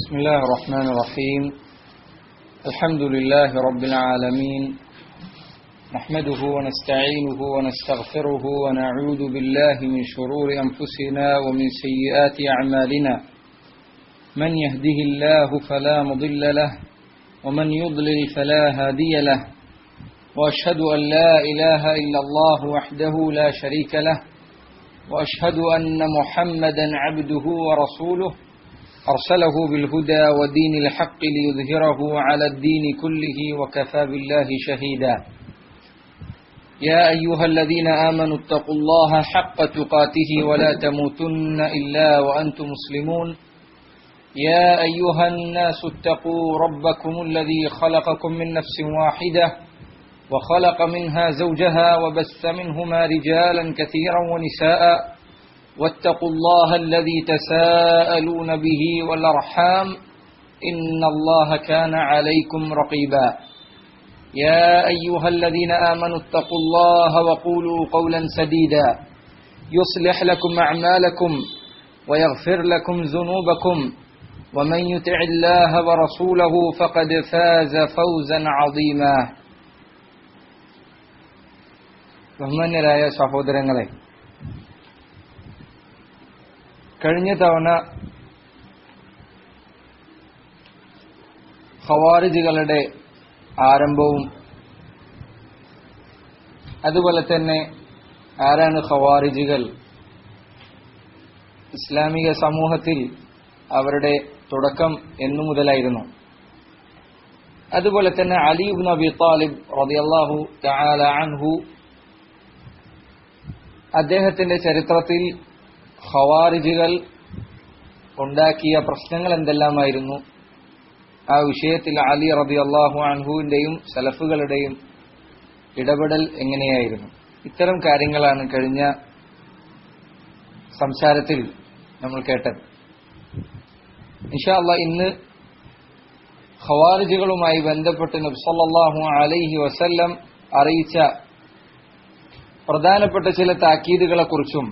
بسم الله الرحمن الرحيم. الحمد لله رب العالمين، نحمده ونستعينه ونستغفره ونعوذ بالله من شرور أنفسنا ومن سيئات أعمالنا. من يهده الله فلا مضل له ومن يضلل فلا هادي له، وأشهد أن لا إله إلا الله وحده لا شريك له، وأشهد أن محمدا عبده ورسوله أرسله بالهدى ودين الحق ليظهره على الدين كله وكفى بالله شهيدا. يا أيها الذين آمنوا اتقوا الله حق تقاته ولا تموتن إلا وأنتم مسلمون. يا أيها الناس اتقوا ربكم الذي خلقكم من نفس واحدة وخلق منها زوجها وبث منهما رجالا كثيرا ونساء، واتقوا الله الذي تساءلون به والأرحام إن الله كان عليكم رقيبا. يا أيها الذين آمنوا اتقوا الله وقولوا قولا سديدا يصلح لكم أعمالكم ويغفر لكم ذنوبكم، ومن يطع الله ورسوله فقد فاز فوزا عظيما. ബഹുമാന്യരായ സഹോദരങ്ങളെ, കഴിഞ്ഞ തവണ ഖവാരിജുകളുടെ ആരംഭവും അതുപോലെ തന്നെ ആരാണ് ഖവാരിജുകൾ, ഇസ്ലാമിക സമൂഹത്തിൽ അവരുടെ തുടക്കം എന്നു മുതലായിരുന്നു, അതുപോലെ തന്നെ അലി ഇബ്നു അബി ത്വാലിബ് റളിയല്ലാഹു തആല അൻഹു അദ്ദേഹത്തിന്റെ ചരിത്രത്തിൽ ഖവാരിജുകൾ ഉണ്ടാക്കിയ പ്രശ്നങ്ങൾ എന്തെല്ലാമായിരുന്നു, ആ വിഷയത്തിൽ അലി റളിയല്ലാഹു അൻഹുവിന്റെയും സലഫുകളുടെയും ഇടപെടൽ എങ്ങനെയായിരുന്നു, ഇത്തരം കാര്യങ്ങളാണ് കഴിഞ്ഞ സംസാരത്തിൽ നമ്മൾ കേട്ടത്. ഇൻഷാ അല്ലാഹ് ഇന്ന് ഖവാരിജുകളുമായി ബന്ധപ്പെട്ട് നബി സല്ലല്ലാഹു അലൈഹി വസല്ലം അറിയിച്ച പ്രധാനപ്പെട്ട ചില താക്കീതുകളെ കുറിച്ചും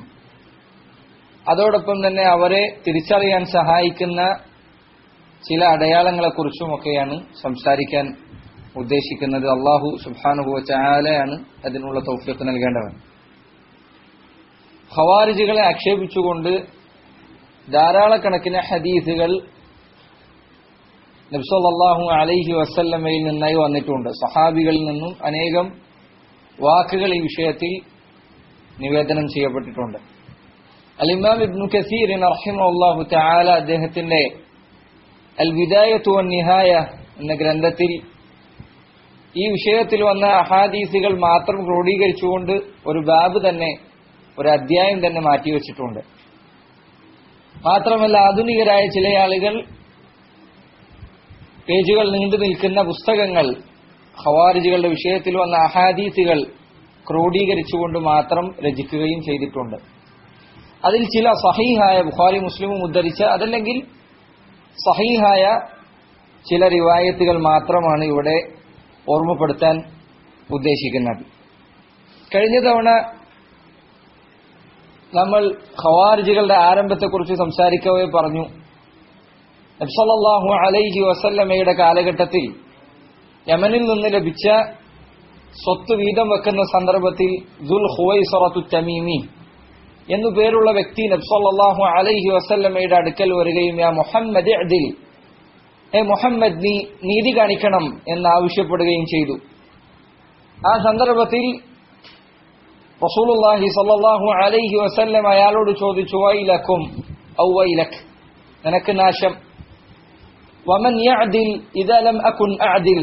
അതോടൊപ്പം തന്നെ അവരെ തിരിച്ചറിയാൻ സഹായിക്കുന്ന ചില അടയാളങ്ങളെക്കുറിച്ചും ഒക്കെയാണ് സംസാരിക്കാൻ ഉദ്ദേശിക്കുന്നത്. അല്ലാഹു സുബ്ഹാനഹു വ തആലയാണ് അതിനുള്ള തൗഫീഖ് നൽകേണ്ടവൻ. ഖവാരിജുകളെ ആക്ഷേപിച്ചുകൊണ്ട് ധാരാളക്കണക്കിന് ഹദീസുകൾ നബി സല്ലല്ലാഹു അലൈഹി വസല്ലമയിൽ നിന്നായി വന്നിട്ടുണ്ട്. സഹാബികളിൽ നിന്നും അനേകം വാക്കുകൾ ഈ വിഷയത്തിൽ നിവേദനം ചെയ്യപ്പെട്ടിട്ടുണ്ട്. അൽ ഇമാം ഇബ്നു കസീർ റഹിമഹുല്ലാഹു തആല അദ്ദേഹത്തിന്റെ അൽ ബിദായത്തു വൻ നിഹായ എന്ന ഗ്രന്ഥത്തിൽ ഈ വിഷയത്തിൽ വന്ന അഹാദീസുകൾ മാത്രം ക്രോഡീകരിച്ചുകൊണ്ട് ഒരു ബാബ് തന്നെ, ഒരു അധ്യായം തന്നെ മാറ്റിവെച്ചിട്ടുണ്ട്. മാത്രമല്ല ആധുനികരായ ചില ആളുകൾ പേജുകൾ നീണ്ടു നിൽക്കുന്ന പുസ്തകങ്ങൾ ഖവാരിജുകളുടെ വിഷയത്തിൽ വന്ന അഹാദീസുകൾ ക്രോഡീകരിച്ചുകൊണ്ട് മാത്രം രചിക്കുകയും ചെയ്തിട്ടുണ്ട്. അതിൽ ചില സഹീഹായ ബുഖാരി മുസ്ലിമും ഉദ്ധരിച്ച, അതല്ലെങ്കിൽ സഹീഹായ ചില റിവായത്തുകൾ മാത്രമാണ് ഇവിടെ ഓർമ്മപ്പെടുത്താൻ ഉദ്ദേശിക്കുന്നത്. കഴിഞ്ഞ തവണ നമ്മൾ ഖവാരിജുകളുടെ ആരംഭത്തെക്കുറിച്ച് സംസാരിക്കവേ പറഞ്ഞു, നബി സല്ലല്ലാഹു അലൈഹി വസല്ലമയുടെ കാലഘട്ടത്തിൽ യമനിൽ നിന്ന് ലഭിച്ച സ്വത്ത് വീതം വെക്കുന്ന സന്ദർഭത്തിൽ ദുൽ ഖുവൈസറത്തു തമീമി എന്നു പേരുള്ള വ്യക്തി നബി സല്ലല്ലാഹു അലൈഹി വസല്ലമയുടെ അടുക്കൽ വരികയും യാ മുഹമ്മദ് ഇഅ്ദിൽ, മുഹമ്മദ് നീ നീതി കാണിക്കണം എന്നാവശ്യപ്പെടുകയും ചെയ്തു. ആ സന്ദർഭത്തിൽ റസൂലുള്ളാഹി സല്ലല്ലാഹു അലൈഹി വസല്ലം അയാളോട് ചോദിച്ചു, വൈലക്കും ഔ വൈലക്, നിനക്ക് നാശം. വമൻ യഅ്ദിൽ ഇദാ ലം അകുൻ അഅ്ദിൽ,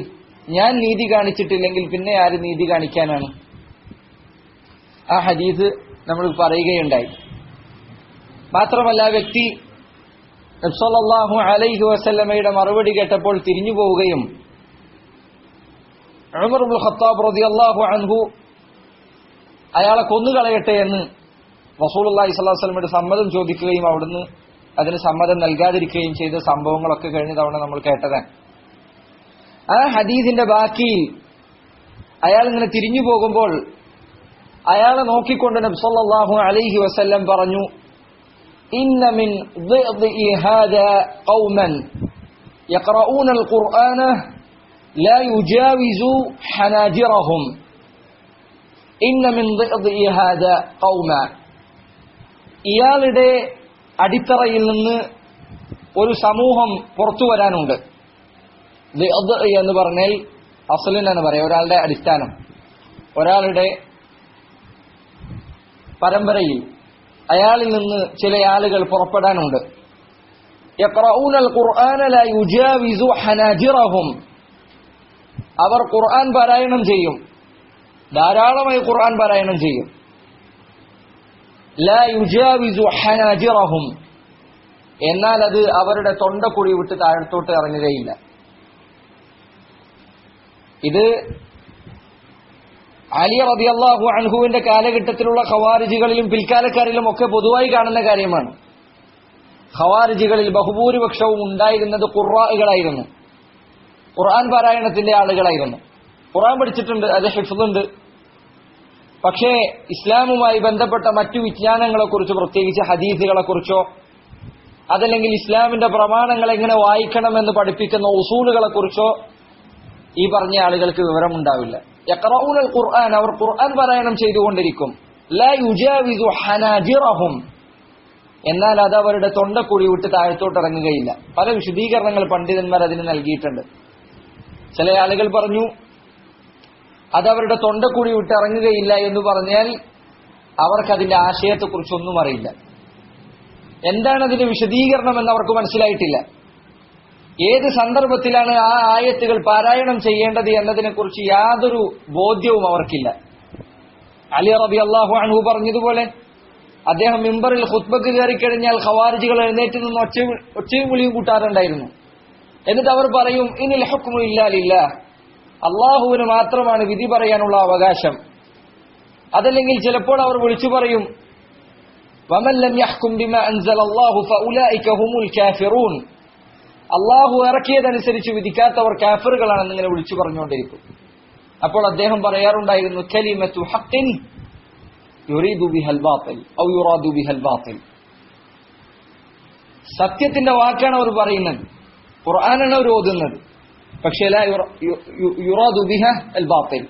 ഞാൻ നീതി കാണിച്ചിട്ടില്ലെങ്കിൽ പിന്നെ ആര് നീതി കാണിക്കാനാണ്? ആ ഹദീസ് നമ്മൾ പറയുകയുണ്ടായി. മാത്രമല്ല ആ വ്യക്തി നബി സല്ലല്ലാഹു അലൈഹി വസല്ലമയുടെ മറുപടി കേട്ടപ്പോൾ തിരിഞ്ഞു പോവുകയും ഉമർ ഇബ്നുൽ ഖത്താബ് റളിയല്ലാഹു അൻഹു അയാളെ കൊന്നുകളയട്ടെ എന്ന് റസൂലുള്ളാഹി സ്വല്ലല്ലാഹു അലൈഹി വസല്ലമയുടെ സമ്മതം ചോദിക്കുകയും അവിടുന്ന് അതിന് സമ്മതം നൽകാതിരിക്കുകയും ചെയ്ത സംഭവങ്ങളൊക്കെ കഴിഞ്ഞ തവണ നമ്മൾ കേട്ടതാണ്. ആ ഹദീസിന്റെ ബാക്കിയിൽ അയാൾ ഇങ്ങനെ തിരിഞ്ഞു പോകുമ്പോൾ അയാളെ നോക്കിക്കൊണ്ട് നബി സല്ലല്ലാഹു അലൈഹി വസല്ലം പറഞ്ഞു, ഇന്ന മിൻ ضئضئ هذا قوما يقرؤون القرآن لا يجاوز حناجرهم إن من ضئضئ هذا قوما. ഇയാളുടെ അടിത്തറയിൽ നിന്ന് ഒരു സമൂഹം പുറത്തു വരാനുണ്ട്. എന്ന് പറഞ്ഞാൽ അസ്ലിൻ എന്ന് പറയാം, ഒരാളുടെ അടിസ്ഥാനം, ഒരാളുടെ പരമ്പരയിൽ അയാളിൽ നിന്ന് ചില ആളുകൾ പുറപ്പെടാനുണ്ട്. യഖറഊന അൽ-ഖുർആന ലാ യുജാവിസു ഹനാജിറഹും. അവർ ഖുർആൻ പാരായണം ചെയ്യും, ധാരാളമായി ഖുർആൻ പാരായണം ചെയ്യും. ലാ യുജാവിസു ഹനാജിറഹും, എന്നാൽ അത് അവരുടെ തൊണ്ടക്കുഴി വിട്ട് താഴത്തോട്ട് ഇറങ്ങുകയില്ല. ഇത് അലി റളിയല്ലാഹു അൻഹുവിന്റെ കാലഘട്ടത്തിലുള്ള ഖവാരിജികളിലും പിൽക്കാലക്കാരിലും ഒക്കെ പൊതുവായി കാണുന്ന കാര്യമാണ്. ഖവാരിജികളിൽ ബഹുഭൂരിപക്ഷവും ഉണ്ടായിരുന്നത് ഖുർആകളായിരുന്നു, ഖുർആൻ പാരായണത്തിന്റെ ആളുകളായിരുന്നു. ഖുർആൻ പഠിച്ചിട്ടുണ്ട്, അത് ഹിഫ്ളുണ്ട്. പക്ഷേ ഇസ്ലാമുമായി ബന്ധപ്പെട്ട മറ്റു വിജ്ഞാനങ്ങളെക്കുറിച്ച്, പ്രത്യേകിച്ച് ഹദീസുകളെക്കുറിച്ചോ അതല്ലെങ്കിൽ ഇസ്ലാമിന്റെ പ്രമാണങ്ങൾ എങ്ങനെ വായിക്കണമെന്ന് പഠിപ്പിക്കുന്ന ഉസൂലുകളെക്കുറിച്ചോ ഈ പറഞ്ഞ ആളുകൾക്ക് വിവരമുണ്ടാവില്ല. യഖറഊനൽ ഖുർആൻ, അവർ ഖുർആൻ പാരായണം ചെയ്തുകൊണ്ടിരിക്കും. ലാ യുജാവിസു ഹനാജിറഹും, എന്നാൽ അത് അവരുടെ തൊണ്ടക്കുഴി വിട്ട് താഴത്തോട്ട് ഇറങ്ങുകയില്ല. പല വിശദീകരണങ്ങൾ പണ്ഡിതന്മാർ അതിന് നൽകിയിട്ടുണ്ട്. ചില ആളുകൾ പറഞ്ഞു അത് അവരുടെ തൊണ്ടക്കുഴി വിട്ട് ഇറങ്ങുകയില്ല എന്ന് പറഞ്ഞാൽ അവർക്കതിന്റെ ആശയത്തെക്കുറിച്ചൊന്നും അറിയില്ല. എന്താണ് അതിന്റെ വിശദീകരണം എന്ന് അവർക്ക് മനസ്സിലായിട്ടില്ല. ഏത് സന്ദർഭത്തിലാണ് ആ ആയത്തുകൾ പാരായണം ചെയ്യേണ്ടത് എന്നതിനെക്കുറിച്ച് യാതൊരു ബോധ്യവും അവർക്കില്ല. അലി റളിയല്ലാഹു അൻഹു പറഞ്ഞതുപോലെ അദ്ദേഹം മിമ്പറിൽ ഖുത്ബക്ക് കയറിക്കഴിഞ്ഞാൽ ഖവാരിജികൾ എഴുന്നേറ്റ് നിന്ന് ഒച്ചയും വിളിയും കൂട്ടാറുണ്ടായിരുന്നു. എന്നിട്ട് അവർ പറയും, ഇനിൽ ഹുക്മു ഇല്ലാ ലില്ലാഹ്, അള്ളാഹുവിന് മാത്രമാണ് വിധി പറയാനുള്ള അവകാശം. അതല്ലെങ്കിൽ ചിലപ്പോൾ അവർ വിളിച്ചു പറയും, വമൻ ലം യഹ്കും ബിമാ അൻസലല്ലാഹു ഫഉലൈക ഹുമുൽ കാഫിറൂൻ, അള്ളാഹു ഇറക്കിയതനുസരിച്ച് വിധിക്കാത്തവർ കാഫിറുകളാണെന്ന് ഇങ്ങനെ വിളിച്ചു പറഞ്ഞുകൊണ്ടിരിക്കും. അപ്പോൾ അദ്ദേഹം പറയാറുണ്ടായിരുന്നു, കലിമത്തു ഹഖ്ഖിൻ യുരീദു ബിഹൽ ബാത്തിൽ ഔ യുറാദു ബിഹൽ ബാത്തിൽ. സത്യത്തിന്റെ വാക്കാണ് അവർ പറയുന്നത്, ഖുർആനാണ് അവർ ഓതുന്നത്, പക്ഷേ ലാ യുറാദു ബിഹ അൽ ബാത്തിൽ,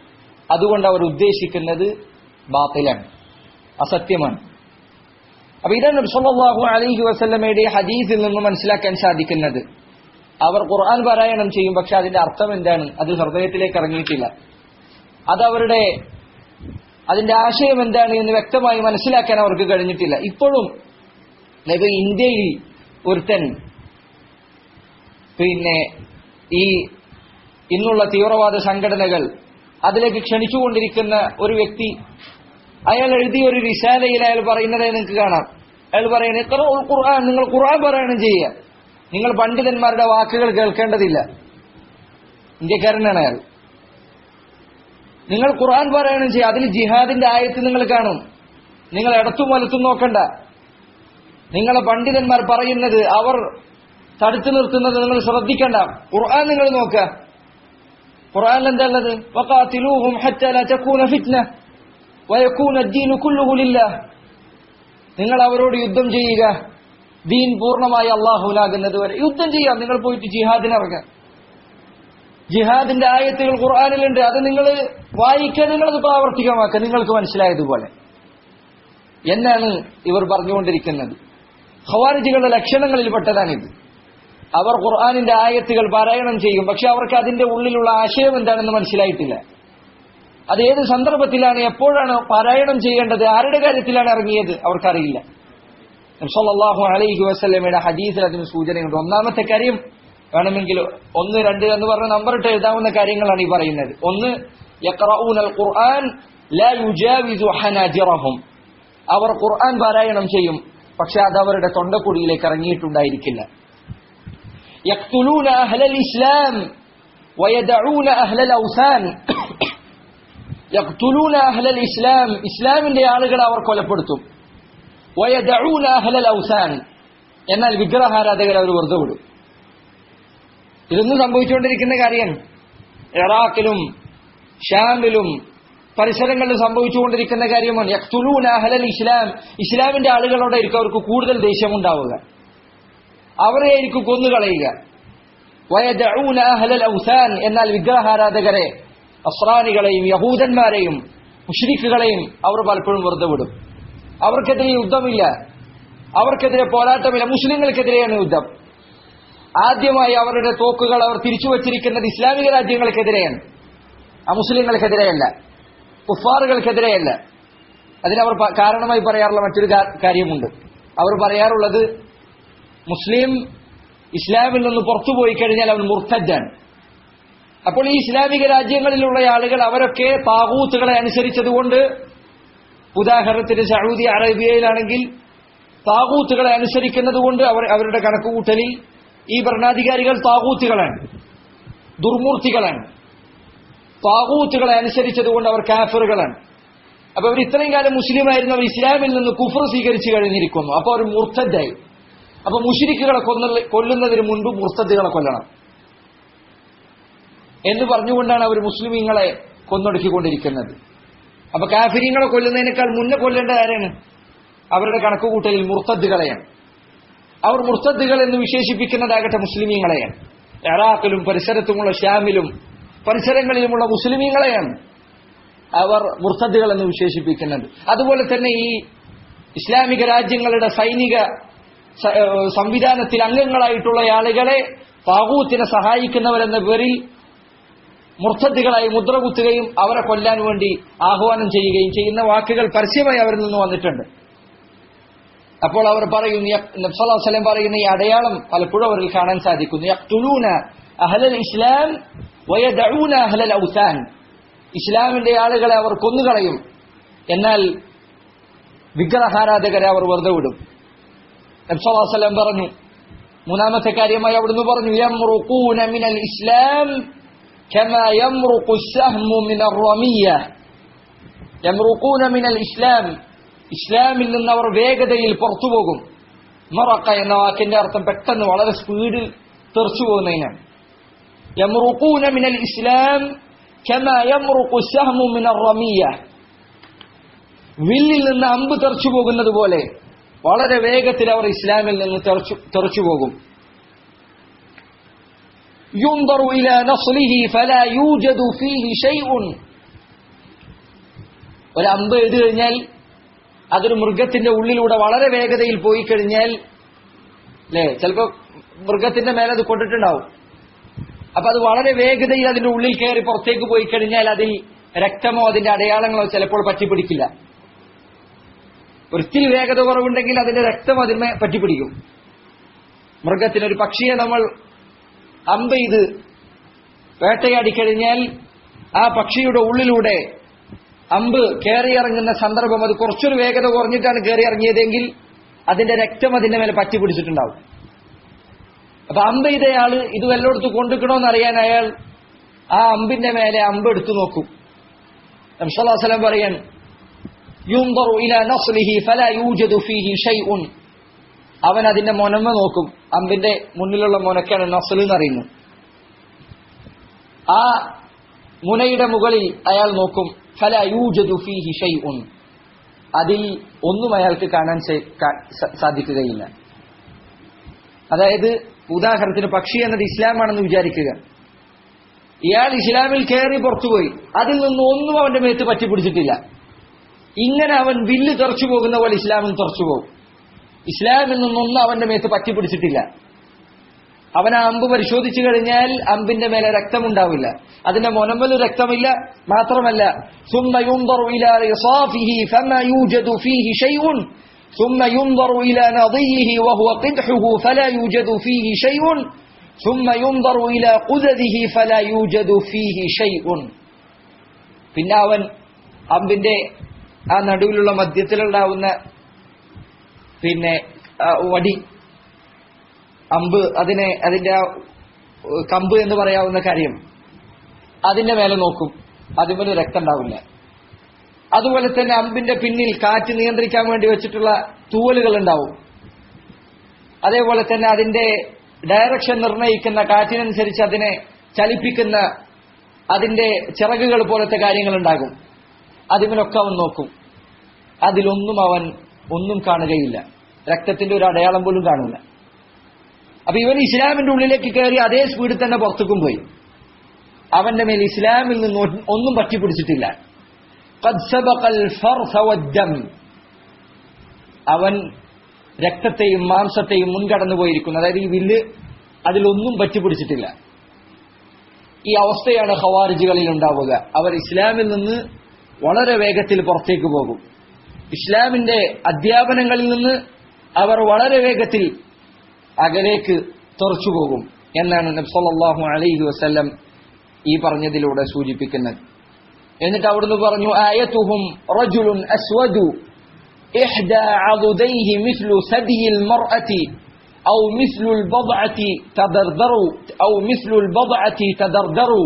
അതുകൊണ്ട് അവർ ഉദ്ദേശിക്കുന്നത് ബാത്തിലാണ്, അസത്യമാണ്. അപ്പൊ ഇതാണ് നബി സല്ലല്ലാഹു അലൈഹി വസല്ലമയുടെ ഹദീസിൽ നിന്ന് മനസ്സിലാക്കാൻ സാധിക്കുന്നത്. അവർ ഖുർആൻ പാരായണം ചെയ്യും, പക്ഷെ അതിന്റെ അർത്ഥം എന്താണ് അത് ഹൃദയത്തിലേക്ക് ഇറങ്ങിയിട്ടില്ല. അതവരുടെ അതിന്റെ ആശയം എന്താണ് എന്ന് വ്യക്തമായി മനസ്സിലാക്കാൻ അവർക്ക് കഴിഞ്ഞിട്ടില്ല. ഇപ്പോഴും ഇന്ത്യയിൽ ഒരുത്തൻ ഈ ഇന്നുള്ള തീവ്രവാദ സംഘടനകൾ അതിലേക്ക് ക്ഷണിച്ചുകൊണ്ടിരിക്കുന്ന ഒരു വ്യക്തി, അയാൾ എഴുതിയ ഒരു റിസാലയിൽ അയാൾ പറയുന്നത് നിങ്ങൾക്ക് കാണാം. അയാൾ പറയുന്നത്, ഖുർആൻ, നിങ്ങൾ ഖുർആൻ പാരായണം ചെയ്യുക, നിങ്ങൾ പണ്ഡിതന്മാരുടെ വാക്കുകൾ കേൾക്കേണ്ടതില്ല. ഇന്ത്യക്കാരനാണ് അയാൾ. നിങ്ങൾ ഖുർആൻ പാരായണം ചെയ്യുക, അതിൽ ജിഹാദിന്റെ ആയത്ത് നിങ്ങൾ കാണും, നിങ്ങൾ ഇടത്തും വലത്തും നോക്കണ്ട. നിങ്ങളെ പണ്ഡിതന്മാർ പറയുന്നത്, അവർ തടുത്തു നിർത്തുന്നത് നിങ്ങൾ ശ്രദ്ധിക്കണ്ട, ഖുർആൻ നിങ്ങൾ നോക്കുക. ഖുർആനിൽ എന്താ ഉള്ളത്? വഖാതിലൂഹും ഹത്താ ലാ തകൂന ഫിത്ന വയകൂന അദ്ദീനു കുല്ലുഹു ലില്ലാഹ്. നിങ്ങൾ അവരോട് യുദ്ധം ചെയ്യുക, ദീൻ പൂർണ്ണമായി അല്ലാഹുവിനാകുന്നത് വരെ യുദ്ധം ചെയ്യാം. നിങ്ങൾ പോയിട്ട് ജിഹാദിനിറങ്ങുക. ജിഹാദിന്റെ ആയത്തുകൾ ഖുർആനിലുണ്ട്, അത് നിങ്ങൾ വായിക്കുക, നിങ്ങളത് പ്രാവർത്തികമാക്കുക, നിങ്ങൾക്ക് മനസ്സിലായതുപോലെ എന്നാണ് ഇവർ പറഞ്ഞുകൊണ്ടിരിക്കുന്നത്. ഖവാരിജികളുടെ ലക്ഷണങ്ങളിൽപ്പെട്ടതാണിത്. അവർ ഖുർആനിന്റെ ആയത്തുകൾ പാരായണം ചെയ്യും, പക്ഷെ അവർക്ക് അതിന്റെ ഉള്ളിലുള്ള ആശയം എന്താണെന്ന് മനസ്സിലായിട്ടില്ല. അത് ഏത് സന്ദർഭത്തിലാണ്, എപ്പോഴാണ് പാരായണം ചെയ്യേണ്ടത്, ആരുടെ കാര്യത്തിലാണ് ഇറങ്ങിയത് അവർക്കറിയില്ല. നബി സല്ലല്ലാഹു അലൈഹി വസല്ലമയുടെ ഹദീസിൽ അതിന് സൂചനയുണ്ട്. ഒന്നാമത്തെ കാര്യം, വേണമെങ്കിൽ 1, 2 എന്ന് പറഞ്ഞ നമ്പറിട്ട് എഴുതാവുന്ന കാര്യങ്ങളാണ് ഈ പറയുന്നത്. ഒന്ന്, യഖറഊനൽ ഖുർആൻ ലാ യുജാവിസു ഹനാജിറഹും, അവർ ഖുർആൻ പാരായണം ചെയ്യും, പക്ഷെ അത് അവരുടെ തൊണ്ടക്കുടിയിലേക്ക് ഇറങ്ങിയിട്ടുണ്ടായിരിക്കില്ല. യഖ്തുലൂന അഹ്ലൽ ഇസ്ലാം വയദഊന അഹ്ലൽ ഔസാൻ, യഖ്തുലൂന അഹ്ലൽ ഇസ്ലാം, ഇസ്ലാമിന്റെ ആളുകളെ അവർ കൊലപ്പെടുത്തും. വയദഊന അഹ്ലൽ ഔസാൻ, എന്നാൽ വിഗ്രഹാരാധകരെ അവർ വെറുതെ വിടും. ഇതൊന്നും സംഭവിച്ചുകൊണ്ടിരിക്കുന്ന കാര്യമാണ്. ഇറാഖിലും ഷാമിലും പരിസരങ്ങളിൽ സംഭവിച്ചുകൊണ്ടിരിക്കുന്ന കാര്യമാണ്. യഖ്തുലൂന അഹ്ലൽ ഇസ്ലാം, ഇസ്ലാമിന്റെ ആളുകളോടായിരിക്കും അവർക്ക് കൂടുതൽ ദേഷ്യമുണ്ടാവുക, അവരെയായിരിക്കും കൊന്നുകളയുക. വയദഊന അഹ്ലൽ ഔസാൻ, എന്നാൽ വിഗ്രഹാരാധകരെ, നസ്രാനികളെയും യഹൂദന്മാരെയും മുശ്രിക്കുകളെയും അവർ പലപ്പോഴും വെറുതെ വിടും. അവർക്കെതിരെ യുദ്ധമില്ല, അവർക്കെതിരെ പോരാട്ടമില്ല. മുസ്ലിങ്ങൾക്കെതിരെയാണ് യുദ്ധം. ആദ്യമായി അവരുടെ തോക്കുകൾ അവർ തിരിച്ചു വച്ചിരിക്കുന്നത് ഇസ്ലാമിക രാജ്യങ്ങൾക്കെതിരെയാണ്, അമുസ്ലിങ്ങൾക്കെതിരെയല്ല, കുഫാറുകൾക്കെതിരെയല്ല. അതിനവർ കാരണമായി പറയാറുള്ള മറ്റൊരു കാര്യമുണ്ട്. അവർ പറയാറുള്ളത് മുസ്ലിം ഇസ്ലാമിൽ നിന്ന് പുറത്തുപോയി കഴിഞ്ഞാൽ അവൻ മുർത്തദ്ദാണ്. അപ്പോൾ ഈ ഇസ്ലാമിക രാജ്യങ്ങളിലുള്ള ആളുകൾ അവരൊക്കെ താഗൂത്തുകളെ അനുസരിച്ചതുകൊണ്ട്, ഉദാഹരണത്തിന് സൗദി അറേബ്യയിലാണെങ്കിൽ താഗൂത്തുകളെ അനുസരിക്കുന്നത് കൊണ്ട് അവരുടെ കണക്കുകൂട്ടലിൽ ഈ ഭരണാധികാരികൾ താഗൂത്തുകളാണ്, ദുർമൂർത്തികളാണ്. താഗൂത്തുകളെ അനുസരിച്ചതുകൊണ്ട് അവർ കാഫിറുകളാണ്. അപ്പൊ അവർ ഇത്രയും കാലം മുസ്ലിമായിരുന്നു, അവർ ഇസ്ലാമിൽ നിന്ന് കുഫർ സ്വീകരിച്ചു കഴിഞ്ഞിരിക്കുന്നു. അപ്പൊ അവർ മുർത്തദ്ദായി. അപ്പൊ മുശ്രിക്കുകളെ കൊല്ലുന്നതിന് മുൻപ് മുർത്തദ്ദുകളെ കൊല്ലണം എന്ന് പറഞ്ഞുകൊണ്ടാണ് അവർ മുസ്ലിമീങ്ങളെ കൊന്നൊടുക്കിക്കൊണ്ടിരിക്കുന്നത്. അപ്പൊ കാഫിരീങ്ങളെ കൊല്ലുന്നതിനേക്കാൾ മുന്നേ കൊല്ലേണ്ട ആരാണ്? അവരുടെ കണക്കുകൂട്ടലിൽ മുർത്തദ്ദുകളെയാണ്. അവർ മുർത്തദ്ദുകൾ എന്ന് വിശേഷിപ്പിക്കുന്നതാകട്ടെ മുസ്ലിമീങ്ങളെയാണ്. ഇറാഖിലും പരിസരത്തുമുള്ള ഷാമിലും പരിസരങ്ങളിലുമുള്ള മുസ്ലിമീങ്ങളെയാണ് അവർ മുർത്തദ്ദുകൾ എന്ന് വിശേഷിപ്പിക്കുന്നത്. അതുപോലെ തന്നെ ഈ ഇസ്ലാമിക രാജ്യങ്ങളുടെ സൈനിക സംവിധാനത്തിൽ അംഗങ്ങളായിട്ടുള്ള ആളുകളെ താഗൂത്തിനെ സഹായിക്കുന്നവരെന്ന പേരിൽ മുർത്തദ്ദുകളായി മുദ്രകുത്തുകയും അവരെ കൊല്ലാൻ വേണ്ടി ആഹ്വാനം ചെയ്യുകയും ചെയ്യുന്ന വാക്കുകൾ പരസ്യമായി അവരിൽ നിന്ന് വന്നിട്ടുണ്ട്. അപ്പോൾ അവർ പറയുന്നു, നബി സല്ലല്ലാഹു അലൈഹി വസല്ലം പറയുന്ന ഈ അടയാളം പലപ്പോഴും അവരിൽ കാണാൻ സാധിക്കുന്നു. യഖ്തുലൂന അഹ്ലൽ ഇസ്ലാം വയദഊന അഹ്ലൽ ഔസാൻ. ഇസ്ലാമിന്റെ ആളുകളെ അവർ കൊന്നുകളയും, എന്നാൽ വിഗ്രഹാരാധകരെ അവർ വെറുതെ വിടും. നബി സല്ലല്ലാഹു അലൈഹി വസല്ലം പറഞ്ഞു, മൂന്നാമത്തെ കാര്യമായി അവിടുന്ന് പറഞ്ഞു, യംറുഖൂന മിനൽ ഇസ്ലാം കമാ യംറുഖു അസ്സഹ്മു മിനർ റമിയ്യ. യംറുഖൂന മിനൽ ഇസ്ലാം, ഇസ്ലാമിൽ നിന്ന് അവർ വേഗതയിൽ പുറത്തുപോകും. മറക്ക എന്ന വാക്കിന്റെ അർത്ഥം പെട്ടെന്ന് വളരെ സ്പീഡിൽ തെറിച്ചു പോകുന്നതിനാണ്. യംറുഖൂന മിനൽ ഇസ്ലാം കമാ യംറുഖു അസ്സഹ്മു മിനർ റമിയ്യ. വില്ലിൽ നിന്ന് അമ്പ് തെറിച്ചു പോകുന്നത് പോലെ വളരെ വേഗത്തിൽ അവർ ഇസ്ലാമിൽ നിന്ന് തെറിച്ചു പോകും. യുൻദറു ഇലാ നസ്ലിഹി ഫലാ യൂജദു ഫീഹി ഷൈഉൻ. ഒരു അമ്പ് എഴുതി കഴിഞ്ഞാൽ അതൊരു മൃഗത്തിന്റെ ഉള്ളിലൂടെ വളരെ വേഗതയിൽ പോയി കഴിഞ്ഞാൽ, അല്ലേ, ചിലപ്പോ മൃഗത്തിന്റെ മേലെ അത് കൊണ്ടിട്ടുണ്ടാവും. അപ്പൊ അത് വളരെ വേഗതയിൽ അതിന്റെ ഉള്ളിൽ കയറി പുറത്തേക്ക് പോയി കഴിഞ്ഞാൽ അതിൽ രക്തമോ അതിന്റെ അടയാളങ്ങളോ ചിലപ്പോൾ പറ്റിപ്പിടിക്കില്ല. ഒരിത്തിരി വേഗത കുറവുണ്ടെങ്കിൽ അതിന്റെ രക്തം അതിന്മേ പറ്റിപ്പിടിക്കും. മൃഗത്തിനൊരു പക്ഷിയെ നമ്മൾ അമ്പ് ചെയ്ത് വേട്ടയാടിക്കഴിഞ്ഞാൽ ആ പക്ഷിയുടെ ഉള്ളിലൂടെ അമ്പ് കയറിയിറങ്ങുന്ന സന്ദർഭം അത് കുറച്ചൊരു വേഗത കുറഞ്ഞിട്ടാണ് കയറിയിറങ്ങിയതെങ്കിൽ അതിന്റെ രക്തം അതിന്റെ മേലെ പറ്റിപ്പിടിച്ചിട്ടുണ്ടാവും. അപ്പൊ അമ്പ് ചെയ്തയാള് ഇത് വല്ലോടത്ത് കൊണ്ടുക്കണോന്ന് അറിയാൻ അയാൾ ആ അമ്പിന്റെ മേലെ അമ്പ് എടുത്തു നോക്കും. നബി സല്ലല്ലാഹു അലൈഹി വസല്ലം പറയാൻ, യുൻദറു ഇലാ നസ്ലിഹി ഫലാ യൂജദു ഫീഹി ഷൈഉൻ. അവൻ അതിന്റെ മുനമ നോക്കും. അമ്പിന്റെ മുന്നിലുള്ള മുനക്കാണ് നസ്ൽ എന്ന് അറിയുന്നത്. ആ മുനയുടെ മുകളിൽ അയാൾ നോക്കും. ഫലാ യൂജദു ഫീഹി ഷൈഉൻ. അതിൽ ഒന്നും അയാൾക്ക് കാണാൻ സാധിക്കുകയില്ല. അതായത് ഉദാഹരണത്തിന് പക്ഷി എന്നത് ഇസ്ലാമാണെന്ന് വിചാരിക്കുക. ഇയാൾ ഇസ്ലാമിൽ കയറി പുറത്തുപോയി, അതിൽ നിന്ന് ഒന്നും അവന്റെ മേത്ത് പറ്റിപ്പിടിച്ചിട്ടില്ല. ഇങ്ങനെ അവൻ വില്ല് തെറിച്ചു പോകുന്ന പോലെ ഇസ്ലാമിൽ തെറിച്ചു പോകും. ഇസ്ലാമിൽ നിന്നൊന്നും അവന്റെ മേത്ത് പറ്റിപ്പിടിച്ചിട്ടില്ല. അവൻ ആ അമ്പ് പരിശോധിച്ചു കഴിഞ്ഞാൽ അമ്പിന്റെ മേലെ രക്തമുണ്ടാവില്ല, അതിന്റെ മുനമ്പല് രക്തമില്ല. മാത്രമല്ല, ثم ينظر إلى رصافه فما يوجد فيه شيء ثم ينظر إلى نضيه وهو قدحه فلا يوجد فيه شيء ثم ينظر إلى قدده فلا يوجد فيه شيء. പിന്നെ അവൻ അമ്പിന്റെ ആ നടുവിലുള്ള മധ്യത്തിലുണ്ടാവുന്ന പിന്നെ വടി, അമ്പ്, അതിന്റെ ആ കമ്പ് എന്ന് പറയാവുന്ന കാര്യം, അതിന്റെ മേലെ നോക്കും. അതിന്മേൽ രക്തം ഉണ്ടാവില്ല. അതുപോലെ തന്നെ അമ്പിന്റെ പിന്നിൽ കാറ്റ് നിയന്ത്രിക്കാൻ വേണ്ടി വെച്ചിട്ടുള്ള തൂവലുകൾ ഉണ്ടാവും. അതേപോലെ തന്നെ അതിന്റെ ഡയറക്ഷൻ നിർണ്ണയിക്കുന്ന, കാറ്റിനനുസരിച്ച് അതിനെ ചലിപ്പിക്കുന്ന അതിന്റെ ചിറകുകൾ പോലത്തെ കാര്യങ്ങൾ ഉണ്ടാകും. അതിമേലൊക്കെ അവൻ നോക്കും. അതിലൊന്നും അവൻ ഒന്നും കാണുകയില്ല. രക്തത്തിന്റെ ഒരു അടയാളം പോലും കാണില്ല. അപ്പൊ ഇവൻ ഇസ്ലാമിന്റെ ഉള്ളിലേക്ക് കയറി അതേ സ്പീഡിൽ തന്നെ പുറത്തേക്കും പോയി. അവന്റെ മേൽ ഇസ്ലാമിൽ നിന്ന് ഒന്നും പറ്റിപ്പിടിച്ചിട്ടില്ല. ഖദ് സബഖൽ ഫർസ വദ്ദം, അവൻ രക്തത്തെയും മാംസത്തെയും മുൻകടന്നു പോയിരിക്കുന്നു. അതായത് ഈ വില്ല് അതിലൊന്നും പറ്റിപ്പിടിച്ചിട്ടില്ല. ഈ അവസ്ഥയാണ് ഖവാരിജികളിൽ ഉണ്ടാവുക. അവർ ഇസ്ലാമിൽ നിന്ന് വളരെ വേഗത്തിൽ പുറത്തേക്ക് പോകും. ഇസ്ലാമിന്റെ അധ്യാപനങ്ങളിൽ നിന്ന് അവർ വളരെ വേഗത്തിൽ അകലേക്ക് തെറിച്ചു പോകും എന്നാണ് നബി സല്ലല്ലാഹു അലൈഹി വസല്ലം ഈ പറഞ്ഞതിലൂടെ സൂചിപ്പിക്കുന്നത്. എന്നിട്ട് അവിടുന്ന് പറഞ്ഞു, ആയതുഹും റജുലുൻ അസ്വദു ഇഹ്ദാ അദുദൈഹി മിസ്ലു സദിയിൽ മർഅതി ഔ മിസ്ലുൽ ബദ്അതി തദർദറു ഔ മിസ്ലുൽ ബദ്അതി തദർദറു.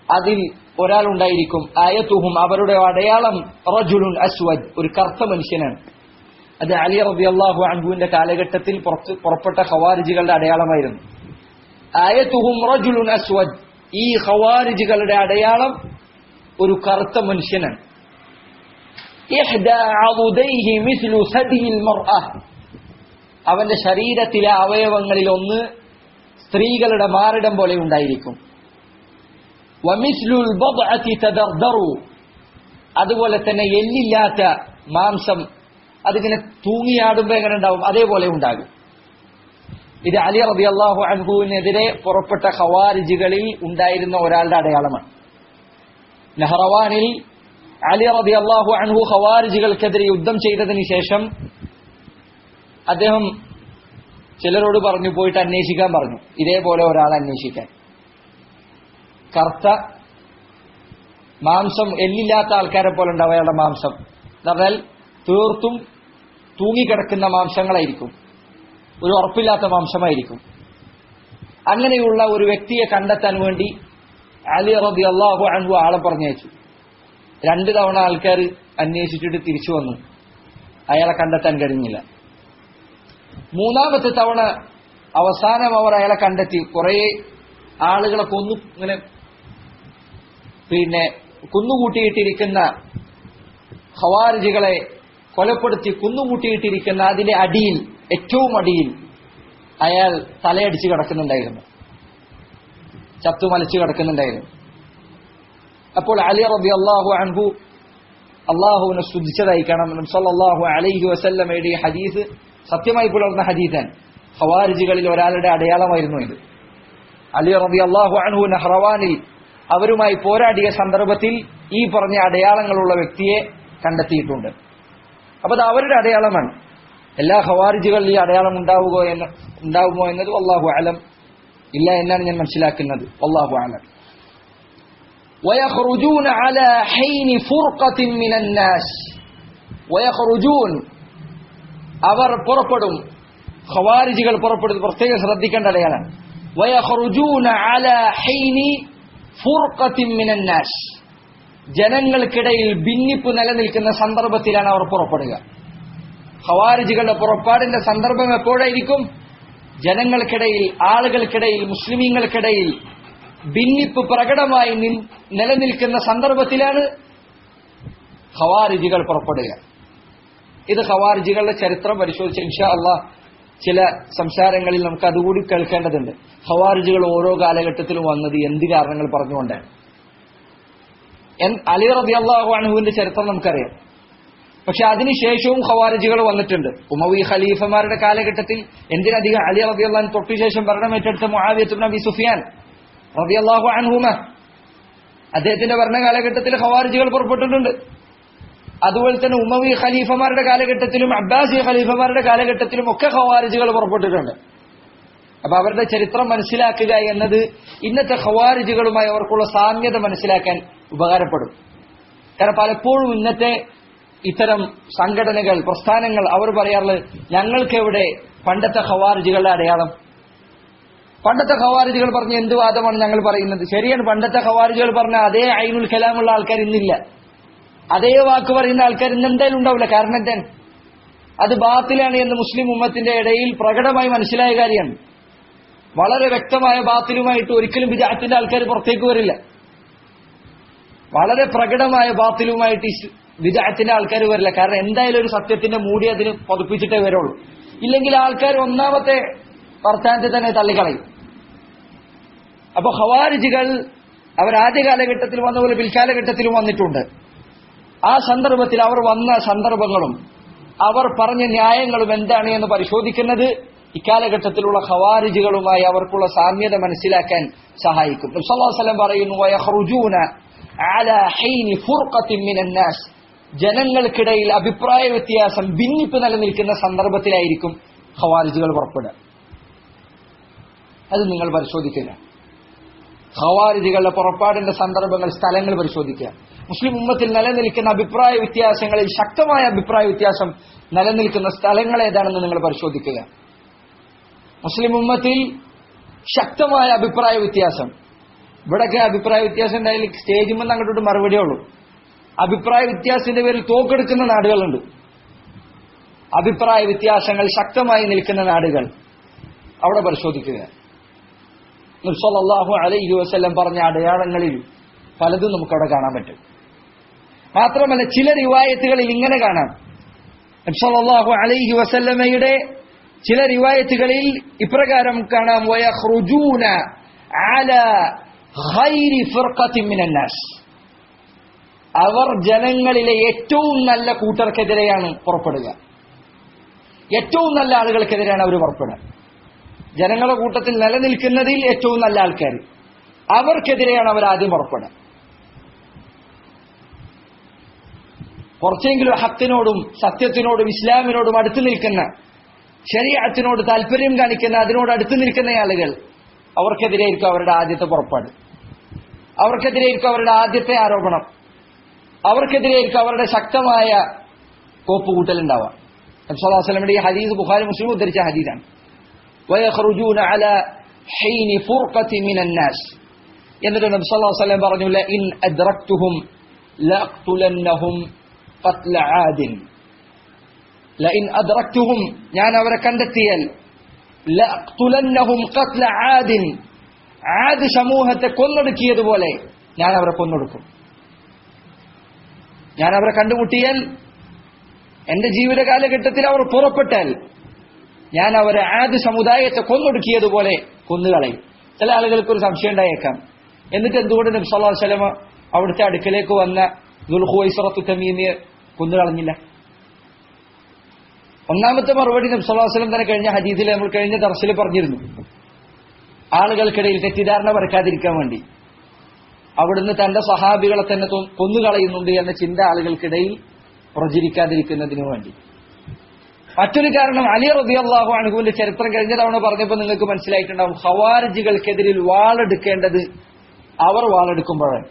അതിൽ ഒരാളുണ്ടായിരിക്കും, ആയതുഹും അവരുടെ അടയാളം റജുലുൻ അസ്വദ്, ഒരു കറുത്ത മനുഷ്യനാണ്. അത് അലി റളിയല്ലാഹു അൻഹുവിന്റെ കാലഘട്ടത്തിൽ പുറപ്പെട്ട ഖവാരിജികളുടെ അടയാളമായിരുന്നു. ആയതുഹും റജുലുൻ അസ്വദ്, ഈ ഖവാരിജികളുടെ അടയാളം ഒരു കറുത്ത മനുഷ്യനാണ്. ഇഹ്ദാ അദുദൈഹി മിസ്ലു സദിയിൽ മർഅ, അവന്റെ ശരീരത്തിലെ അവയവങ്ങളിൽ ഒന്ന് സ്ത്രീകളുടെ മാറിടം പോലെ ഉണ്ടായിരിക്കും. വമിസ്ലുൽ ബദ്അതി തദർദറു, അതുപോലെ തന്നെ എല്ലില്ലാത്ത മാംസം അതിങ്ങനെ തൂങ്ങിയാടുമ്പോ എങ്ങനെ ഉണ്ടാവും അതേപോലെ ഉണ്ടാകും. ഇത് അലി റളിയല്ലാഹു അൻഹുവിനെതിരെ പുറപ്പെട്ട ഖവാരിജികളിൽ ഉണ്ടായിരുന്ന ഒരാളുടെ അടയാളമാണ്. നഹ്റവാനിൽ അലി റളിയല്ലാഹു അൻഹു ഖവാരിജികൾക്കെതിരെ യുദ്ധം ചെയ്തതിന് ശേഷം അദ്ദേഹം ചിലരോട് പറഞ്ഞു, പോയിട്ട് അന്വേഷിക്കാൻ പറഞ്ഞു, ഇതേപോലെ ഒരാളെ അന്വേഷിക്കാൻ. കറുത്ത മാംസം, എല്ലില്ലാത്ത ആൾക്കാരെ പോലെ ഉണ്ടാവും അയാളുടെ മാംസം. എന്ന് പറഞ്ഞാൽ തീർത്തും തൂങ്ങിക്കിടക്കുന്ന മാംസങ്ങളായിരിക്കും, ഒരു ഉറപ്പില്ലാത്ത മാംസമായിരിക്കും. അങ്ങനെയുള്ള ഒരു വ്യക്തിയെ കണ്ടെത്താൻ വേണ്ടി അലി റളിയല്ലാഹു അൻഹു ആളെ പറഞ്ഞയച്ചു. 2 തവണ ആൾക്കാർ അന്വേഷിച്ചിട്ട് തിരിച്ചു വന്നു, അയാളെ കണ്ടെത്താൻ കഴിഞ്ഞില്ല. 3ാമത്തെ തവണ അവസാനം അവർ അയാളെ കണ്ടെത്തി. കുറെ ആളുകളെ കുന്നുകൂട്ടിയിട്ടിരിക്കുന്ന ഖവാരിജികളെ കൊലപ്പെടുത്തി കുന്നുകൂട്ടിയിട്ടിരിക്കുന്ന അതിന്റെ അടിയിൽ, ഏറ്റവും അടിയിൽ അയാൾ തലയടിച്ച് കിടക്കുന്നുണ്ടായിരുന്നു, ചത്തുമലച്ച് കിടക്കുന്നുണ്ടായിരുന്നു. അപ്പോൾ അലി റളിയല്ലാഹു അൻഹു അള്ളാഹുവിനെ സ്തുതിച്ചതായി കാണാം. നബി സല്ലല്ലാഹു അലൈഹി വസല്ലമയുടെ ഈ ഹദീസ് സത്യമായി പുലർന്ന ഹദീസാണ്. ഖവാരിജികളിൽ ഒരാളുടെ അടയാളമായിരുന്നു ഇത്. അലി റളിയല്ലാഹു അൻഹു നഹ്റവാനിൽ അവരുമായി പോരാടിയ സന്ദർഭത്തിൽ ഈ പറഞ്ഞ അടയാളങ്ങളുള്ള വ്യക്തിയെ കണ്ടെത്തിയിട്ടുണ്ട്. അപ്പൊ അത് അവരുടെ അടയാളമാണ്. എല്ലാ ഖവാരിജികളിൽ ഈ അടയാളം ഉണ്ടാവുമോ എന്നത് വല്ലാഹു അലം, ഇല്ല എന്നാണ് ഞാൻ മനസ്സിലാക്കുന്നത്. വല്ലാഹു അലം. ويخرجون على حين فرقة من الناس ويخرجون, അവർ പുറപ്പെടും, ഖവാരിജികൾ പുറപ്പെടും. പ്രത്യേകം ശ്രദ്ധിക്കേണ്ട അടയാളമാണ്. ويخرجون على حين فرقة من الناس, ജനങ്ങൾക്കിടയിൽ ഭിന്നിപ്പ് നിലനിൽക്കുന്ന സന്ദർഭത്തിലാണ് അവർ പുറപ്പെടുക. ഖവാരിജികളുടെ പുറപ്പാടിന്റെ സന്ദർഭം എപ്പോഴായിരിക്കും? ജനങ്ങൾക്കിടയിൽ, ആളുകൾക്കിടയിൽ, മുസ്ലിമീങ്ങൾക്കിടയിൽ ഭിന്നിപ്പ് പ്രകടമായി നിലനിൽക്കുന്ന സന്ദർഭത്തിലാണ് ഖവാരിജികൾ പുറപ്പെടുക. ഇത് ഖവാരിജികളുടെ ചരിത്രം പരിശോധിച്ച് ഇൻഷാ അല്ലാഹ് ചില സംസാരങ്ങളിൽ നമുക്ക് അതുകൂടി കേൾക്കേണ്ടതുണ്ട്. ഖവാരിജികൾ ഓരോ കാലഘട്ടത്തിലും വന്നത് എന്ത് കാരണങ്ങൾ പറഞ്ഞുകൊണ്ടാണ്. അലി റളിയല്ലാഹു അൻഹുവിന്റെ ചരിത്രം നമുക്കറിയാം. പക്ഷെ അതിനുശേഷവും ഖവാരിജികൾ വന്നിട്ടുണ്ട്. ഉമവി ഖലീഫമാരുടെ കാലഘട്ടത്തിൽ എന്തിനധികം അലി റളിയല്ലാഹു അൻഹു തൊട്ടുശേഷം ഭരണമേറ്റെടുത്ത മുആവിയ ഇബ്നു അബി സുഫിയാൻ റളിയല്ലാഹു അൻഹുമ, അദ്ദേഹത്തിന്റെ ഭരണകാലഘട്ടത്തിൽ ഖവാരിജികൾ പുറപ്പെട്ടിട്ടുണ്ട്. അതുപോലെ തന്നെ ഉമവി ഖലീഫമാരുടെ കാലഘട്ടത്തിലും അബ്ബാസി ഖലീഫമാരുടെ കാലഘട്ടത്തിലും ഒക്കെ ഖവാരിജികൾ പുറപ്പെട്ടിട്ടുണ്ട്. അപ്പൊ അവരുടെ ചരിത്രം മനസ്സിലാക്കുക എന്നത് ഇന്നത്തെ ഖവാരിജികളുമായി അവർക്കുള്ള സാമ്യത മനസ്സിലാക്കാൻ ഉപകാരപ്പെടും. കാരണം പലപ്പോഴും ഇന്നത്തെ ഇത്തരം സംഘടനകൾ, പ്രസ്ഥാനങ്ങൾ അവർ പറയാറുള്ളത്, ഞങ്ങൾക്കെവിടെ പണ്ടത്തെ ഖവാരിജികളുടെ അടയാളം? പണ്ടത്തെ ഖവാരിജികൾ പറഞ്ഞ എന്ത് വാദമാണ് ഞങ്ങൾ പറയുന്നത്? ശരിയാണ്, പണ്ടത്തെ ഖവാരിജികൾ പറഞ്ഞ അതേ ഐനുൽ കലാമുള്ള ആൾക്കാർ ഇന്നില്ല, അതേ വാക്ക് പറയുന്ന ആൾക്കാർ ഇന്ന് എന്തായാലും ഉണ്ടാവില്ല. കാരണം എന്താണ്? അത് ബാത്തിലാണ് എന്ന് മുസ്ലിം ഉമ്മത്തിന്റെ ഇടയിൽ പ്രകടമായി മനസ്സിലായ കാര്യമാണ്. വളരെ വ്യക്തമായ ബാത്തിലുമായിട്ട് ഒരിക്കലും ബിദ്അത്തിന്റെ ആൾക്കാർ പുറത്തേക്ക് വരില്ല. വളരെ പ്രകടമായ ബാത്തിലുമായിട്ട് ബിദ്അത്തിന്റെ ആൾക്കാർ വരില്ല. കാരണം എന്തായാലും ഒരു സത്യത്തിന്റെ മൂടി അതിന് പതിപ്പിച്ചിട്ടേ വരുള്ളൂ. ഇല്ലെങ്കിൽ ആൾക്കാർ ഒന്നാമത്തെ വർത്താനത്തെ തന്നെ തള്ളിക്കളയും. അപ്പൊ ഖവാരിജികൾ അവർ ആദ്യ കാലഘട്ടത്തിൽ വന്ന പോലെ പിൽക്കാലഘട്ടത്തിലും വന്നിട്ടുണ്ട്. ആ സന്ദർഭത്തിൽ അവർ വന്ന സന്ദർഭങ്ങളും അവർ പറഞ്ഞ ന്യായങ്ങളും എന്താണ് എന്ന് പരിശോധിക്കുന്നത് ഇക്കാലഘട്ടത്തിലുള്ള ഖവാരിജികളുമായി അവർക്കുള്ള സാമ്യത മനസ്സിലാക്കാൻ സഹായിക്കും. നബി സല്ലല്ലാഹു അലൈഹി വസല്ലം പറയുന്നു, വയഖ്റുജൂന അലാ ഹീനി ഫുർഖത്തിൻ മിനൻ നാസ്, ജനങ്ങൾക്കിടയിൽ അഭിപ്രായ വ്യത്യാസം, ഭിന്നിപ്പ് നിലനിൽക്കുന്ന സന്ദർഭത്തിലായിരിക്കും ഖവാരിജികൾ പുറപ്പെടുക. അത് നിങ്ങൾ പരിശോധിക്കുക. ഖവാരിജികളുടെ പുറപ്പാടിന്റെ സന്ദർഭങ്ങൾ, സ്ഥലങ്ങൾ പരിശോധിക്കുക. മുസ്ലിം ഉമ്മത്തിൽ നിലനിൽക്കുന്ന അഭിപ്രായ വ്യത്യാസങ്ങളിൽ ശക്തമായ അഭിപ്രായ വ്യത്യാസം നിലനിൽക്കുന്ന സ്ഥലങ്ങൾ ഏതാണെന്ന് നിങ്ങൾ പരിശോധിക്കുക. മുസ്ലിം ഉമ്മത്തിൽ ശക്തമായ അഭിപ്രായ വ്യത്യാസം, ഇവിടെയൊക്കെ അഭിപ്രായ വ്യത്യാസം ഉണ്ടായാലും സ്റ്റേജിൽ നിന്ന് അങ്ങോട്ട് മറുപടിയേ ഉള്ളൂ. അഭിപ്രായ വ്യത്യാസത്തിന്റെ പേരിൽ തോക്കെടുക്കുന്ന നാടുകളുണ്ട്. അഭിപ്രായ വ്യത്യാസങ്ങൾ ശക്തമായി നിൽക്കുന്ന നാടുകൾ അവിടെ പരിശോധിക്കുക. നബി സല്ലല്ലാഹു അലൈഹി വസല്ലം പറഞ്ഞ അടയാളങ്ങളിൽ പലതും നമുക്കവിടെ കാണാൻ പറ്റും. മാത്രമല്ല ചില റിവായത്തുകളിൽ ഇങ്ങനെ കാണാം. നബി സല്ലല്ലാഹു അലൈഹി വസല്ലമയുടെ ചില റിവായത്തുകളിൽ ഇപ്രകാരം കാണാം, വയഖ്റുജൂന അലാ ഖൈരി ഫിർഖത്തിൻ മിനൻ നാസ്, അവർ ജനങ്ങളിലെ ഏറ്റവും നല്ല കൂട്ടർക്കെതിരെയാണ് പുറപ്പെടുക. ഏറ്റവും നല്ല ആളുകൾക്കെതിരെയാണ് അവർ പുറപ്പെടുക. ജനങ്ങളുടെ കൂട്ടത്തിൽ നിലനിൽക്കുന്നതിൽ ഏറ്റവും നല്ല ആൾക്കാർ, അവർക്കെതിരെയാണ് അവർ ആദ്യം പുറപ്പെടുക. കുറച്ചെങ്കിലും ഹക്കിനോടും സത്യത്തിനോടും ഇസ്ലാമിനോടും അടുത്തു നിൽക്കുന്ന, ശരീഅത്തിനോട് താല്പര്യം കാണിക്കുന്ന, അതിനോട് അടുത്തു നിൽക്കുന്ന ആളുകൾ, അവർക്കെതിരെയായിരിക്കും അവരുടെ ആദ്യത്തെ പുറപ്പാട്, അവർക്കെതിരെയായിരിക്കും അവരുടെ ആദ്യത്തെ ആരോപണം, അവർക്കെതിരെയായിരിക്കും അവരുടെ ശക്തമായ കോപ്പുകൂട്ടലുണ്ടാവുക. നബി സല്ലല്ലാഹു അലൈഹി വസല്ലമയുടെ ഈ ഹദീസ് ബുഖാരി മുസ്ലിം ഉദ്ധരിച്ച ഹദീസാണ്. വയഖ്റുജൂന അലാ ഹീനി ഫുർഖത്തി മിനൻ നാസ്, എന്നിട്ട് നബി സല്ലല്ലാഹു അലൈഹി വസല്ലം പറഞ്ഞു, ലഇൻ അദ്റക്തുഹും ലഅഖ്തുലന്നഹും ഖത്ല ആദിൻ, ലഇൻ അദ്റക്തുഹും, ഞാൻ അവരെ കണ്ടെത്തിയാൽ, ലഅഖ്തുലന്നഹും ഖത്ല ആദിൻ, ആദ് സമൂഹത്തെ കൊന്നൊടുക്കിയതുപോലെ ഞാൻ അവരെ കൊന്നൊടുക്കും. ഞാൻ അവരെ കണ്ടുമുട്ടിയാൽ, എന്റെ ജീവിത കാലഘട്ടത്തിൽ അവർ പുറപ്പെട്ടാൽ, ഞാൻ അവരെ ആദ് സമുദായത്തെ കൊന്നൊടുക്കിയതുപോലെ കൊന്നുകളയും. ചില ആളുകൾക്ക് ഒരു സംശയം ഉണ്ടായേക്കാം, എന്നിട്ട് എന്തുകൊണ്ട് നബി സല്ലല്ലാഹു അലൈഹി വസല്ലം അവിടുത്തെ അടുക്കലേക്ക് വന്ന ദുൽഖുവൈസറത്തു തമീമിയെ കൊന്നുകളഞ്ഞില്ല? ഒന്നാമത്തെ മറുപടി നബി സല്ലല്ലാഹു അലൈഹി വസല്ലം തന്നെ കഴിഞ്ഞ ഹദീസിൽ, നമ്മൾ കഴിഞ്ഞ ദർസിൽ പറഞ്ഞിരുന്നു, ആളുകൾക്കിടയിൽ തെറ്റിദ്ധാരണ വരക്കാതിരിക്കാൻ വേണ്ടി അവിടുന്ന് തന്റെ സഹാബികളെ തന്നെ കൊന്നുകളയുന്നുണ്ട് എന്ന ചിന്ത ആളുകൾക്കിടയിൽ പ്രചരിക്കാതിരിക്കുന്നതിനു വേണ്ടി. മറ്റൊരു കാരണം, അലി റളിയല്ലാഹു അൻഹുവിന്റെ ചരിത്രം കഴിഞ്ഞ തവണ പറഞ്ഞപ്പോൾ നിങ്ങൾക്ക് മനസ്സിലായിട്ടുണ്ടാവും, ഖവാരിജികൾക്കെതിരിൽ വാളെടുക്കേണ്ടത് അവർ വാളെടുക്കുമ്പോഴാണ്.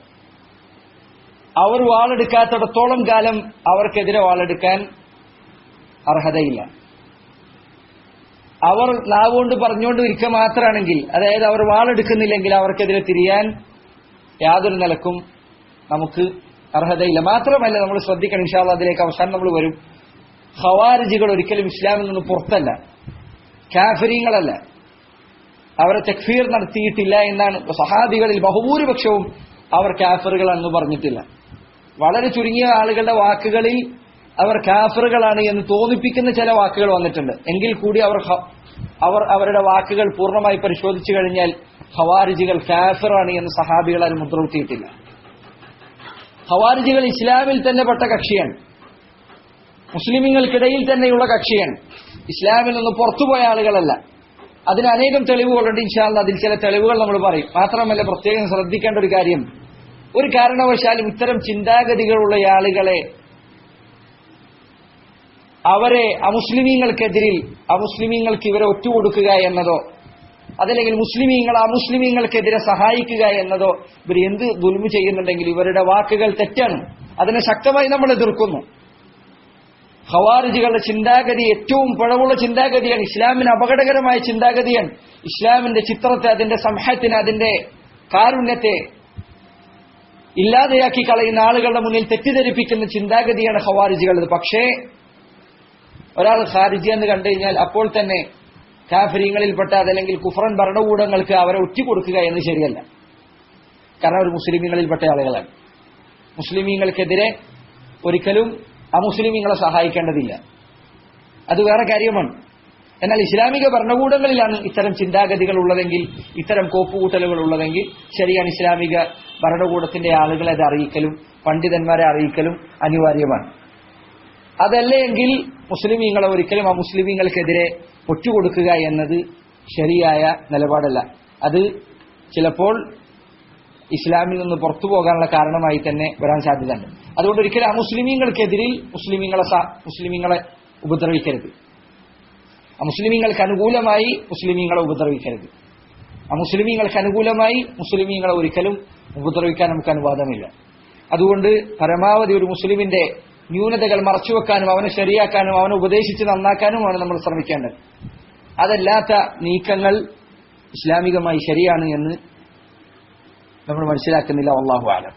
അവർ വാളെടുക്കാത്തിടത്തോളം കാലം അവർക്കെതിരെ വാളെടുക്കാൻ അർഹതയില്ല. അവർ നാവുകൊണ്ട് പറഞ്ഞുകൊണ്ട് ഇരിക്കുക മാത്രമാണെങ്കിൽ, അതായത് അവർ വാളെടുക്കുന്നില്ലെങ്കിൽ അവർക്കെതിരെ തിരിയാൻ യാതൊരു നിലക്കും നമുക്ക് അർഹതയില്ല. മാത്രമല്ല, നമ്മൾ ശ്രദ്ധിക്കണം, ഇൻഷാ അല്ലാഹ് അതിലേക്ക് അവസാനം നമ്മൾ വരും, ഖവാരിജികൾ ഒരിക്കലും ഇസ്ലാമിൽ നിന്ന് പുറത്തല്ല, കാഫിരീങ്ങളല്ല, അവരെ തക്ഫീർ നടത്തിയിട്ടില്ല എന്നാണ്. സഹാബികളിൽ ബഹുഭൂരിപക്ഷവും അവർ കാഫിറുകളാണെന്ന് പറഞ്ഞിട്ടില്ല. വളരെ ചുരുങ്ങിയ ആളുകളുടെ വാക്കുകളിൽ അവർ കാഫിറുകളാണ് എന്ന് തോന്നിപ്പിക്കുന്ന ചില വാക്കുകൾ വന്നിട്ടുണ്ട്. എങ്കിൽ കൂടി അവർ അവരുടെ വാക്കുകൾ പൂർണ്ണമായി പരിശോധിച്ചു കഴിഞ്ഞാൽ ഖവാരിജികൾ കാഫിറാണ് എന്ന് സഹാബികൾ ആരും മുദ്രകുത്തിയിട്ടില്ല. ഖവാരിജികൾ ഇസ്ലാമിൽ തന്നെ പെട്ട കക്ഷിയാണ്, മുസ്ലിമീങ്ങൾക്കിടയിൽ തന്നെയുള്ള കക്ഷിയാണ്, ഇസ്ലാമിൽ നിന്ന് പുറത്തുപോയ ആളുകളല്ല. അതിന് അനേകം തെളിവുകളുണ്ട്. ഇൻഷാ അല്ലാഹ് അതിൽ ചില തെളിവുകൾ നമ്മൾ പറയും. മാത്രമല്ല, പ്രത്യേകം ശ്രദ്ധിക്കേണ്ട ഒരു കാര്യം, ഒരു കാരണവശാലും ഇത്തരം ചിന്താഗതികളുള്ള ആളുകളെ, അവരെ അമുസ്ലിമീങ്ങൾക്കെതിരിൽ, അമുസ്ലിമീങ്ങൾക്ക് ഇവരെ ഒറ്റുകൊടുക്കുക എന്നതോ, അതല്ലെങ്കിൽ അമുസ്ലിമീങ്ങൾക്കെതിരെ സഹായിക്കുക എന്നതോ, ഇവർ എന്ത് ദുൽമു ചെയ്യുന്നുണ്ടെങ്കിൽ ഇവരുടെ വാക്കുകൾ തെറ്റാണ്, അതിനെ ശക്തമായി നമ്മൾ എതിർക്കുന്നു. ഖവാരിജികളുടെ ചിന്താഗതി ഏറ്റവും പിഴവുള്ള ചിന്താഗതിയാണ്, ഇസ്ലാമിന് അപകടകരമായ ചിന്താഗതിയാണ്. ഇസ്ലാമിന്റെ ചിത്രത്തെ, അതിന്റെ സംഹത്തിനെ, അതിന്റെ കാരുണ്യത്തെ ഇല്ലാതെയാക്കി കളയുന്ന ആളുകളുടെ മുന്നിൽ തെറ്റിദ്ധരിപ്പിക്കുന്ന ചിന്താഗതിയാണ് ഖവാരിജികളത്. പക്ഷേ ഒരാൾ ഖാരിജി എന്ന് കണ്ടു കഴിഞ്ഞാൽ അപ്പോൾ തന്നെ കാഫിരീങ്ങളിൽപ്പെട്ട, അതല്ലെങ്കിൽ കുഫ്രൻ ഭരണകൂടങ്ങൾക്ക് അവരെ ഒറ്റിക്കൊടുക്കുക എന്ന് ശരിയല്ല. കാരണം അവർ മുസ്ലിമീങ്ങളിൽപ്പെട്ട ആളുകളാണ്. മുസ്ലിമീങ്ങൾക്കെതിരെ ഒരിക്കലും അമുസ്ലിമീങ്ങളെ സഹായിക്കേണ്ടതില്ല. അത് വേറെ കാര്യമാണ്. എന്നാൽ ഇസ്ലാമിക ഭരണകൂടങ്ങളിലാണ് ഇത്തരം ചിന്താഗതികൾ ഉള്ളതെങ്കിൽ, ഇത്തരം കോപ്പുകൂട്ടലുകൾ ഉള്ളതെങ്കിൽ ശരിയാണ്, ഇസ്ലാമിക ഭരണകൂടത്തിന്റെ ആളുകളെ അത് അറിയിക്കലും പണ്ഡിതന്മാരെ അറിയിക്കലും അനിവാര്യമാണ്. അതല്ലെങ്കിൽ മുസ്ലിമീങ്ങളെ ഒരിക്കലും ആ മുസ്ലിമീങ്ങൾക്കെതിരെ ഒറ്റുകൊടുക്കുക എന്നത് ശരിയായ നിലപാടല്ല. അത് ചിലപ്പോൾ ഇസ്ലാമിൽ നിന്ന് പുറത്തു പോകാനുള്ള കാരണമായി തന്നെ വരാൻ സാധ്യതയുണ്ട്. അതുകൊണ്ട് ഒരിക്കലും ആ മുസ്ലിമീങ്ങൾക്കെതിരിൽ മുസ്ലിമീങ്ങളെ ഉപദ്രവിക്കരുത്. ആ മുസ്ലിമീങ്ങൾക്ക് അനുകൂലമായി മുസ്ലിമീങ്ങളെ ഉപദ്രവിക്കരുത്. ആ മുസ്ലിമീങ്ങൾക്ക് അനുകൂലമായി മുസ്ലിമീങ്ങളെ ഒരിക്കലും ഉപദ്രവിക്കാൻ നമുക്ക് അനുവാദമില്ല. അതുകൊണ്ട് പരമാവധി ഒരു മുസ്ലിമിന്റെ ന്യൂനതകൾ മറച്ചുവെക്കാനും അവനെ ശരിയാക്കാനും അവനെ ഉപദേശിച്ച് നന്നാക്കാനുമാണ് നമ്മൾ ശ്രമിക്കേണ്ടത്. അതല്ലാത്ത നീക്കങ്ങൾ ഇസ്ലാമികമായി ശരിയാണ് എന്ന് നമ്മൾ മനസ്സിലാക്കുന്നില്ല. വല്ലാഹു അലം.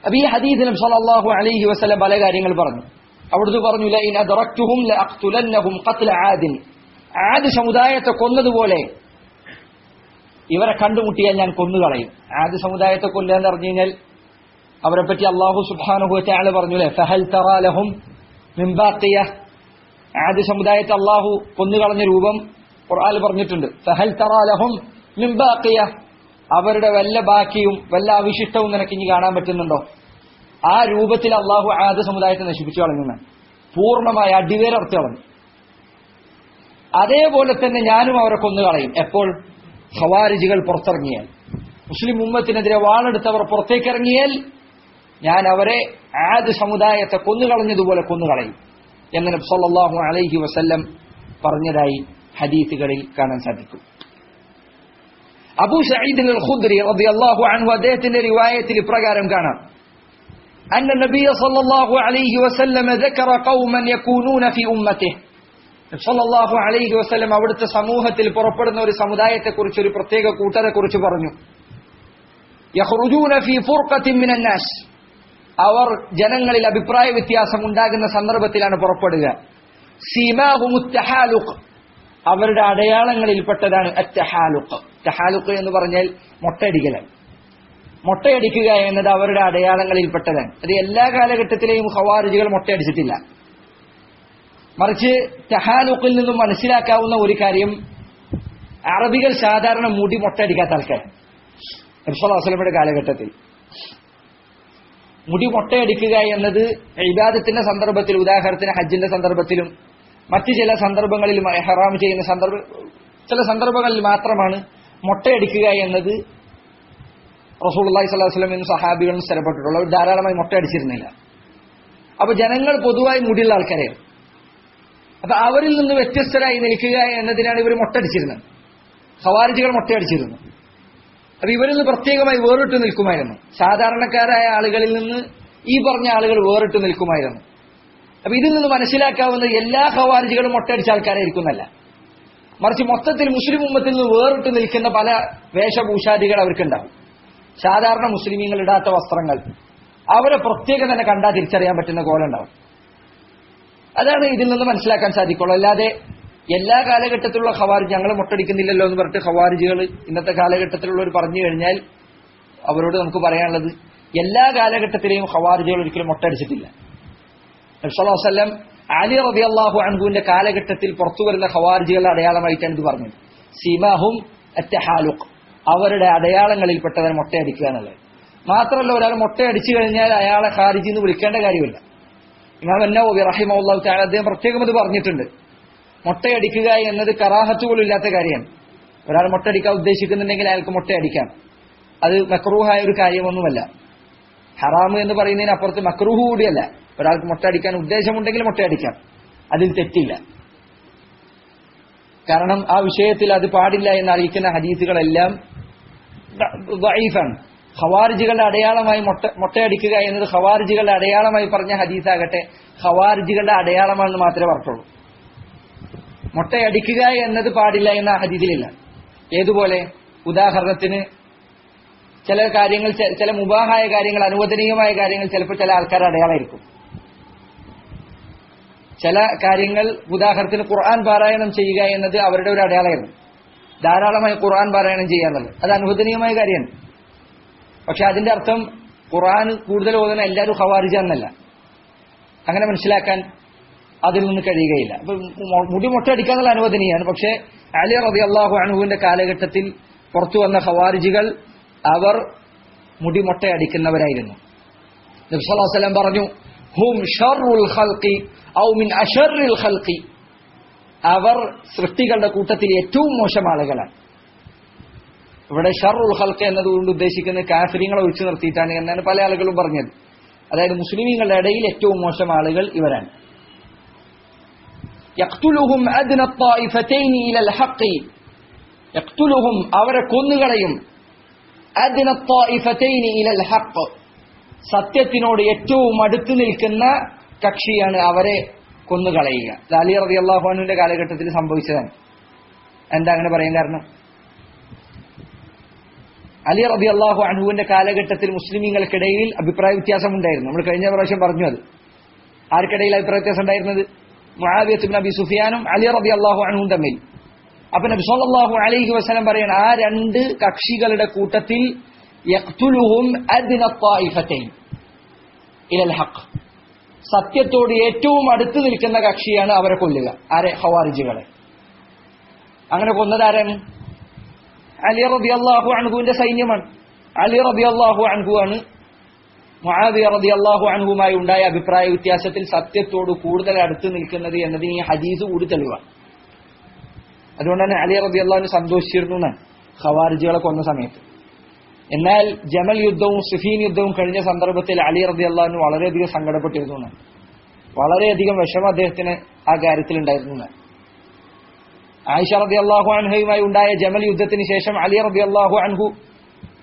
അപ്പൊ ഈ ഹദീസിലും സല്ലല്ലാഹു അലൈഹി വസല്ലം പല കാര്യങ്ങൾ പറഞ്ഞു. അവിടുന്ന് പറഞ്ഞു, ലഇൻ അദ്റക്തുഹും ലഅഖ്തുലന്നഹും ഖത്ല ആദിൻ. ആദ് സമുദായത്തെ കൊന്നതുപോലെ ഇവരെ കണ്ടുമുട്ടിയാൽ ഞാൻ കൊന്നുകളയും. ആദ് സമുദായത്തെ കൊല്ലുക എന്ന് പറഞ്ഞു കഴിഞ്ഞാൽ അവരെ പറ്റി അല്ലാഹു സുബ്ഹാനഹു വ തആല പറഞ്ഞുല്ലേ, ഫഹൽ തറാ ലഹും മിൻ ബാഖിയ. ആദ് സമുദായത്തെ അല്ലാഹു കൊന്നുകളഞ്ഞ രൂപം ഖുർആനിൽ പറഞ്ഞിട്ടുണ്ട്. ഫഹൽ തറാ ലഹും മിൻ ബാഖിയ. അവരുടെ വല്ല ബാക്കിയും വല്ല അവശിഷ്ടവും നിനക്ക് ഇനി കാണാൻ പറ്റുന്നുണ്ടോ? ആ രൂപത്തിൽ അള്ളാഹു ആദ് സമുദായത്തെ നശിപ്പിച്ചു കളഞ്ഞു, പൂർണ്ണമായ അടിവേരർത്ത് കളഞ്ഞു. അതേപോലെ തന്നെ ഞാനും അവരെ കൊന്നുകളയും. എപ്പോൾ? ഖവാരിജികൾ പുറത്തിറങ്ങിയാൽ, മുസ്ലിം ഉമ്മത്തിനെതിരെ വാളെടുത്തവർ പുറത്തേക്കിറങ്ങിയാൽ ഞാൻ അവരെ ആദ് സമുദായത്തെ കൊന്നുകളഞ്ഞതുപോലെ കൊന്നുകളയും എന്ന് നബി സല്ലല്ലാഹു അലൈഹി വസല്ലം പറഞ്ഞതായി ഹദീസുകളിൽ കാണാൻ സാധിക്കും. അബൂ സഈദ് അൽ ഖുദ്രി റളിയല്ലാഹു അൻഹു അദ്ദേഹത്തിന്റെ റിവായത്തിൽ ഇപ്രകാരം കാണാം, അന്ന നബിയ സല്ലല്ലാഹു അലൈഹി വസല്ലം ذكر قوما يكونون في امته. നബി സല്ലല്ലാഹു അലൈഹി വസല്ലം അവിടുത്തെ സമൂഹത്തിൽ പുറപ്പെടുന്ന ഒരു സമുദായത്തെക്കുറിച്ച്, ഒരു പ്രത്യേക കൂട്ടരെ കുറിച്ച് പറഞ്ഞു. യഖ്റുജൂന ഫീ ഫുർഖത്തിൻ മിനൻ നാസ്. അവർ ജനങ്ങളിൽ അഭിപ്രായ വ്യത്യാസം ഉണ്ടാകുന്ന സന്ദർഭത്തിലാണ് പുറപ്പെടുക. സീമാഹുമുത് തഹാലുഖ്. അവരുടെ അടയാളങ്ങളിൽപ്പെട്ടതാണ് അത്തഹാലുഖ്. തഹാലുഖ് എന്ന് പറഞ്ഞാൽ മൊട്ടയടിക്കലാണ്. മൊട്ടയടിക്കുക എന്നത് അവരുടെ അടയാളങ്ങളിൽപ്പെട്ടതാണ്. അത് എല്ലാ കാലഘട്ടത്തിലെയും ഖവാരിജികൾ മൊട്ടയടിച്ചിട്ടില്ല. മറിച്ച് തഹാലുഖിൽ നിന്നും മനസ്സിലാക്കാവുന്ന ഒരു കാര്യം, അറബികൾ സാധാരണ മുടി മൊട്ടയടിക്കാത്ത ആൾക്കാർ. നബി സല്ലല്ലാഹു അലൈഹി വസല്ലമയുടെ കാലഘട്ടത്തിൽ മുടി മൊട്ടയടിക്കുക എന്നത് ഇബാദത്തിന്റെ സന്ദർഭത്തിൽ, ഉദാഹരണത്തിന് ഹജ്ജിന്റെ സന്ദർഭത്തിലും മറ്റു ചില സന്ദർഭങ്ങളിലും ഇഹ്റാം ചെയ്യുന്ന ചില സന്ദർഭങ്ങളിൽ മാത്രമാണ് മൊട്ടയടിക്കുക എന്നത് റസൂലുള്ളാഹി സ്വല്ലല്ലാഹു അലൈഹി വസല്ലം സഹാബികളും സ്ഥിരപ്പെട്ടിട്ടുള്ളത്. ധാരാളമായി മൊട്ടയടിച്ചിരുന്നില്ല. അപ്പൊ ജനങ്ങൾ പൊതുവായി മുടിയുള്ള ആൾക്കാരെയാണ്. അപ്പൊ അവരിൽ നിന്ന് വ്യത്യസ്തരായി നിൽക്കുക എന്നതിനാണ് ഇവർ മൊട്ടടിച്ചിരുന്നത്. ഖവാരിജികൾ മൊട്ടയടിച്ചിരുന്നു. അപ്പൊ ഇവരിൽ നിന്ന് പ്രത്യേകമായി വേറിട്ട് നിൽക്കുമായിരുന്നു. സാധാരണക്കാരായ ആളുകളിൽ നിന്ന് ഈ പറഞ്ഞ ആളുകൾ വേറിട്ട് നിൽക്കുമായിരുന്നു. അപ്പൊ ഇതിൽ നിന്ന് മനസ്സിലാക്കാവുന്ന എല്ലാ ഖവാരിജികളും മൊട്ടയടിച്ച ആൾക്കാരായിരിക്കുന്നല്ല, മറിച്ച് മൊത്തത്തിൽ മുസ്ലിം ഉമ്മത്തിൽ നിന്ന് വേറിട്ട് നിൽക്കുന്ന പല വേഷഭൂഷാദികൾ അവർക്കുണ്ടാവും. സാധാരണ മുസ്ലിമീങ്ങൾ ഇടാത്ത വസ്ത്രങ്ങൾ, അവരെ പ്രത്യേകം തന്നെ കണ്ടാൽ തിരിച്ചറിയാൻ പറ്റുന്ന കോലുണ്ടാവും. അതാണ് ഇതിൽ നിന്ന് മനസ്സിലാക്കാൻ സാധിക്കുള്ളൂ. അല്ലാതെ എല്ലാ കാലഘട്ടത്തിലുള്ള ഖവാരിജ് ഞങ്ങൾ മൊട്ടടിക്കുന്നില്ലല്ലോ എന്ന് പറഞ്ഞിട്ട് ഖവാരിജികൾ ഇന്നത്തെ കാലഘട്ടത്തിലുള്ളവർ പറഞ്ഞു കഴിഞ്ഞാൽ അവരോട് നമുക്ക് പറയാനുള്ളത്, എല്ലാ കാലഘട്ടത്തിലെയും ഖവാരിജികൾ ഒരിക്കലും മൊട്ടടിച്ചിട്ടില്ല. നബി സല്ലല്ലാഹു അലൈഹി വസല്ലം അലി റളിയല്ലാഹു അൻഹുവിന്റെ കാലഘട്ടത്തിൽ പുറത്തു വരുന്ന ഖവാരിജികളുടെ അടയാളമായിട്ടാണ് ഇത് പറഞ്ഞത്. സീമാഹും അത്തഹാലുഖ്. അവരുടെ അടയാളങ്ങളിൽപ്പെട്ടവരെ മൊട്ടയടിക്കുക എന്നുള്ളത്. മാത്രമല്ല, ഒരാൾ മൊട്ടയടിച്ചു കഴിഞ്ഞാൽ അയാളെ ഖാരിജി എന്ന് വിളിക്കേണ്ട കാര്യമില്ല. ഇമാം അന്നവവി റഹിമഹുല്ലാഹു തആല അദ്ദേഹം പ്രത്യേകം അത് പറഞ്ഞിട്ടുണ്ട്. മൊട്ടയടിക്കുക എന്നത് കറാഹത്ത് പോലും ഇല്ലാത്ത കാര്യമാണ്. ഒരാൾ മൊട്ടയടിക്കാൻ ഉദ്ദേശിക്കുന്നുണ്ടെങ്കിൽ അയാൾക്ക് മൊട്ടയടിക്കാം. അത് മക്റൂഹായ ഒരു കാര്യമൊന്നുമല്ല. ഹറാമ് എന്ന് പറയുന്നതിന് അപ്പുറത്ത് മക്റൂഹ് കൂടിയല്ല. ഒരാൾക്ക് മൊട്ടയടിക്കാൻ ഉദ്ദേശമുണ്ടെങ്കിൽ മൊട്ടയടിക്കാം, അതിൽ തെറ്റില്ല. കാരണം ആ വിഷയത്തിൽ അത് പാടില്ല എന്ന് അറിയിക്കുന്ന ഹദീസുകളെല്ലാം ദഈഫാണ്. ഖവാരിജികളുടെ അടയാളമായി മൊട്ടയടിക്കുക എന്നത് ഖവാരിജികളുടെ അടയാളമായി പറഞ്ഞ ഹദീസാകട്ടെ ഖവാരിജികളുടെ അടയാളമാണെന്ന് മാത്രമേ പറഞ്ഞുള്ളൂ. മൊട്ടയടിക്കുക എന്നത് പാടില്ല എന്ന ഹദീസിലില്ല. ഏതുപോലെ? ഉദാഹരണത്തിന് ചില കാര്യങ്ങൾ, ചില മുബാഹായ കാര്യങ്ങൾ, അനുവദനീയമായ കാര്യങ്ങൾ ചിലപ്പോൾ ചില ആൾക്കാരുടെ അടയാളമായിരിക്കും. ചില കാര്യങ്ങൾ, ഉദാഹരണത്തിന് ഖുർആൻ പാരായണം ചെയ്യുക എന്നത് അവരുടെ ഒരു അടയാളമായിരുന്നു. ധാരാളമായി ഖുർആൻ പാരായണം ചെയ്യാന്നുള്ളത് അത് അനുവദനീയമായ കാര്യമാണ്. പക്ഷെ അതിന്റെ അർത്ഥം ഖുർആൻ കൂടുതൽ ഓതുന്ന എല്ലാവരും ഖവാരിജ എന്നല്ല. അങ്ങനെ മനസ്സിലാക്കാൻ അതിൽ നിന്ന് കഴിയുകയില്ല. അപ്പൊ മുടി മൊട്ടയടിക്കാന്നുള്ള അനുവദനീയാണ്. പക്ഷേ അലി റളിയല്ലാഹു അൻഹുവിന്റെ കാലഘട്ടത്തിൽ പുറത്തു വന്ന ഖവാരിജികൾ അവർ മുടി മൊട്ടയടിക്കുന്നവരായിരുന്നു. നബി സല്ലല്ലാഹു അലൈഹി വസല്ലം പറഞ്ഞു, ഹും ശർറുൽ ഖൽഖി ഔ മിൻ അശർറിൽ ഖൽഖി, അവർ സൃഷ്ടികളുടെ കൂട്ടത്തിൽ ഏറ്റവും മോശം ആളുകളാണ്. ഇവിടെ ഷർറുൽ ഖൽഖ് എന്നതുകൊണ്ട് ഉദ്ദേശിക്കുന്നത് കാഫിരിങ്ങളെ ഒഴിച്ചു നിർത്തിയിട്ടാണ് എന്നാണ് പല ആളുകളും പറഞ്ഞത്. അതായത് മുസ്ലിമീങ്ങളുടെ ഇടയിൽ ഏറ്റവും മോശം ആളുകൾ ഇവരാണ്. യഖ്തുലുഹും അദ്ന ത്വായിഫതൈൻ ഇലൽ ഹഖ്, യഖ്തുലുഹും അവരെ കൊന്നുകളയും, അദ്ന ത്വായിഫതൈൻ ഇലൽ ഹഖ് സത്യത്തിനോട് ഏറ്റവും അടുത്ത് നിൽക്കുന്ന കക്ഷിയാണ് അവരെ കൊന്നുകളയുക. അലി റളിയല്ലാഹു അൻഹുവിന്റെ കാലഘട്ടത്തിൽ സംഭവിച്ചതാണ്. എന്താ അങ്ങനെ പറയാൻ കാരണം? അലി റളിയല്ലാഹു അൻഹുവിന്റെ കാലഘട്ടത്തിൽ മുസ്ലിമീങ്ങൾക്കിടയിൽ അഭിപ്രായ വ്യത്യാസം ഉണ്ടായിരുന്നു. നമ്മൾ കഴിഞ്ഞ പ്രാവശ്യം പറഞ്ഞു. അത് ആർക്കിടയിൽ അഭിപ്രായ വ്യത്യാസം ഉണ്ടായിരുന്നത്? മുആവിയത്ത് ഇബ്നു അബി സുഫിയാനും അലി റളിയല്ലാഹു അൻഹും തമ്മിൽ. അപ്പൊ നബി സല്ലല്ലാഹു അലൈഹി വസല്ലം പറയാണ്, ആ രണ്ട് കക്ഷികളുടെ കൂട്ടത്തിൽ യഖ്തുലുഹും അദ്ന ത്വായിഫതൈൻ ഇലൽ ഹഖ്, സത്യത്തോട് ഏറ്റവും അടുത്ത് നിൽക്കുന്ന കക്ഷിയാണ് അവരെ കൊല്ലുക. ആരെ? ഖവാരിജികളെ. അങ്ങനെ കൊന്നത് ആരാണ്? അലി റളിയല്ലാഹു അൻഹുവിന്റെ സൈന്യമാണ്. അലി റളിയല്ലാഹു അൻഹു ആണ് മുആവിയ റളിയല്ലാഹു അൻഹുമായി ഉണ്ടായ അഭിപ്രായ വ്യത്യാസത്തിൽ സത്യത്തോട് കൂടുതൽ അടുത്ത് നിൽക്കുന്നത് എന്നതിന് ഈ ഹദീസ് കൂടി തെളിവാണ്. അതുകൊണ്ടാണ് അലി റളിയല്ലാഹു അൻഹു സന്തോഷിച്ചിരുന്നു എന്നാണ് ഖവാരിജികളെ കൊന്ന സമയത്ത്. എന്നാൽ ജമൽ യുദ്ധവും സിഫീൻ യുദ്ധവും കഴിഞ്ഞ സന്ദർഭത്തിൽ അലി റളിയല്ലാഹു അൻഹു വളരെയധികം സങ്കടപ്പെട്ടിരുന്നു എന്നാണ്. വളരെയധികം വിഷമം അദ്ദേഹത്തിന് ആ കാര്യത്തിൽ ഉണ്ടായിരുന്നു എന്നാണ്. ആയിഷ റളിയല്ലാഹു അൻഹയുമായി ഉണ്ടായ ജമൽ യുദ്ധത്തിന് ശേഷം അലി റളിയല്ലാഹു അൻഹു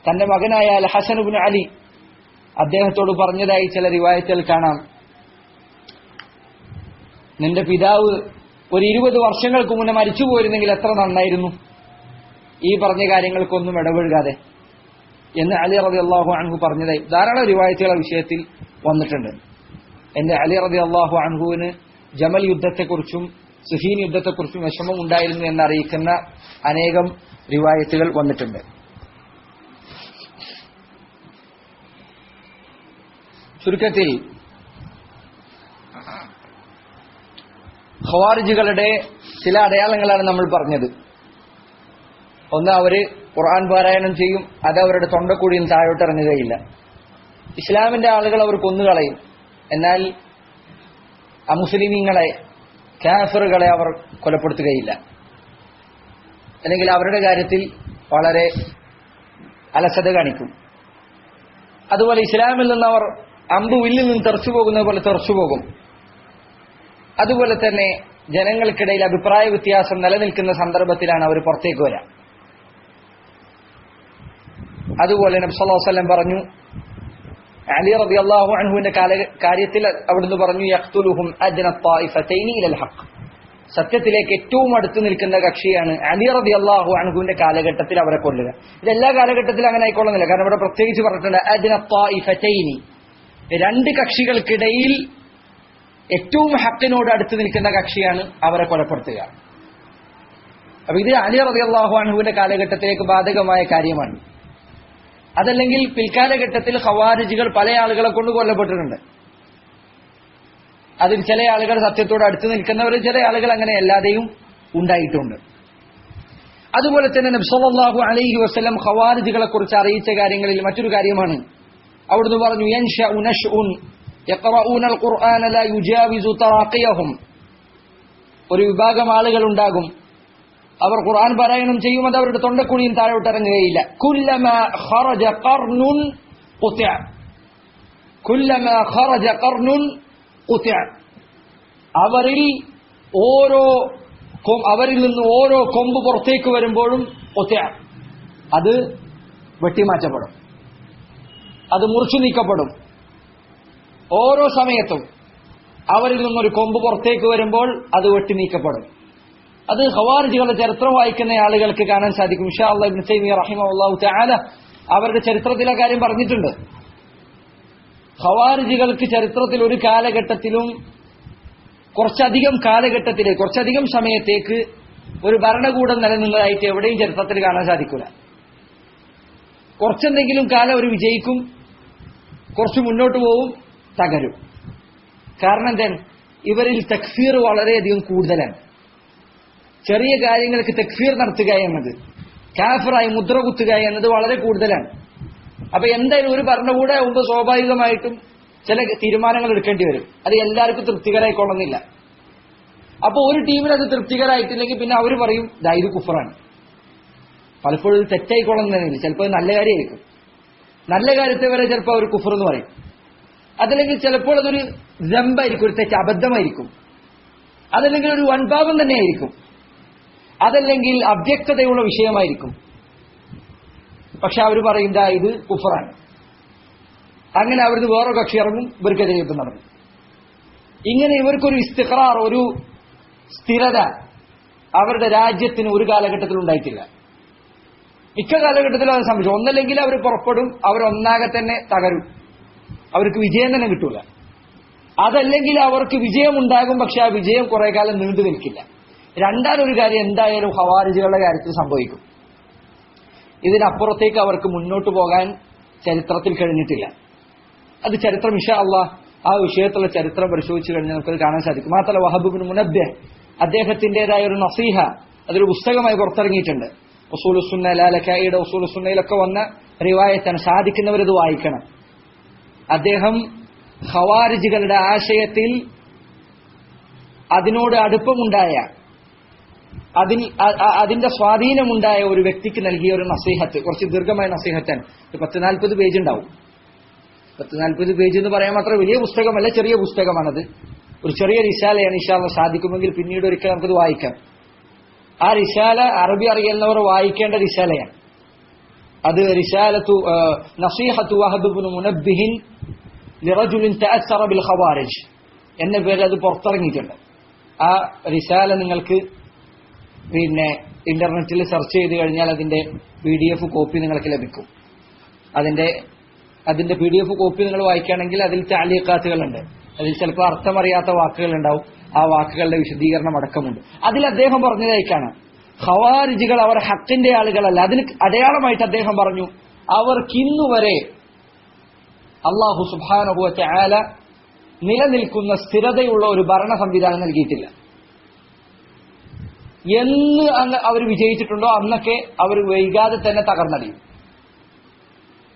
തന്റെ മകനായ അൽ ഹസൻ ഇബ്നു അലി അദ്ദേഹത്തോട് പറഞ്ഞതായി ചില റിവായത്തുകൾ കാണാം, നിന്റെ പിതാവ് ഒരു 20 വർഷങ്ങൾക്ക് മുന്നേ മരിച്ചു പോയിരുന്നെങ്കിൽ എത്ര നന്നായിരുന്നു, ഈ പറഞ്ഞ കാര്യങ്ങൾക്കൊന്നും ഇടപെഴുകാതെ എന്ന് അലി റളിയല്ലാഹു അൻഹു പറഞ്ഞതായി ധാരാളം റിവായത്തുകളുടെ വിഷയത്തിൽ വന്നിട്ടുണ്ട്. എന്റെ അലി റളിയല്ലാഹു അൻഹുവിന് ജമൽ യുദ്ധത്തെക്കുറിച്ചും സിഫീൻ യുദ്ധത്തെക്കുറിച്ചും വിഷമം ഉണ്ടായിരുന്നു എന്നറിയിക്കുന്ന അനേകം റിവായത്തുകൾ വന്നിട്ടുണ്ട്. ചുരുക്കത്തിൽ ഖവാരിജികളുടെ ചില അടയാളങ്ങളാണ് നമ്മൾ പറഞ്ഞത്. ഒന്ന്, അവര് ഖുർആൻ പാരായണം ചെയ്യും, അത് അവരുടെ തൊണ്ടക്കുഴിയിൽ താഴോട്ടിറങ്ങുകയില്ല. ഇസ്ലാമിന്റെ ആളുകൾ അവർ കൊന്നുകളയും, എന്നാൽ അമുസ്ലിമീങ്ങളെ, കാഫിറുകളെ അവർ കൊലപ്പെടുത്തുകയില്ല. അല്ലെങ്കിൽ അവരുടെ കാര്യത്തിൽ വളരെ അലസത കാണിക്കും. അതുപോലെ ഇസ്ലാമിൽ നിന്ന് അവർ അമ്പ് വില്ലിൽ നിന്ന് തെറിച്ചു പോകുന്നത് പോലെ തെറിച്ചു പോകും. അതുപോലെ തന്നെ ജനങ്ങൾക്കിടയിൽ അഭിപ്രായ വ്യത്യാസം നിലനിൽക്കുന്ന സന്ദർഭത്തിലാണ് അവർ പുറത്തേക്ക് വരാം. അതുപോലെ നബി സല്ലല്ലാഹു അലൈഹി വസല്ലം പറഞ്ഞു, അലി റളിയല്ലാഹു അൻഹുവിന്റെ കാര്യത്തിൽ അവിടുന്ന് പറഞ്ഞു, യഖ്തുലുഹും അദ്ന ത്വായിഫതൈൻ ഇലൽ ഹഖ്, സത്യത്തിലേക്ക് ഏറ്റവും അടുത്ത് നിൽക്കുന്ന കക്ഷിയാണ് അലി റളിയല്ലാഹു അൻഹുവിന്റെ കാലഘട്ടത്തിൽ അവരെ കൊല്ലുക. ഇതെല്ലാ കാലഘട്ടത്തിലും അങ്ങനെ ആയിക്കൊള്ളുന്നില്ല. കാരണം ഇവിടെ പ്രത്യേകിച്ച് പറഞ്ഞിട്ടുണ്ട് അദ്ന ത്വായിഫതൈൻ, രണ്ട് കക്ഷികൾക്കിടയിൽ ഏറ്റവും ഹക്കിനോട് അടുത്ത് നിൽക്കുന്ന കക്ഷിയാണ് അവരെ കൊലപ്പെടുത്തുക. അപ്പൊ ഇത് അലി റളിയല്ലാഹു അൻഹുവിന്റെ കാലഘട്ടത്തിലേക്ക് ബാധകമായ കാര്യമാണ്. അതല്ലെങ്കിൽ പിൽക്കാലഘട്ടത്തിൽ ഖവാരിജികൾ പല ആളുകളെ കൊണ്ട് കൊല്ലപ്പെട്ടിട്ടുണ്ട്. അതിൽ ചില ആളുകൾ സത്യത്തോട് അടുത്ത് നിൽക്കുന്നവർ, ചില ആളുകൾ അങ്ങനെ അല്ലാതെയും ഉണ്ടായിട്ടുണ്ട്. അതുപോലെ തന്നെ നബി സല്ലല്ലാഹു അലൈഹി വസല്ലം ഖവാരിജികളെ കുറിച്ച് അറിയിച്ച കാര്യങ്ങളിൽ മറ്റൊരു കാര്യമാണ്, അവിടുന്ന് പറഞ്ഞു, യൻശഉ നശ്ഉൻ യഖറഊനൽ ഖുർആന ലാ യുജാവിസു തറാഖിയഹും, ഒരു വിഭാഗം ആളുകൾ ഉണ്ടാകും, അവർ ഖുർആൻ പാരായണം ചെയ്യും, അത് അവരുടെ തൊണ്ടക്കുഴിയും താഴോട്ടിറങ്ങുകയില്ല. കുല്ലമാ ഖറജ ഖർനുൻ ഖുതിഅ, കുല്ലമാ ഖറജ ഖർനുൻ ഖുതിഅ, അവരിൽ നിന്ന് ഓരോ കൊമ്പ് പുറത്തേക്ക് വരുമ്പോഴും ഖുതിഅ, അത് വെട്ടിമാറ്റപ്പെടും, അത് മുറിച്ചു നീക്കപ്പെടും. ഓരോ സമയത്തും അവരിൽ നിന്നൊരു കൊമ്പ് പുറത്തേക്ക് വരുമ്പോൾ അത് വെട്ടി നീക്കപ്പെടും. അത് ഖവാരിജികളുടെ ചരിത്രം വായിക്കുന്ന ആളുകൾക്ക് കാണാൻ സാധിക്കും. ഇൻഷാ അല്ലാഹ് ഇബ്നു തൈമിയ്യ റഹിമഹുല്ലാഹു തആല അവരുടെ ചരിത്രത്തിലെ കാര്യം പറഞ്ഞിട്ടുണ്ട്. ഖവാരിജികൾക്ക് ചരിത്രത്തിൽ ഒരു കാലഘട്ടത്തിലും കുറച്ചധികം സമയത്തേക്ക് ഒരു ഭരണകൂടം നിലനിന്നതായിട്ട് എവിടെയും ചരിത്രത്തിൽ കാണാൻ സാധിക്കില്ല. കുറച്ചെന്തെങ്കിലും കാലം അവർ വിജയിക്കും, കുറച്ച് മുന്നോട്ട് പോവും, തകരും. കാരണം എന്താണ്? ഇവരിൽ തക്ഫീർ വളരെയധികം കൂടുതലാണ്. ചെറിയ കാര്യങ്ങൾക്ക് തക്ഫീർ നടത്തുക എന്നത്, കാഫിറായി മുദ്ര കുത്തുക എന്നത് വളരെ കൂടുതലാണ്. അപ്പൊ എന്തായാലും ഒരു ഭരണകൂടം ആകുമ്പോൾ സ്വാഭാവികമായിട്ടും ചില തീരുമാനങ്ങൾ എടുക്കേണ്ടി വരും. അത് എല്ലാവർക്കും തൃപ്തികരമായിക്കൊള്ളുന്നില്ല. അപ്പൊ ഒരു ടീമിന് അത് തൃപ്തികരമായിട്ടില്ലെങ്കിൽ പിന്നെ അവർ പറയും ഇത് കുഫറാണ്. പലപ്പോഴും ഇത് തെറ്റായിക്കൊള്ളുന്നില്ല. ചിലപ്പോൾ നല്ല കാര്യമായിരിക്കും. നല്ല കാര്യത്തെ വരെ ചിലപ്പോൾ അവർ കുഫർ എന്ന് പറയും. അതല്ലെങ്കിൽ ചിലപ്പോൾ അതൊരു ദമ്പായിരിക്കും, ഒരു തെറ്റ് അബദ്ധമായിരിക്കും. അതല്ലെങ്കിൽ ഒരു വൻപാപം തന്നെയായിരിക്കും. അതല്ലെങ്കിൽ അവ്യക്തതയുള്ള വിഷയമായിരിക്കും. പക്ഷെ അവർ പറയും ഇത് കുഫറാണ്. അങ്ങനെ അവർക്ക് വേറെ കക്ഷി ഇറങ്ങും, ഇവർക്കെതിരെ യുദ്ധം നടക്കും. ഇങ്ങനെ ഇവർക്കൊരു ഇസ്തിഖ്റാർ, ഒരു സ്ഥിരത അവരുടെ രാജ്യത്തിന് ഒരു കാലഘട്ടത്തിൽ ഉണ്ടായിട്ടില്ല. മിക്ക കാലഘട്ടത്തിലും അത് സംഭവിച്ചു. ഒന്നല്ലെങ്കിൽ അവർ പുറപ്പെടും, അവരൊന്നാകെ തന്നെ തകരും, അവർക്ക് വിജയം തന്നെ കിട്ടൂല. അതല്ലെങ്കിൽ അവർക്ക് വിജയമുണ്ടാകും, പക്ഷെ ആ വിജയം കുറെ കാലം നീണ്ടു നിൽക്കില്ല. രണ്ടാമതൊരു കാര്യം എന്തായാലും ഖവാരിജുകളുടെ കാര്യത്തിൽ സംഭവിക്കും. ഇതിനപ്പുറത്തേക്ക് അവർക്ക് മുന്നോട്ട് പോകാൻ ചരിത്രത്തിൽ കഴിഞ്ഞിട്ടില്ല. അത് ചരിത്രം ഇൻഷാ അല്ലാഹ് ആ വിഷയത്തിലുള്ള ചരിത്രം പരിശോധിച്ചു കഴിഞ്ഞാൽ നമുക്കത് കാണാൻ സാധിക്കും. മാത്രമല്ല വഹബ് ഇബ്നു മുനബ്ബിഹ് അദ്ദേഹത്തിന്റേതായ ഒരു നസീഹ അതൊരു പുസ്തകമായി പുറത്തിറങ്ങിയിട്ടുണ്ട്. ഉസൂലുസ്സുന്ന ലാലക്കായിയുടെ ഉസൂലുസ്സുന്നയിലൊക്കെ വന്ന റിവായത്താണ്. സാധിക്കുന്നവരത് വായിക്കണം. അദ്ദേഹം ഖവാരിജുകളുടെ ആശയത്തിൽ അതിനോട് അടുപ്പമുണ്ടായ, അതിന്റെ സ്വാധീനമുണ്ടായ ഒരു വ്യക്തിക്ക് നൽകിയ ഒരു നസീഹത്ത്, കുറച്ച് ദീർഘമായ നസീഹത്താണ്. 10-40 പേജ് ഉണ്ടാവും. 10-40 പേജ് എന്ന് പറയാൻ മാത്രം വലിയ പുസ്തകമല്ല, ചെറിയ പുസ്തകമാണത്. ഒരു ചെറിയ റിസാലയാണ്. ഇൻഷാ അല്ലാഹ് സാധിക്കുമെങ്കിൽ പിന്നീട് ഒരിക്കൽ നമുക്കത് വായിക്കാം. ആ റിസാല അറബി അറിയുന്നവർ വായിക്കേണ്ട റിസാലയാണ്. അത് റിസാലത്തു നസീഹത്തു വഹബ് ഇബ്നു മുനബ്ബിഹിൻ ലിറജുലിൻ തഅസ്സറ ബിൽ ഖവാരിജ് എന്ന പേരിൽ അത് പുറത്തിറങ്ങിയിട്ടുണ്ട്. ആ റിസാല നിങ്ങൾക്ക് പിന്നെ ഇന്റർനെറ്റിൽ സെർച്ച് ചെയ്ത് കഴിഞ്ഞാൽ അതിന്റെ PDF കോപ്പി നിങ്ങൾക്ക് ലഭിക്കും. അതിന്റെ PDF കോപ്പി നിങ്ങൾ വായിക്കുകയാണെങ്കിൽ അതിൽ തഅലീഖാത്തുകളുണ്ട്. അതിൽ ചിലപ്പോൾ അർത്ഥമറിയാത്ത വാക്കുകൾ ഉണ്ടാവും. ആ വാക്കുകളുടെ വിശദീകരണം അടക്കമുണ്ട്. അതിൽ അദ്ദേഹം പറഞ്ഞതായിക്കാണ് ഖവാരിജുകൾ അവർ ഹക്കിന്റെ ആളുകളല്ല. അതിന് അടയാളമായിട്ട് അദ്ദേഹം പറഞ്ഞു അവർക്കിന്നുവരെ അല്ലാഹു സുബ്ഹാനഹു വ തആല നിലനിൽക്കുന്ന സ്ഥിരതയുള്ള ഒരു ഭരണ സംവിധാനം നൽകിയിട്ടില്ല. എന്ന് അവർ വിജയിച്ചിട്ടുണ്ടോ അന്നൊക്കെ അവർ വൈകാതെ തന്നെ തകർന്നടിയും.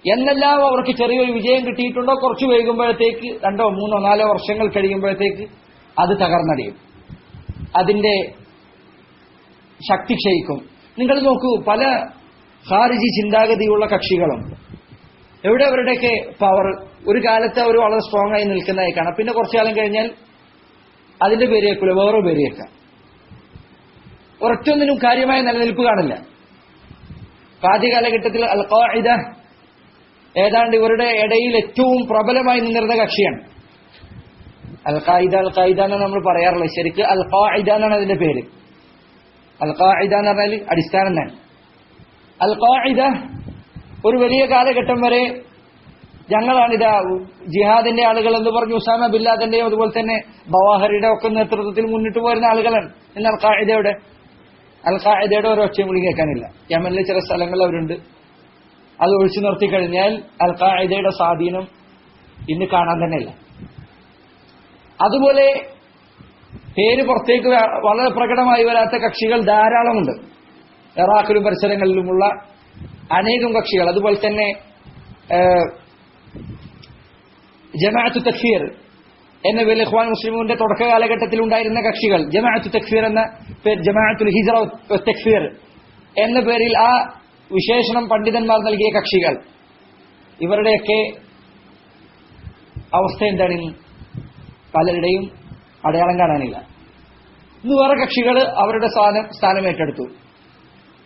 എന്നെല്ലാം അവർക്ക് ചെറിയൊരു വിജയം കിട്ടിയിട്ടുണ്ടോ കുറച്ച് വൈകുമ്പോഴത്തേക്ക് 2, 3, 4 വർഷങ്ങൾ കഴിയുമ്പോഴത്തേക്ക് അത് തകർന്നടിയും. അതിന്റെ ശക്തി ക്ഷയിക്കും. നിങ്ങൾ നോക്കൂ, പല ഖാരിജി ചിന്താഗതിയുള്ള കക്ഷികളും എവിടെ അവരുടെയൊക്കെ പവർ ഒരു കാലത്ത് അവർ വളരെ സ്ട്രോങ് ആയി നിൽക്കുന്നതായി കാണാം. പിന്നെ കുറച്ചു കാലം കഴിഞ്ഞാൽ അതിന്റെ പേര് കേൾക്കില്ല, വേറെ പേര് കേൾക്കാം. ഒരൊറ്റൊന്നിനും കാര്യമായ നിലനിൽപ്പ് കാണില്ല. ആദ്യ കാലഘട്ടത്തിൽ അൽ ഖാഇദ ഏതാണ്ട് ഇവരുടെ ഇടയിൽ ഏറ്റവും പ്രബലമായി നിന്നിരുന്ന കക്ഷിയാണ്. അൽ ഖാഇദ എന്ന് നമ്മൾ പറയാറുള്ളത്. ശരിക്ക് അൽ ഖാഇദ എന്നാണ് അതിന്റെ പേര്. അൽ ഖാഇദ എന്ന് പറഞ്ഞാൽ അടിസ്ഥാനം തന്നെ. അൽ ഖാഇദ ഒരു വലിയ കാലഘട്ടം വരെ ഞങ്ങളാണിതാ ജിഹാദിന്റെ ആളുകൾ എന്ന് പറഞ്ഞു ഉസാമ ബിൻ ലാദന്റെയും അതുപോലെ തന്നെ ബവാഹറിയുടെ ഒക്കെ നേതൃത്വത്തിൽ മുന്നിട്ട് പോരുന്ന ആളുകളാണ്. ഇന്ന് അൽ ഖാഇദയുടെ ഒരു ഒച്ചയും വിളി കേൾക്കാനില്ല. യമനിലെ ചില സ്ഥലങ്ങളിൽ അവരുണ്ട്. അത് ഒഴിച്ചു നിർത്തി കഴിഞ്ഞാൽ അൽ ഖാഇദയുടെ സ്വാധീനം ഇന്ന് കാണാൻ തന്നെയില്ല. അതുപോലെ പേര് പുറത്തേക്ക് വളരെ പ്രകടമായി വരാത്ത കക്ഷികൾ ധാരാളമുണ്ട്. ഇറാഖിലും പരിസരങ്ങളിലുമുള്ള അനേകം കക്ഷികൾ. അതുപോലെ തന്നെ ജമാഅത്തു തക്ഫീർ എന്ന പേരിൽ ഇഖ്വാൻ മുസ്ലിമീന്റെ തുടക്ക കാലഘട്ടത്തിൽ ഉണ്ടായിരുന്ന കക്ഷികൾ, ജമാഅത്തു തക്ഫീർ എന്ന പേര്, ജമാഅത്തുൽ ഹിജ്റ തക്ഫീർ എന്ന പേരിൽ ആ വിശേഷണം പണ്ഡിതന്മാർ നൽകിയ കക്ഷികൾ, ഇവരുടെയൊക്കെ അവസ്ഥ എന്താണ്? പലരുടെയും അടയാളം കാണാനില്ല. ഇന്ന് വേറെ കക്ഷികൾ അവരുടെ സ്ഥാനം ഏറ്റെടുത്തു.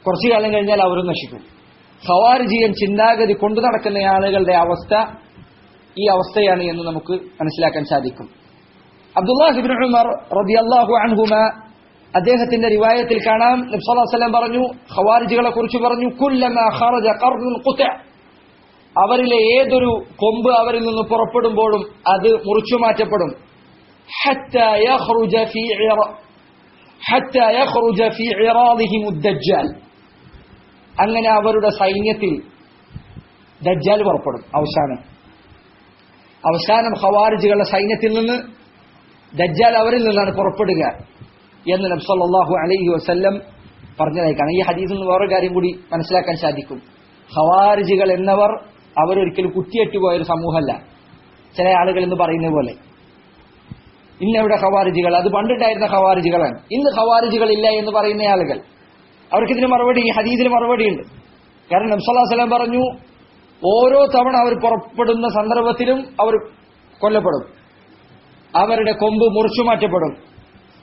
കുറച്ചു കാലം കഴിഞ്ഞാൽ അവരും നശിക്കും. ഖവാരിജിയൻ ചിന്താഗതി കൊണ്ടു നടക്കുന്ന ആളുകളുടെ അവസ്ഥ ഈ അവസ്ഥയാണ് എന്ന് നമുക്ക് മനസ്സിലാക്കാൻ സാധിക്കും. അബ്ദുല്ലാഹ് ഇബ്നു ഉമർ റളിയല്ലാഹു അൻഹുമ അദ്ദേഹത്തിന്റെ റിവായത്തിൽ കാണാം, നബി സല്ലല്ലാഹു അലൈഹി വസല്ലം പറഞ്ഞു, ഖവാരിജികളെ കുറിച്ച് പറഞ്ഞു, കുല്ലമാ ഖറജ ഖർനുൻ ഖുത, അവരിലെ ഏതൊരു കൊമ്പ് അവരിൽ നിന്ന് പുറപ്പെടുമ്പോഴും അത് മുറിച്ചു മാറ്റപ്പെടും. ഹത്താ യഖ്റുജ ഫീ ഇറാദിഹിം അദ്ദജ്ജാൽ, അങ്ങനെ അവരുടെ സൈന്യത്തിൽ ദജ്ജാൽ പുറപ്പെടും. അവസാനം ഖവാരിജുകളുടെ സൈന്യത്തിൽ നിന്ന് ദജ്ജാൽ അവരിൽ നിന്നാണ് പുറപ്പെടുക എന്ന് നബി സല്ലല്ലാഹു അലൈഹി വസല്ലം പറഞ്ഞതായി കാണാം. ഈ ഹദീസിൽ നിന്ന് വേറൊരു കാര്യം കൂടി മനസ്സിലാക്കാൻ സാധിക്കും. ഖവാരിജികൾ എന്നവർ അവരൊരിക്കലും കുറ്റിയെട്ടുപോയൊരു സമൂഹമല്ല. ചില ആളുകൾ എന്ന് പറയുന്ന പോലെ ഇന്നെവിടെ ഖവാരിജികൾ, അത് പണ്ടുണ്ടായിരുന്ന ഖവാരിജികളാണ്. ഇന്ന് ഖവാരിജികൾ ഇല്ല എന്ന് പറയുന്ന ആളുകൾ, അവർക്കിതിന് മറുപടി, ഈ ഹദീസിന് മറുപടിയുണ്ട്. കാരണം നബി സല്ലല്ലാഹു അലൈഹി വസല്ലം പറഞ്ഞു, ഓരോ തവണ അവർ പുറപ്പെടുന്ന സന്ദർഭത്തിലും അവർ കൊല്ലപ്പെടും, അവരുടെ കൊമ്പ് മുറിച്ചു മാറ്റപ്പെടും.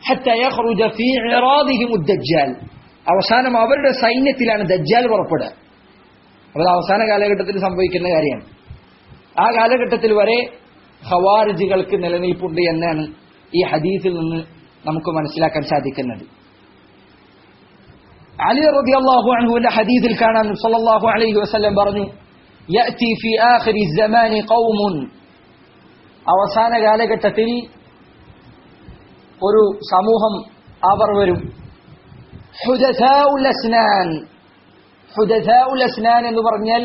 ഹത്താ യഖ്റുജ ഫീ ഇറാദിഹിം ദജ്ജാൽ, അവസാനം അവരുടെ സൈന്യത്തിലാണ് ദജ്ജാൽ പുറപ്പെടുക. അത് അവസാന കാലഘട്ടത്തിൽ സംഭവിക്കുന്ന കാര്യമാണ്. ആ കാലഘട്ടത്തിൽ വരെ ഖവാരിജികൾക്ക് നിലനിൽപ്പുണ്ട് എന്നാണ് ഈ ഹദീസിൽ നിന്ന് നമുക്ക് മനസ്സിലാക്കാൻ സാധിക്കുന്നത്. അലി റളിയല്ലാഹു അൻഹുവിന്റെ ഹദീസിൽ കാണാൻ സല്ലല്ലാഹു അലൈഹി വസല്ലം പറഞ്ഞു, യഅതി ഫീ ആഖിരി സമാനി ഖൗമുൻ, അവസാന കാലഘട്ടത്തിൽ ഒരു സമൂഹം അവർ വരും. ഹുദസാഉൽ അസ്നാൻ, ഹുദസാഉൽ അസ്നാൻ എന്ന് പറഞ്ഞാൽ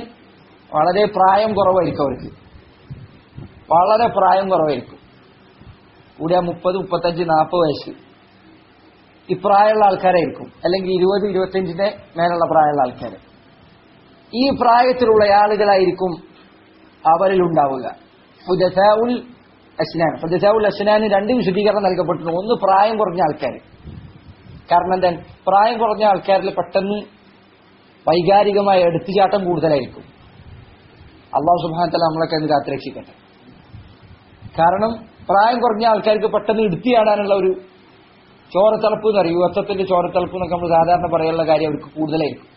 വളരെ പ്രായം കുറവായിരിക്കും, അവർക്ക് വളരെ പ്രായം കുറവായിരിക്കും. കൂടിയ 30, 35, 40 വയസ്സ് ഇപ്രായമുള്ള ആൾക്കാരായിരിക്കും, അല്ലെങ്കിൽ 20, 25 മേലുള്ള പ്രായമുള്ള ആൾക്കാർ. ഈ പ്രായത്തിലുള്ള ആളുകളായിരിക്കും അവരിൽ ഉണ്ടാവുക. ഹുദസാഉൽ അസ്നാൻ, ഹുദസാഉൽ അസ്നാന് 2 വിശദീകരണം നൽകപ്പെട്ടിട്ടുണ്ട്. ഒന്ന്, പ്രായം കുറഞ്ഞ ആൾക്കാർ. കാരണം എന്താണ്, പ്രായം കുറഞ്ഞ ആൾക്കാരിൽ പെട്ടെന്ന് വൈകാരികമായ എടുത്തുചാട്ടം കൂടുതലായിരിക്കും. അല്ലാഹു സുബ്ഹാനഹു വ തആല നമ്മളൊക്കെ അതിന് കാത്തുരക്ഷിക്കട്ടെ. കാരണം പ്രായം കുറഞ്ഞ ആൾക്കാർക്ക് പെട്ടെന്ന് എടുത്തിയാടാനുള്ള ഒരു ചോരത്തളപ്പ് എന്ന് പറയും, യുവത്വത്തിന്റെ ചോരത്തളപ്പ് എന്നൊക്കെ നമ്മൾ സാധാരണ പറയാനുള്ള കാര്യം അവർക്ക് കൂടുതലായിരിക്കും.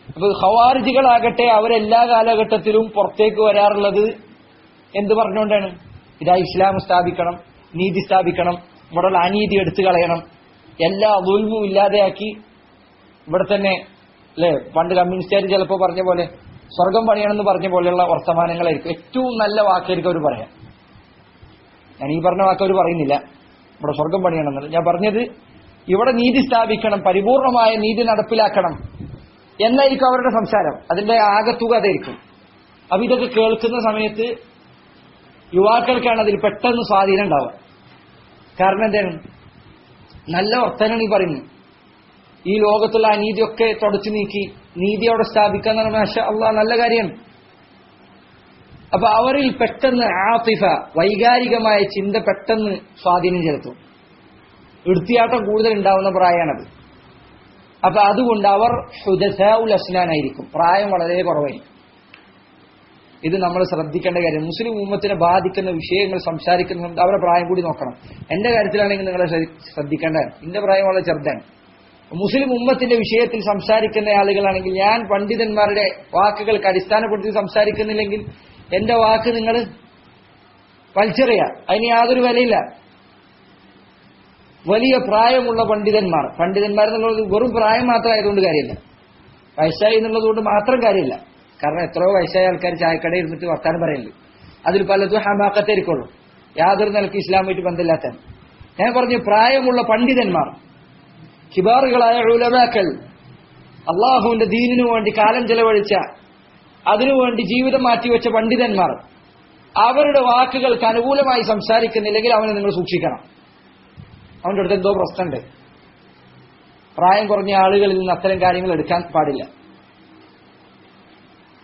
അപ്പൊ ഖവാരിജികളാകട്ടെ അവരെല്ലാ കാലഘട്ടത്തിലും പുറത്തേക്ക് വരാറുള്ളത് എന്ത് പറഞ്ഞുകൊണ്ടാണ്? ഇതാ ഇസ്ലാം സ്ഥാപിക്കണം, നീതി സ്ഥാപിക്കണം, ഇവിടെയുള്ള അനീതി എടുത്തു കളയണം, എല്ലാ ദുൽമും ഇല്ലാതെയാക്കി ഇവിടെ തന്നെ, അല്ലെ, പണ്ട് കമ്മ്യൂണിസ്റ്റുകാർ ചിലപ്പോൾ പറഞ്ഞ പോലെ സ്വർഗം പണിയണമെന്ന് പറഞ്ഞ പോലെയുള്ള വർത്തമാനങ്ങളായിരിക്കും. ഏറ്റവും നല്ല വാക്കായിരിക്കും അവർ പറയാം. ഞാൻ ഈ പറഞ്ഞ വാക്ക് അവർ പറയുന്നില്ല, ഇവിടെ സ്വർഗം പണിയണമെന്നത്. ഞാൻ പറഞ്ഞത് ഇവിടെ നീതി സ്ഥാപിക്കണം, പരിപൂർണമായ നീതി നടപ്പിലാക്കണം എന്നായിരിക്കും അവരുടെ സംസാരം. അതിന്റെ ആകത്തുക അതായിരിക്കും. അപ്പൊ ഇതൊക്കെ കേൾക്കുന്ന സമയത്ത് യുവാക്കൾക്കാണ് അതിൽ പെട്ടെന്ന് സ്വാധീനം ഉണ്ടാവുക. കാരണം എന്താണ്, നല്ല വർത്തനാണ് ഈ പറയുന്നത്. ഈ ലോകത്തുള്ള അനീതിയൊക്കെ തുടച്ചു നീക്കി നീതി അവിടെ സ്ഥാപിക്കുക എന്ന് പറഞ്ഞാൽ മാഷാ അല്ലാഹ് നല്ല കാര്യമാണ്. അപ്പൊ അവരിൽ പെട്ടെന്ന് ആതിഫ, വൈകാരികമായ ചിന്ത പെട്ടെന്ന് സ്വാധീനം ചെലുത്തും. എടുത്തിയാട്ടം കൂടുതൽ ഉണ്ടാവുന്ന പ്രായമാണത്. അപ്പൊ അതുകൊണ്ട് അവർ ഹുദസാഉൽ അസ്നാനായിരിക്കും, പ്രായം വളരെ കുറവായിരിക്കും. ഇത് നമ്മൾ ശ്രദ്ധിക്കേണ്ട കാര്യം. മുസ്ലിം ഉമ്മത്തിനെ ബാധിക്കുന്ന വിഷയങ്ങൾ സംസാരിക്കുന്നുണ്ട്, അവരുടെ പ്രായം കൂടി നോക്കണം. എന്റെ കാര്യത്തിലാണെങ്കിൽ നിങ്ങളെ ശ്രദ്ധിക്കേണ്ടതാണ്, എന്റെ പ്രായം വളരെ ചെറുതാണ്. മുസ്ലിം ഉമ്മത്തിന്റെ വിഷയത്തിൽ സംസാരിക്കുന്ന ആളുകളാണെങ്കിൽ ഞാൻ പണ്ഡിതന്മാരുടെ വാക്കുകൾക്ക് അടിസ്ഥാനപ്പെടുത്തി സംസാരിക്കുന്നില്ലെങ്കിൽ എന്റെ വാക്ക് നിങ്ങൾ വലിച്ചെറിയ, അതിന് യാതൊരു വിലയില്ല. വലിയ പ്രായമുള്ള പണ്ഡിതന്മാരെന്നുള്ളത് വെറും പ്രായം മാത്രമായതുകൊണ്ട് കാര്യമില്ല, വയസ്സായി എന്നുള്ളതുകൊണ്ട് മാത്രം കാര്യമില്ല. കാരണം എത്രയോ വയസ്സായ ആൾക്കാർ ചായക്കടയിൽ ഇരുന്നിട്ട് വർത്താനം പറയുന്നുണ്ട്, അതിൽ പലതും ഹമാക്കത്തായിരിക്കുള്ളൂ, യാതൊരു നിലയ്ക്ക് ഇസ്ലാമായിട്ട് ബന്ധമില്ലാത്ത. ഞാൻ പറഞ്ഞു പ്രായമുള്ള പണ്ഡിതന്മാർ, കിബാറുകളായ ഉലമാക്കൾ, അള്ളാഹുവിന്റെ ദീനിനു വേണ്ടി കാലം ചെലവഴിച്ച, അതിനുവേണ്ടി ജീവിതം മാറ്റിവെച്ച പണ്ഡിതന്മാർ, അവരുടെ വാക്കുകൾക്ക് അനുകൂലമായി സംസാരിക്കുന്നില്ലെങ്കിൽ അവനെ നിങ്ങൾ സൂക്ഷിക്കണം. അവന്റെ അടുത്ത് എന്തോ പ്രശ്നമുണ്ട്. പ്രായം കുറഞ്ഞ ആളുകളിൽ നിന്ന് അത്തരം കാര്യങ്ങൾ എടുക്കാൻ പാടില്ല.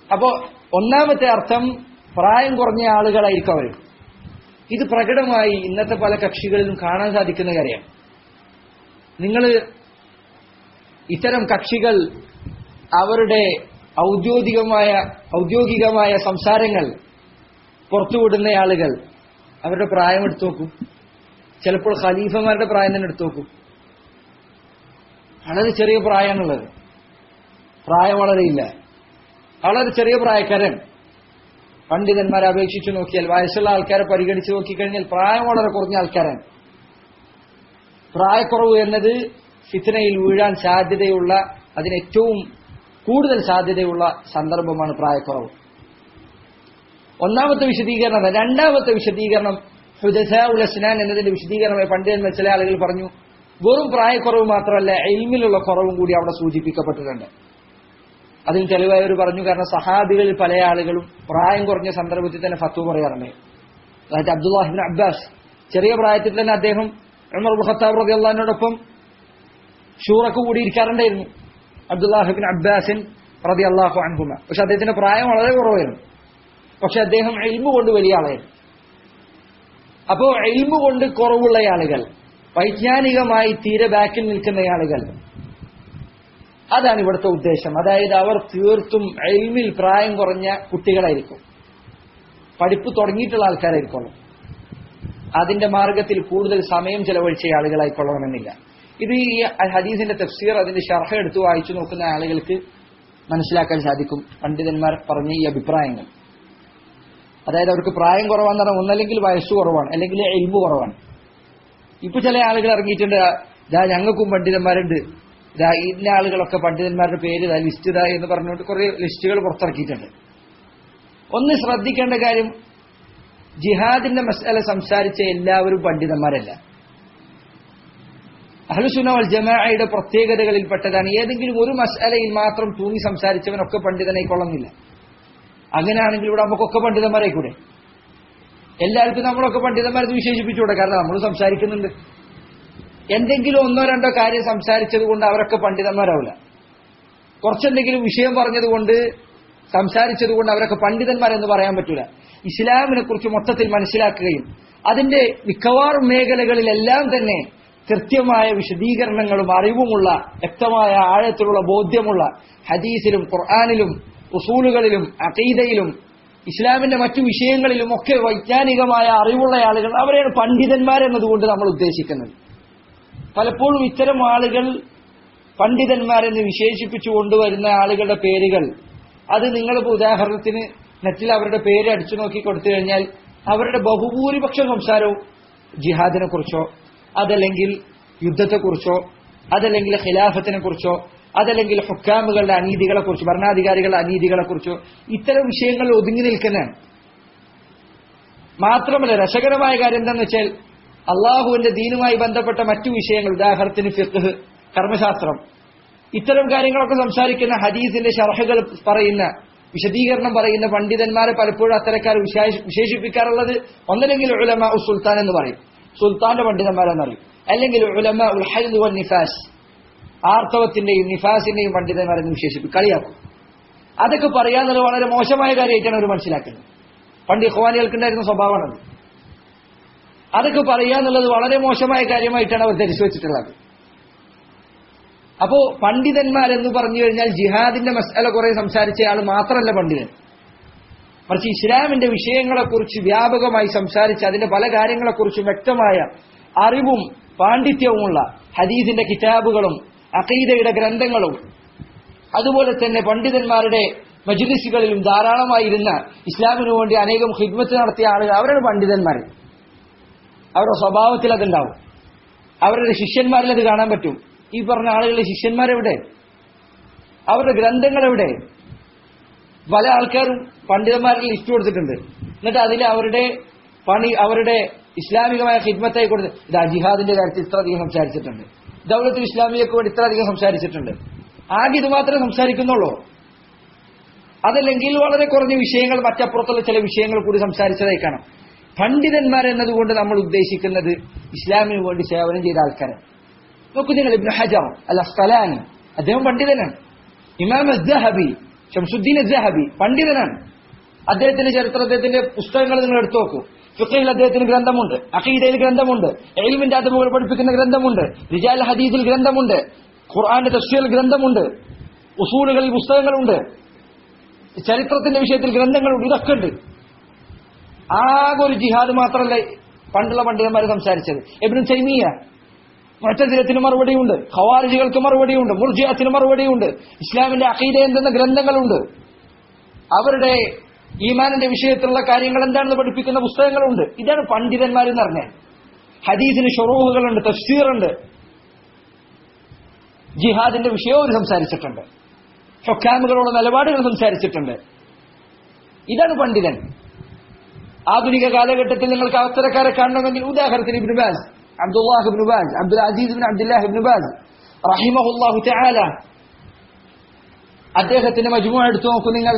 അപ്പോ ഒന്നാമത്തെ അർത്ഥം പ്രായം കുറഞ്ഞ ആളുകളായിരിക്കും അവർ. ഇത് പ്രകടമായി ഇന്നത്തെ പല കക്ഷികളിലും കാണാൻ സാധിക്കുന്ന കാര്യമാണ്. നിങ്ങൾ ഇത്തരം കക്ഷികൾ അവരുടെ ഔദ്യോഗികമായ സംസാരങ്ങൾ പുറത്തുവിടുന്ന ആളുകൾ അവരുടെ പ്രായം എടുത്തു നോക്കും. ചിലപ്പോൾ ഖലീഫമാരുടെ പ്രായം തന്നെ എടുത്തു നോക്കും. വളരെ ചെറിയ പ്രായമാണുള്ളത്, പ്രായം വളരെയില്ല, വളരെ ചെറിയ പ്രായക്കാരൻ. പണ്ഡിതന്മാരെ അപേക്ഷിച്ച് നോക്കിയാൽ, വയസ്സുള്ള ആൾക്കാരെ പരിഗണിച്ച് നോക്കിക്കഴിഞ്ഞാൽ പ്രായം വളരെ കുറഞ്ഞ ആൾക്കാരാണ്. പ്രായക്കുറവ് എന്നത് ഫിത്നയിൽ വീഴാൻ സാധ്യതയുള്ള, അതിന് ഏറ്റവും കൂടുതൽ സാധ്യതയുള്ള സന്ദർഭമാണ് പ്രായക്കുറവ്. ഒന്നാമത്തെ വിശദീകരണം. രണ്ടാമത്തെ വിശദീകരണം ഹുദസാഉൽ അസ്നാൻ എന്നതിന്റെ വിശദീകരണമായി പണ്ഡിതന്മാർ ചില ആളുകൾ പറഞ്ഞു, വെറും പ്രായക്കുറവ് മാത്രമല്ല, ഇൽമിലുള്ള കുറവും കൂടി അവിടെ സൂചിപ്പിക്കപ്പെട്ടിട്ടുണ്ട്. അതിന് തെളിവായവർ പറഞ്ഞു, കാരണം സഹാബികളിൽ പല ആളുകളും പ്രായം കുറഞ്ഞ സന്ദർഭത്തിൽ തന്നെ ഫത്വ പറയാറുണ്ട്. അതായത് അബ്ദുല്ലാഹ് ഇബ്നു അബ്ബാസ് ചെറിയ പ്രായത്തിൽ തന്നെ അദ്ദേഹം ഉമർ ഇബ്നു ഖത്താബ് റളിയല്ലാഹു അൻഹുവിനോടൊപ്പം ഷൂറക്ക് കൂടിയിരിക്കാറുണ്ടായിരുന്നു, അബ്ദുല്ലാഹ് ഇബ്നു അബ്ബാസ് റളിയല്ലാഹു അൻഹുമ. പക്ഷെ അദ്ദേഹത്തിന്റെ പ്രായം വളരെ കുറവായിരുന്നു. പക്ഷെ അദ്ദേഹം ഇൽമു കൊണ്ട് വലിയ ആളായിരുന്നു. അപ്പോ ഇൽമു കൊണ്ട് കുറവുള്ള ആളുകൾ, വൈജ്ഞാനികമായി തീരെ ബാക്കിൽ നിൽക്കുന്ന ആളുകൾ, അതാണ് ഇവിടുത്തെ ഉദ്ദേശം. അതായത് അവർ തീർത്തും ഇൽമിൽ പ്രായം കുറഞ്ഞ കുട്ടികളായിരിക്കും, പഠിപ്പ് തുടങ്ങിയിട്ടുള്ള ആൾക്കാരായിരിക്കും. അതിന്റെ മാർഗത്തിൽ കൂടുതൽ സമയം ചെലവഴിച്ച ആളുകളായിക്കൊള്ളണമെന്നില്ല. ഇത് ഈ ഹദീസിന്റെ തഫ്സീർ, അതിന്റെ ശർഹ എടുത്ത് വായിച്ചു നോക്കുന്ന ആളുകൾക്ക് മനസ്സിലാക്കാൻ സാധിക്കും പണ്ഡിതന്മാർ പറഞ്ഞ ഈ അഭിപ്രായങ്ങൾ. അതായത് അവർക്ക് പ്രായം കുറവാന്ന് പറഞ്ഞാൽ ഒന്നല്ലെങ്കിൽ വയസ്സ് കുറവാണ്, അല്ലെങ്കിൽ ഇൽമു കുറവാണ്. ഇപ്പൊ ചില ആളുകൾ ഇറങ്ങിയിട്ടുണ്ട്, ഞങ്ങൾക്കും പണ്ഡിതന്മാരുണ്ട്, ഇന്ന ആളുകളൊക്കെ പണ്ഡിതന്മാരുടെ പേര് ലിസ്റ്റ് എന്ന് പറഞ്ഞുകൊണ്ട് കുറെ ലിസ്റ്റുകൾ പുറത്തിറക്കിയിട്ടുണ്ട്. ഒന്ന് ശ്രദ്ധിക്കേണ്ട കാര്യം, ജിഹാദിന്റെ മസ്അല സംസാരിച്ച എല്ലാവരും പണ്ഡിതന്മാരല്ല. അഹ്ലുസുന്ന വൽ ജമാഅയുടെ പ്രത്യേകതകളിൽപ്പെട്ടതാണ് ഏതെങ്കിലും ഒരു മസ്അലയിൽ മാത്രം തൂങ്ങി സംസാരിച്ചവനൊക്കെ പണ്ഡിതനായിക്കൊള്ളുന്നില്ല. അങ്ങനെയാണെങ്കിൽ ഇവിടെ നമുക്കൊക്കെ പണ്ഡിതന്മാരായിക്കൂടെ? എല്ലാവർക്കും നമ്മളൊക്കെ പണ്ഡിതന്മാരെന്ന് വിശേഷിപ്പിച്ചുകൂടെ? കാരണം നമ്മൾ സംസാരിക്കുന്നുണ്ട്. എന്തെങ്കിലും ഒന്നോ രണ്ടോ കാര്യം സംസാരിച്ചത് കൊണ്ട് അവരൊക്കെ പണ്ഡിതന്മാരാവില്ല. കുറച്ചെന്തെങ്കിലും വിഷയം പറഞ്ഞതുകൊണ്ട്, സംസാരിച്ചത് കൊണ്ട് അവരൊക്കെ പണ്ഡിതന്മാരെന്ന് പറയാൻ പറ്റൂല. ഇസ്ലാമിനെ കുറിച്ച് മൊത്തത്തിൽ മനസ്സിലാക്കുകയും അതിന്റെ മിക്കവാറും മേഖലകളിലെല്ലാം തന്നെ കൃത്യമായ വിശദീകരണങ്ങളും അറിവുമുള്ള, വ്യക്തമായ ആഴത്തിലുള്ള ബോധ്യമുള്ള ഹദീസിലും ഖുർആനിലും ഉസൂലുകളിലും അഖീദയിലും ഇസ്ലാമിന്റെ മറ്റു വിഷയങ്ങളിലും ഒക്കെ വൈജ്ഞാനികമായ അറിവുള്ള ആളുകൾ, അവരെയാണ് പണ്ഡിതന്മാരെന്നതുകൊണ്ട് നമ്മൾ ഉദ്ദേശിക്കുന്നത്. പലപ്പോഴും ഇത്തരം ആളുകൾ പണ്ഡിതന്മാരെന്ന് വിശേഷിപ്പിച്ചു കൊണ്ടുവരുന്ന ആളുകളുടെ പേരുകൾ, അത് നിങ്ങളിപ്പോൾ ഉദാഹരണത്തിന് നെറ്റിൽ അവരുടെ പേര് അടിച്ചു നോക്കി കൊടുത്തു കഴിഞ്ഞാൽ അവരുടെ ബഹുഭൂരിപക്ഷ സംസാരവും ജിഹാദിനെ കുറിച്ചോ, അതല്ലെങ്കിൽ യുദ്ധത്തെക്കുറിച്ചോ, അതല്ലെങ്കിൽ ഖിലാഫത്തിനെ കുറിച്ചോ, അതല്ലെങ്കിൽ ഹുക്കാമുകളുടെ അനീതികളെ കുറിച്ചോ, ഭരണാധികാരികളുടെ അനീതികളെ കുറിച്ചോ, ഇത്തരം വിഷയങ്ങളിൽ ഒതുങ്ങി നിൽക്കുന്നതാണ്. മാത്രമല്ല, രസകരമായ കാര്യം എന്താണെന്ന് വെച്ചാൽ അള്ളാഹുവിന്റെ ദീനുമായി ബന്ധപ്പെട്ട മറ്റു വിഷയങ്ങൾ, ഉദാഹരണത്തിന് ഫിഖ്ഹ്, കർമ്മശാസ്ത്രം, ഇത്തരം കാര്യങ്ങളൊക്കെ സംസാരിക്കുന്ന, ഹദീസിന്റെ ശർഹകൾ പറയുന്ന, വിശദീകരണം പറയുന്ന പണ്ഡിതന്മാരെ പലപ്പോഴും അത്തരക്കാർ വിശേഷിപ്പിക്കാറുള്ളത് ഒന്നല്ലെങ്കിൽ ഉലമാ ഉൽ സുൽത്താൻ എന്ന് പറയും, സുൽത്താന്റെ പണ്ഡിതന്മാരെന്നറിയും, അല്ലെങ്കിൽ ഉലമാ ഉൽ ഹൈദ് വൽ നിഫാസ്, ആർത്തവത്തിന്റെയും നിഫാസിന്റെയും പണ്ഡിതന്മാരെന്ന് വിശേഷിപ്പിക്കും, കളിയാക്കും. അതൊക്കെ പറയാന്നുള്ളത് വളരെ മോശമായ കാര്യമായിട്ടാണ് അവർ മനസ്സിലാക്കുന്നത്. പണ്ട് ഇഖ്വാനികൾക്കുണ്ടായിരുന്ന സ്വഭാവമാണത്. അതൊക്കെ പറയാന്നുള്ളത് വളരെ മോശമായ കാര്യമായിട്ടാണ് അവർ ധരിച്ചു വെച്ചിട്ടുള്ളത്. അപ്പോ പണ്ഡിതന്മാരെന്ന് പറഞ്ഞു കഴിഞ്ഞാൽ ജിഹാദിന്റെ മസ്അല കുറെ സംസാരിച്ച ആൾ മാത്രമല്ല പണ്ഡിതൻ, മറിച്ച് ഇസ്ലാമിന്റെ വിഷയങ്ങളെക്കുറിച്ച് വ്യാപകമായി സംസാരിച്ച് അതിന്റെ പല കാര്യങ്ങളെക്കുറിച്ചും വ്യക്തമായ അറിവും പാണ്ഡിത്യവുമുള്ള ഹദീസിന്റെ കിതാബുകളും അഖീദയുടെ ഗ്രന്ഥങ്ങളും അതുപോലെ തന്നെ പണ്ഡിതന്മാരുടെ മജ്ലിസുകളിലും ധാരാളമായിരുന്ന, ഇസ്ലാമിനു വേണ്ടി അനേകം ഖിദ്മത്ത് നടത്തിയ ആളുകൾ, അവരുടെ പണ്ഡിതന്മാർ. അവരുടെ സ്വഭാവത്തിൽ അതുണ്ടാവും, അവരുടെ ശിഷ്യന്മാരിൽ അത് കാണാൻ പറ്റും. ഈ പറഞ്ഞ ആളുകളുടെ ശിഷ്യന്മാരെവിടെ? അവരുടെ ഗ്രന്ഥങ്ങൾ എവിടെ? പല ആൾക്കാരും പണ്ഡിതന്മാരുടെ ലിസ്റ്റ് കൊടുത്തിട്ടുണ്ട്. എന്നിട്ട് അതിൽ അവരുടെ പണി, അവരുടെ ഇസ്ലാമികമായ ഖിദ്മത്തായി കൊടുത്ത്, ഇതാ ജിഹാദിന്റെ കാര്യത്തിൽ ഇത്ര അധികം സംസാരിച്ചിട്ടുണ്ട്, ദൗലത്തുൽ ഇസ്ലാമിയക്ക് വേണ്ടി ഇത്ര അധികം സംസാരിച്ചിട്ടുണ്ട്. ആകെ ഇത് മാത്രമേ സംസാരിക്കുന്നുള്ളൂ. അതല്ലെങ്കിൽ വളരെ കുറഞ്ഞ വിഷയങ്ങൾ, മറ്റപ്പുറത്തുള്ള ചില വിഷയങ്ങൾ കൂടി സംസാരിച്ചതായി കാണാം. പണ്ഡിതന്മാരെന്നതുകൊണ്ട് നമ്മൾ ഉദ്ദേശിക്കുന്നത് ഇസ്ലാമിന് വേണ്ടി സേവനം ചെയ്ത ആൾക്കാരാണ്. നോക്കൂ നിങ്ങൾ, ഇബ്നു ഹജർ അൽ അസ്ഖലാനി, അദ്ദേഹം പണ്ഡിതനാണ്. ഇമാം അസ്സഹബി, ശംസുദ്ദീൻ അസ്സഹബി പണ്ഡിതനാണ്. അദ്ദേഹത്തിന്റെ ചരിത്രം, അദ്ദേഹത്തിന്റെ പുസ്തകങ്ങൾ നിങ്ങൾ എടുത്തു നോക്കൂ. ഫിഖ്ഹിൽ അദ്ദേഹത്തിന് ഗ്രന്ഥമുണ്ട്, അഖീദയിൽ ഗ്രന്ഥമുണ്ട്, ഇൽമിന്റെ അദബുകൾ പഠിപ്പിക്കുന്ന ഗ്രന്ഥമുണ്ട്, റിജാൽ ഹദീസിൽ ഗ്രന്ഥമുണ്ട്, ഖുർആന്റെ തഫ്സീറിൽ ഗ്രന്ഥമുണ്ട്, ഉസൂലുകളിൽ പുസ്തകങ്ങളുണ്ട്, ചരിത്രത്തിന്റെ വിഷയത്തിൽ ഗ്രന്ഥങ്ങളുണ്ട്. ഇതൊക്കെ ഉണ്ട്. ആകെ ഒരു ജിഹാദ് മാത്രമല്ല പണ്ടുള്ള പണ്ഡിതന്മാർ സംസാരിച്ചത്. ഇബ്നു തൈമിയ്യ, മുഅ്തസിലത്തിന് മറുപടിയുണ്ട്, ഖവാരിജികൾക്ക് മറുപടിയുണ്ട്, മുർജിഅത്തിന് മറുപടിയുണ്ട്, ഇസ്ലാമിന്റെ അഖീദ എന്തെന്ന ഗ്രന്ഥങ്ങളുണ്ട്, അവരുടെ ഈമാനിന്റെ വിഷയത്തിലുള്ള കാര്യങ്ങൾ എന്താണെന്ന് പഠിപ്പിക്കുന്ന പുസ്തകങ്ങളുണ്ട്. ഇതാണ് പണ്ഡിതന്മാരെന്ന് പറഞ്ഞാൽ. ഹദീസിന് ശുറൂഹുകളുണ്ട്, തഫ്സീറുണ്ട്, ജിഹാദിന്റെ വിഷയവും സംസാരിച്ചിട്ടുണ്ട്, ഹുക്കാമുകളുടെ നിലപാടുകൾ സംസാരിച്ചിട്ടുണ്ട്. ഇതാണ് പണ്ഡിതൻ. ആധുനിക കാലഘട്ടത്തിൽ നിങ്ങൾക്ക് അത്തരക്കാരെ കാണണമെങ്കിൽ ഉദാഹരണത്തിന് ibn Baz, Abdullah ibn Baz, Abdul Aziz ibn Abdullah ibn Baz റഹിമഹുല്ലാഹു തആല, അദ്ദേഹത്തിന്റെ മജ്മുഅ എടുത്തു നോക്കൂ നിങ്ങൾ.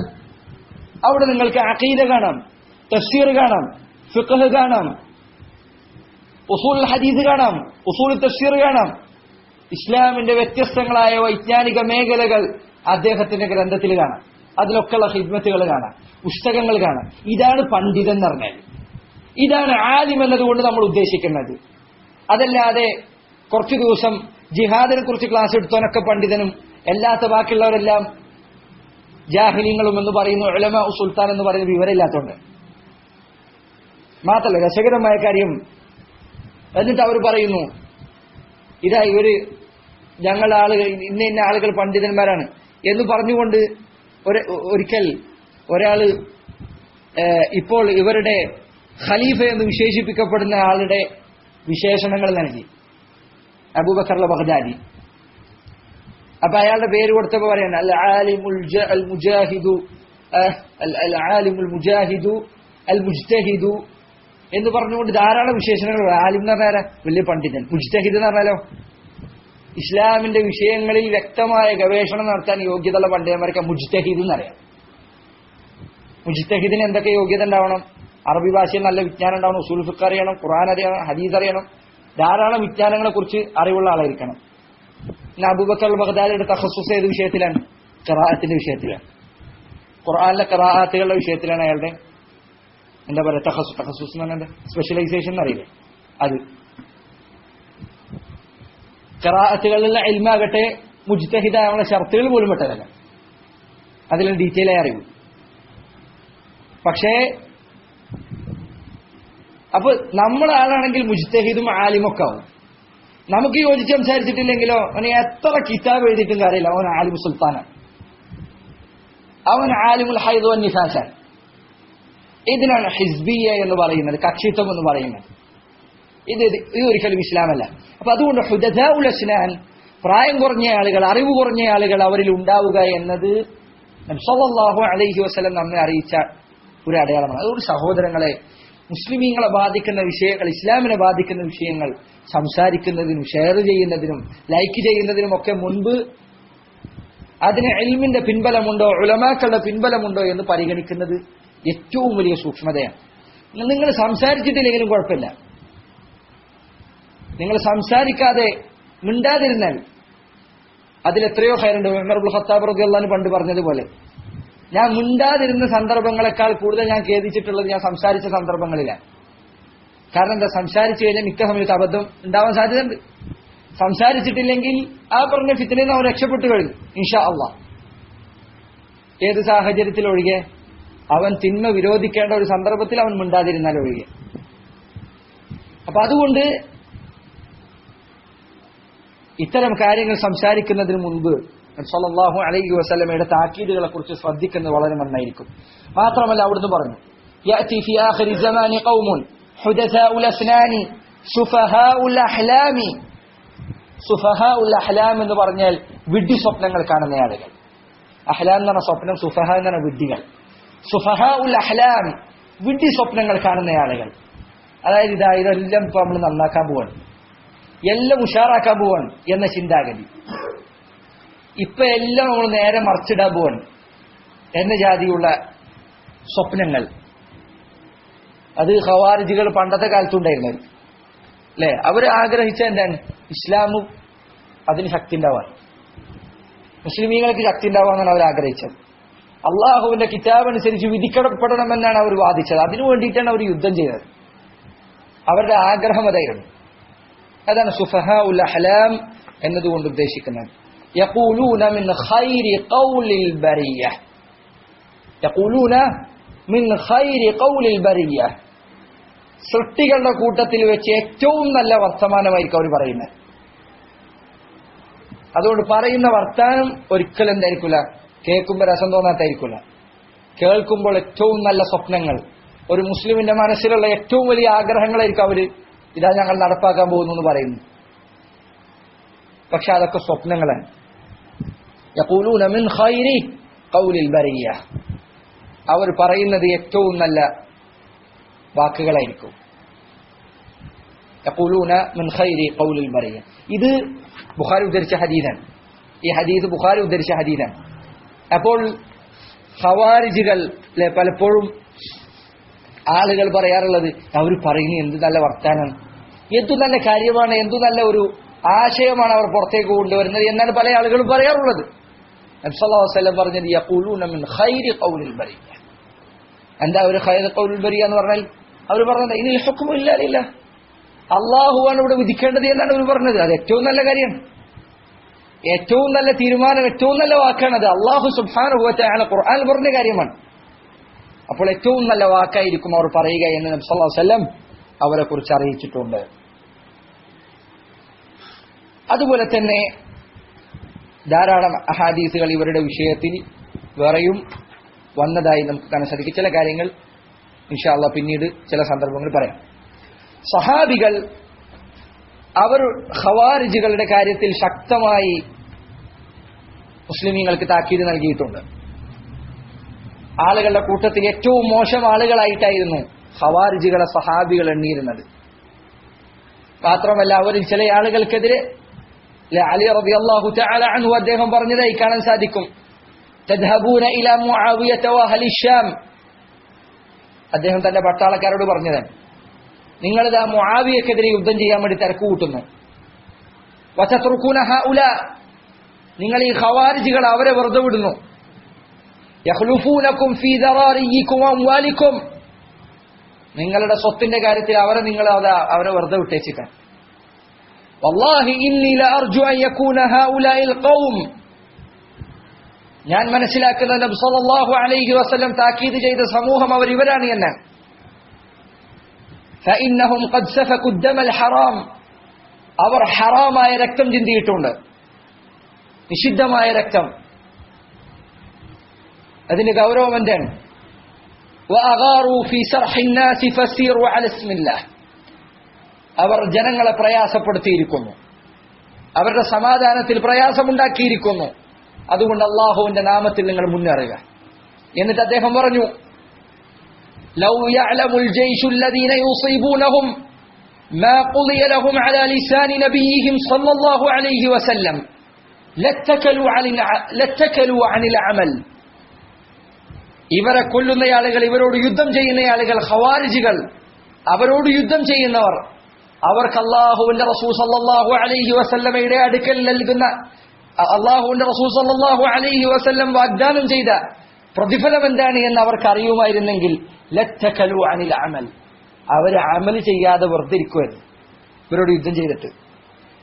അവിടെ നിങ്ങൾക്ക് അഖീദ കാണാം, തഫ്സീർ കാണാം, ഫിഖ്ഹ് കാണാം, ഉസൂൽ ഹദീസ് കാണാം, ഉസൂൽ തഫ്സീർ കാണാം. ഇസ്ലാമിന്റെ വ്യത്യസ്തങ്ങളായ വൈജ്ഞാനിക മേഖലകൾ അദ്ദേഹത്തിന്റെ ഗ്രന്ഥത്തിൽ കാണാം. അതിലൊക്കെയുള്ള ഖിദ്മത്തുകൾ കാണാം, പുസ്തകങ്ങൾ കാണാം. ഇതാണ് പണ്ഡിതൻ എന്ന് പറഞ്ഞാൽ, ഇതാണ് ആലിം എന്നതുകൊണ്ട് നമ്മൾ ഉദ്ദേശിക്കുന്നത്. അതല്ലാതെ കുറച്ചു ദിവസം ജിഹാദിനെ കുറിച്ച് ക്ലാസ് എടുത്തോനൊക്കെ പണ്ഡിതനും അല്ലാത്ത ബാക്കിയുള്ളവരെല്ലാം ജാഹിലീങ്ങളും എന്ന് പറയുന്നു, ഉലമാ സുൽത്താൻ എന്ന് പറയുന്ന വിവരമില്ലാത്തതുകൊണ്ട്. മാത്രമല്ല രസകരമായ കാര്യം, എന്നിട്ട് അവർ പറയുന്നു ഇതാ ഇവര് ഞങ്ങളുടെ ആളുകൾ ഇന്ന ഇന്ന ആളുകൾ പണ്ഡിതന്മാരാണ് എന്ന് പറഞ്ഞുകൊണ്ട് ഒരിക്കൽ ഒരാള് ഇപ്പോൾ ഇവരുടെ ഖലീഫ എന്ന് വിശേഷിപ്പിക്കപ്പെടുന്ന ആളുടെ വിശേഷണങ്ങൾ നൽകി, അബൂബക്കർ ബഗ്ദാദി. അപ്പൊ അയാളുടെ പേര് കൊടുത്തപ്പോ പറയാണ് അൽ ആലിമുൽ മുജാഹിദു അൽ ആലിമുൽ മുജാഹിദു അൽ മുജ്തഹിദു എന്ന് പറഞ്ഞുകൊണ്ട് ധാരാളം വിശേഷണങ്ങൾ. ആലിം എന്ന് പറഞ്ഞാൽ വലിയ പണ്ഡിതൻ, മുജ്തഹിദ് എന്ന് പറഞ്ഞാലോ ഇസ്ലാമിന്റെ വിഷയങ്ങളിൽ വ്യക്തമായ ഗവേഷണം നടത്താൻ യോഗ്യതയുള്ള പണ്ഡിതന്മാർക്ക് മുജ്തഹിദ് എന്നറിയാം. മുജ്തഹിദിന് എന്തൊക്കെ യോഗ്യത ഉണ്ടാവണം? അറബി ഭാഷയിൽ നല്ല വിജ്ഞാനം ഉണ്ടാവണം, ഉസൂൽ ഫിഖ് അറിയണം, ഖുർആൻ അറിയണം, ഹദീസ് അറിയണം, ധാരാളം വിജ്ഞാനങ്ങളെ കുറിച്ച് അറിവുള്ള ആളായിരിക്കണം. പിന്നെ അബൂബക്കർ ബഗ്ദാദിയുടെ തഖസ്സുസ് ഏത് വിഷയത്തിലാണ്? ഖിറാഅത്തിന്റെ വിഷയത്തിലാണ്. ഖുർആനിലെ ഖിറാഅത്തുകളുടെ വിഷയത്തിലാണ് അയാളുടെ എന്താ പറയുക തഖസ്സുസ് എന്ന് പറഞ്ഞാൽ സ്പെഷ്യലൈസേഷൻ എന്നറിയില്ലേ അത്. ഖിറാഅത്തുകളിലെ ഇൽമാകട്ടെ മുജ്തഹിദായുള്ള ഷർത്തുകൾ പോലും പെട്ടതല്ല, അതിൽ ഡീറ്റെയിൽ ആയി അറിയും. പക്ഷേ അപ്പൊ നമ്മളാളാണെങ്കിൽ മുജ്തഹിദും ആലിമൊക്കെ ആവും. നമുക്ക് യോജിച്ച് സംസാരിച്ചിട്ടില്ലെങ്കിലോ അവന് എത്ര കിതാബ് എഴുതിയിട്ടും കാര്യമില്ല, അവൻ ആലിമു സുൽത്താനാണ്, അവൻ ആലിമുൽ ഹൈദ് വൻ നിഫാസാണ്. ഇതിനാണ് ഹിസ്ബിയ എന്ന് പറയുന്നത്, കക്ഷിത്വം എന്ന് പറയുന്നത്. ഇത് ഒരിക്കലും ഇസ്ലാമല്ല. അപ്പൊ അതുകൊണ്ട് ഹുദഥാഉൽ അസ്നാൻ, പ്രായം കുറഞ്ഞ ആളുകൾ, അറിവ് കുറഞ്ഞ ആളുകൾ അവരിൽ ഉണ്ടാവുക എന്നത് നബി സല്ലല്ലാഹു അലൈഹി വസല്ലം നമ്മെ അറിയിച്ച ഒരു അടയാളമാണ്. അതുകൊണ്ട് സഹോദരങ്ങളെ, മുസ്ലിമീങ്ങളെ ബാധിക്കുന്ന വിഷയങ്ങൾ, ഇസ്ലാമിനെ ബാധിക്കുന്ന വിഷയങ്ങൾ സംസാരിക്കുന്നതിനും ഷെയർ ചെയ്യുന്നതിനും ലൈക്ക് ചെയ്യുന്നതിനും ഒക്കെ മുൻപ് അതിന് ഇൽമിന്റെ പിൻബലമുണ്ടോ ഉലമാക്കളുടെ പിൻബലമുണ്ടോ എന്ന് പരിഗണിക്കുന്നത് ഏറ്റവും വലിയ സൂക്ഷ്മതയാണ്. നിങ്ങൾ സംസാരിച്ചിട്ടില്ലെങ്കിലും കുഴപ്പമില്ല, നിങ്ങൾ സംസാരിക്കാതെ മിണ്ടാതിരുന്നാൽ അതിലെത്രയോ ഖൈറുണ്ട്. ഉമർ ഇബ്നുൽ ഖത്താബ് റളിയല്ലാഹു അൻഹു പണ്ട് പറഞ്ഞതുപോലെ, ഞാൻ മിണ്ടാതിരുന്ന സന്ദർഭങ്ങളെക്കാൾ കൂടുതൽ ഞാൻ ഖേദിച്ചിട്ടുള്ളത് ഞാൻ സംസാരിച്ച സന്ദർഭങ്ങളിലാണ്. കാരണം എന്താ, സംസാരിച്ചു കഴിഞ്ഞാൽ മിക്ക സമയത്ത് അബദ്ധം ഉണ്ടാവാൻ സാധ്യതയുണ്ട്. സംസാരിച്ചിട്ടില്ലെങ്കിൽ ആ പറഞ്ഞ ഫിത്നയിൽ നിന്ന് അവൻ രക്ഷപ്പെട്ടു കഴിഞ്ഞു ഇൻഷാ അല്ലാഹ്. ഏത് സാഹചര്യത്തിൽ ഒഴികെ? അവൻ തിന്മ വിരോധിക്കേണ്ട ഒരു സന്ദർഭത്തിൽ അവൻ മിണ്ടാതിരുന്നാൽ ഒഴികെ. അപ്പൊ അതുകൊണ്ട് ഇത്തരം കാര്യങ്ങൾ സംസാരിക്കുന്നതിന് മുൻപ് സല്ലല്ലാഹു അലൈഹി വസല്ലമയുടെ താക്കീതുകളെ കുറിച്ച് ശ്രദ്ധിക്കുന്നത് വളരെ നന്നായിരിക്കും. മാത്രമല്ല അവിടുന്ന് പറഞ്ഞു, യഅതി ഫി ആഖിരി സമാനി ഖൗമുൻ ഹുദസാഉൽ അസ്നാനി സുഫഹാഉൽ അഹ്ലാമി. സുഫഹാഉൽ അഹ്ലാം എന്ന് പറഞ്ഞാൽ വിഡ്ഢി സ്വപ്നങ്ങൾ കാണുന്ന ആളുകൾ. അഹ്ലാം എന്ന് പറഞ്ഞ സ്വപ്നം, സുഫഹ എന്ന് പറഞ്ഞ വിഡ്ഢികൾ. സുഫഹാഉൽ അഹ്ലാം, വിഡ്ഢി സ്വപ്നങ്ങൾ കാണുന്ന ആളുകൾ. അതായത് ഇതെല്ലാം ഇപ്പൊ നമ്മൾ നന്നാക്കാൻ പോവാണ്, എല്ലാം ഉഷാറാക്കാൻ പോവാണ് എന്ന ചിന്താഗതി. ഇപ്പൊ എല്ലാം നമ്മൾ നേരെ മറിച്ചിടാൻ പോവാണ് എന്ന ജാതിയുള്ള സ്വപ്നങ്ങൾ. അത് ഖവാരിജികൾ പണ്ടത്തെ കാലത്തുണ്ടായിരുന്നത് അല്ലെ. അവര് ആഗ്രഹിച്ച എന്താണ്? ഇസ്ലാമും അതിന് ശക്തി ഉണ്ടാവാൻ, മുസ്ലിമീങ്ങൾക്ക് ശക്തി ഉണ്ടാവാന്നാണ് അവർ ആഗ്രഹിച്ചത്. അള്ളാഹുവിന്റെ കിതാബ് അനുസരിച്ച് വിധിക്കപ്പെടണമെന്നാണ് അവർ വാദിച്ചത്. അതിനു വേണ്ടിയിട്ടാണ് അവർ യുദ്ധം ചെയ്തത്. അവരുടെ ആഗ്രഹം അതായിരുന്നു. അതാണ് സുഫഹാഉൽ അഹ്ലാം എന്നതുകൊണ്ട് ഉദ്ദേശിക്കുന്നത്. യഖൂലൂന മിൻ ഖൈരി ഖൗലിൽ ബരിയ, യഖൂലൂന മിൻ ഖൈരി ഖൗലിൽ ബരിയ, സൃഷ്ടികളുടെ കൂട്ടത്തിൽ വെച്ച് ഏറ്റവും നല്ല വർത്തമാനമായിരിക്കും അവർ പറയുന്നത്. അതുകൊണ്ട് പറയുന്ന വർത്താനം ഒരിക്കലും എന്തായിരിക്കില്ല, കേൾക്കുമ്പോൾ രസം തോന്നാത്തായിരിക്കില്ല. കേൾക്കുമ്പോൾ ഏറ്റവും നല്ല സ്വപ്നങ്ങൾ, ഒരു മുസ്ലിമിന്റെ മനസ്സിലുള്ള ഏറ്റവും വലിയ ആഗ്രഹങ്ങളായിരിക്കും അവര് ഇതാ ഞങ്ങൾ നടപ്പാക്കാൻ പോകുന്നു എന്ന് പറയുന്നു. പക്ഷെ അതൊക്കെ സ്വപ്നങ്ങളാണ്. യഖൂലൂന മിൻ ഖൈരി ഖൗലിൽ ബരിയ, അവർ പറയുന്നത് ഏറ്റവും നല്ല വാക്കുകളായിരിക്കും. യഖൂലൂന മിൻ ഖൈരി ഖൗലിൽ ബരിയ. ഇത് ബുഖാരി ഉദ്ധരിച്ച ഹദീസാണ്. ഈ ഹദീസ് ബുഖാരി ഉദ്ധരിച്ച ഹദീസാണ്. അപ്പോൾ ഖവാരിജികൾ പലപ്പോഴും ആളുകൾ പറയാറുള്ളത്, അവർ പറയുന്നത് എന്ത് നല്ല വർത്താനം, എന്തു നല്ല കാര്യമാണ്, എന്തു നല്ല ഒരു ആശയമാണ് അവർ പുറത്തേക്ക് കൊണ്ടുവരുന്നത് എന്നാണ് പല ആളുകളും പറയാറുള്ളത്. നബി സല്ലല്ലാഹു അലൈഹി വസല്ലം പറഞ്ഞത് യഖൂലൂന മിൻ ഖൈരി ഖൗലിൽ ബരിയ. എന്താ ഒരു ഖൈറു ഖൗലിൽ ബരിയ എന്ന് പറഞ്ഞാൽ? അവർ പറഞ്ഞത് ഇനിൽ ഹുക്മു ഇല്ലാ ലില്ലാഹ്, അള്ളാഹുവാണ് ഇവിടെ വിധിക്കേണ്ടത് എന്നാണ് അവർ പറഞ്ഞത്. അത് ഏറ്റവും നല്ല കാര്യമാണ്, ഏറ്റവും നല്ല തീരുമാനം, ഏറ്റവും നല്ല വാക്കാണത്. അള്ളാഹു സുബ്ഹാനഹു വ തആല ഖുർആനിൽ പറഞ്ഞ കാര്യമാണ്. അപ്പോൾ ഏറ്റവും നല്ല വാക്കായിരിക്കും അവർ പറയുക എന്ന് നബി സല്ലല്ലാഹു അലൈഹി വസല്ലം അവരെ കുറിച്ച് അറിയിച്ചിട്ടുണ്ട്. അതുപോലെ തന്നെ ധാരാളം അഹാദീസുകൾ ഇവരുടെ വിഷയത്തിൽ വേറെയും വന്നതായി നമുക്ക് കാണാൻ സാധിക്കും. ചില കാര്യങ്ങൾ ഇൻഷാ അല്ലാഹ് പിന്നീട് ചില സന്ദർഭങ്ങൾ പറയാം. സഹാബികൾ അവർ ഖവാരിജുകളുടെ കാര്യത്തിൽ ശക്തമായി മുസ്ലിമീങ്ങൾക്ക് താക്കീത് നൽകിയിട്ടുണ്ട്. ആളുകളുടെ കൂട്ടത്തിൽ ഏറ്റവും മോശം ആളുകളായിട്ടായിരുന്നു ഖവാരിജുകളെ സഹാബികൾ എണ്ണിയിരുന്നത്. മാത്രമല്ല അവരിൽ ചില ആളുകൾക്കെതിരെ അലി റളിയല്ലാഹു തആല അൻഹു അദ്ദേഹം പറഞ്ഞതായി കാണാൻ സാധിക്കും. തദ്ഹബൂന ഇലാ മുആവിയത വഅഹ്ലി ശാം, അദ്ദേഹം തന്റെ പട്ടാളക്കാരോട് പറഞ്ഞതാണ്, നിങ്ങളിതാ മുആവിയക്കെതിരെ യുദ്ധം ചെയ്യാൻ വേണ്ടി തിരക്ക് കൂട്ടുന്നു. വതത്റുകൂന ഹൗലാ, നിങ്ങൾ ഈ ഖവാരിജുകൾ അവരെ വെറുതെ വിടുന്നു. യഖ്ലുഫൂനകും ഫീ ദറാരിയികും വഅംവാലികും, നിങ്ങളുടെ സ്വത്തിന്റെ കാര്യത്തിൽ അവരെ വെറുതെ വിട്ടേച്ചിട്ടാണ്. വല്ലാഹി ഇന്നി ലഅർജു അൻ യകൂന ഹൗലാഇൽ ഖൗം, ഞാൻ മനസ്സിലാക്കുന്നത് നബി സല്ലല്ലാഹു അലൈഹി വസല്ലം താക്കീത് ചെയ്ത സമൂഹം അവർ ഇവരാണ് എന്നാണ്. ഫഇന്നഹും ഖദ് സഫകു ദമൽ ഹറാം, അവർ ഹറാമായ രക്തം ചിന്തിയിട്ടുണ്ട്, നിഷിദ്ധമായ രക്തം. അതിന്റെ ഗൗരവം എന്താണ്? വഅഗാറു ഫീ സർഹിൻ നാസി ഫസീറു അലാ ഇസ്മില്ലാഹ്, അവർ ജനങ്ങളെ പ്രയാസപ്പെടുത്തിയിരിക്കുന്നു, അവരുടെ സമാധാനത്തിൽ പ്രയാസമുണ്ടാക്കിയിരിക്കുന്നു. അതുകൊണ്ട് അല്ലാഹുവിന്റെ നാമത്തിൽ നിങ്ങൾ മുന്നേറുക. എന്നിട്ട് അദ്ദേഹം പറഞ്ഞു, ലൗ യഅലമുൽ ജയ്ഷുൽ ലദീന യുസീബൂനഹും മാ ഖുദിയ ലഹും അലാ ലിസാനി നബിയിഹിം സ്വല്ലല്ലാഹു അലൈഹി വസല്ലം ലത്തകലു അനിൽ അമൽ. ഇവരെ കൊല്ലുന്ന ആളുകൾ, ഇവരോട് യുദ്ധം ചെയ്യുന്ന ആളുകൾ, ഖവാരിജികൾ, അവരോട് യുദ്ധം ചെയ്യുന്നവർ, അവർക്ക് അല്ലാഹുവിന്റെ റസൂൽ സല്ലല്ലാഹു അലൈഹി വസല്ലമയുടെ അടുക്കൽ നൽകുന്ന, അല്ലാഹുവിന്റെ റസൂൽ സല്ലല്ലാഹു അലൈഹി വസല്ലം വാഗ്ദാനം ചെയ്ത പ്രതിഫലം എന്താണ് എന്ന് അവർക്ക് അറിയുമായിരുന്നെങ്കിൽ ലത്തകലു അനിൽ അമൽ, അവർ അമൽ ചെയ്യാതെ വെറുതെ ഇരിക്കുമായിരുന്നു ഇവരോട് യുദ്ധം ചെയ്തിട്ട്.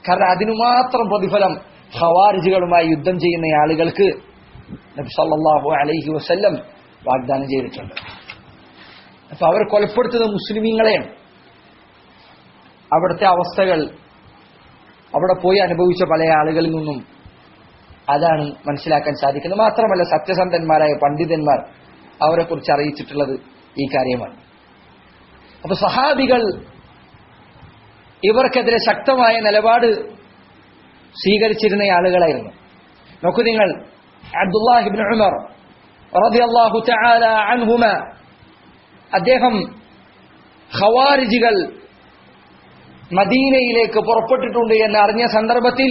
കാരണം അതിനു മാത്രം പ്രതിഫലം ഖവാരിജുകളുമായി യുദ്ധം ചെയ്യുന്ന ആളുകൾക്ക് നബി സല്ലല്ലാഹു അലൈഹി വസല്ലം വാഗ്ദാനം ചെയ്തിട്ടുണ്ട്. അപ്പൊ അവർ കൊലപ്പെടുത്തുന്ന മുസ്ലിമീങ്ങളെയാണ്. അവിടുത്തെ അവസ്ഥകൾ അവിടെ പോയി അനുഭവിച്ച പല ആളുകളിൽ നിന്നും അതാണ് മനസ്സിലാക്കാൻ സാധിക്കുന്നത്. മാത്രമല്ല സത്യസന്ധന്മാരായ പണ്ഡിതന്മാർ അവരെ കുറിച്ച് അറിയിച്ചിട്ടുള്ളത് ഈ കാര്യമാണ്. അപ്പൊ സഹാബികൾ ഇവർക്കെതിരെ ശക്തമായ നിലപാട് സ്വീകരിച്ചിരുന്ന ആളുകളായിരുന്നു. നോക്കൂ നിങ്ങൾ, അബ്ദുല്ലാഹി ഇബ്നു ഉമർ റളിയല്ലാഹു തആല അൻഹുമ, അദ്ദേഹം ഖവാരിജികൾ മദീനയിലേക്ക് പുറപ്പെട്ടിട്ടുണ്ട് എന്ന് അറിഞ്ഞ സന്ദർഭത്തിൽ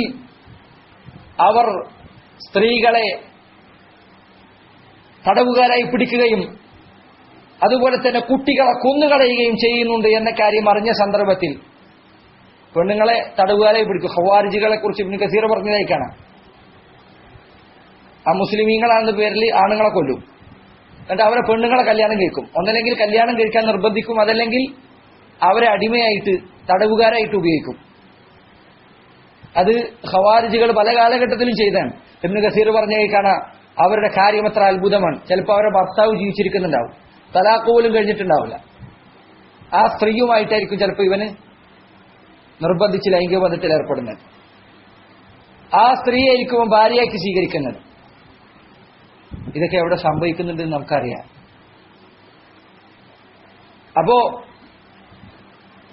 അവർ സ്ത്രീകളെ തടവുകാരായി പിടിക്കുകയും അതുപോലെ തന്നെ കുട്ടികളെ കൊന്നുകളയുകയും ചെയ്യുന്നുണ്ട് എന്ന കാര്യം അറിഞ്ഞ സന്ദർഭത്തിൽ പെണ്ണുങ്ങളെ തടവുകാരായി പിടിക്കും. ഖവാരിജികളെ കുറിച്ച് ഇബ്നു കസീർ പറഞ്ഞതായി കാണാം. ആ മുസ്ലിമീങ്ങളാണെന്ന പേരിൽ ആണുങ്ങളെ കൊല്ലും, എന്നിട്ട് അവരെ പെണ്ണുങ്ങളെ കല്യാണം കഴിക്കും. ഒന്നല്ലെങ്കിൽ കല്യാണം കഴിക്കാൻ നിർബന്ധിക്കും, അതല്ലെങ്കിൽ അവരെ അടിമയായിട്ട് തടവുകാരായിട്ട് ഉപയോഗിക്കും. അത് ഖവാരിജികൾ പല കാലഘട്ടത്തിലും ചെയ്താണ്. ഇബ്നു കസീർ പറഞ്ഞതായി കാണാം, അവരുടെ കാര്യം എത്ര അത്ഭുതമാണ്. ചിലപ്പോൾ അവരുടെ ഭർത്താവ് ജീവിച്ചിരിക്കുന്നുണ്ടാവും, തലാഖ് പോലും കഴിഞ്ഞിട്ടുണ്ടാവില്ല. ആ സ്ത്രീയുമായിട്ടായിരിക്കും ചിലപ്പോൾ ഇവന് നിർബന്ധിച്ച് ലൈംഗിക ബന്ധത്തിൽ ഏർപ്പെടുന്നത്. ആ സ്ത്രീയായിരിക്കും ഭാര്യയാക്കി സ്വീകരിക്കുന്നത്. ഇതൊക്കെ എവിടെ സംഭവിക്കുന്നുണ്ടെന്ന് നമുക്കറിയാം. അപ്പോ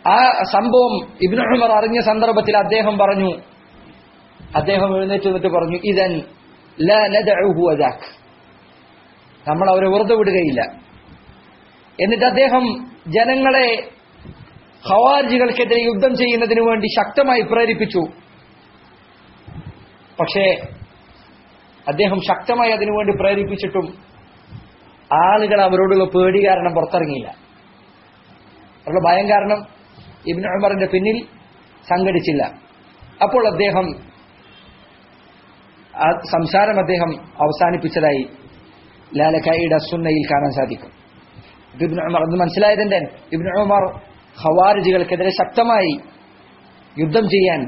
ആ സംഭവം ഇബ്നു ഉമർ അറിഞ്ഞ സന്ദർഭത്തിൽ അദ്ദേഹം എഴുന്നേറ്റ് നിന്നിട്ട് പറഞ്ഞു, ഇദൻ ലാ നദഉഹു വദാക്, നമ്മൾ അവരെ വെറുതെ വിടുകയില്ല. എന്നിട്ട് അദ്ദേഹം ജനങ്ങളെ ഖവാരിജികൾക്കെതിരെ യുദ്ധം ചെയ്യുന്നതിനു വേണ്ടി ശക്തമായി പ്രേരിപ്പിച്ചു. പക്ഷേ അദ്ദേഹം ശക്തമായി അതിനുവേണ്ടി പ്രേരിപ്പിച്ചിട്ടും ആളുകൾ അവരോടുള്ള പേടി കാരണം പുറത്തിറങ്ങിയില്ല. അവരുടെ ഭയം കാരണം ഇബ്നു ഉമറിന്റെ പിന്നിൽ സംഘടിച്ചില്ല. അപ്പോൾ അദ്ദേഹം ആ സംസാരം അവസാനിപ്പിച്ചതായി ലാലക്കായിയുടെ സുന്നയിൽ കാണാൻ സാധിക്കും. ഇബ്നു ഉമർ എന്ന് മനസ്സിലായതിന്റെ ഇബ്നു ഉമർ ഖവാരിജികൾക്കെതിരെ ശക്തമായി യുദ്ധം ചെയ്യാൻ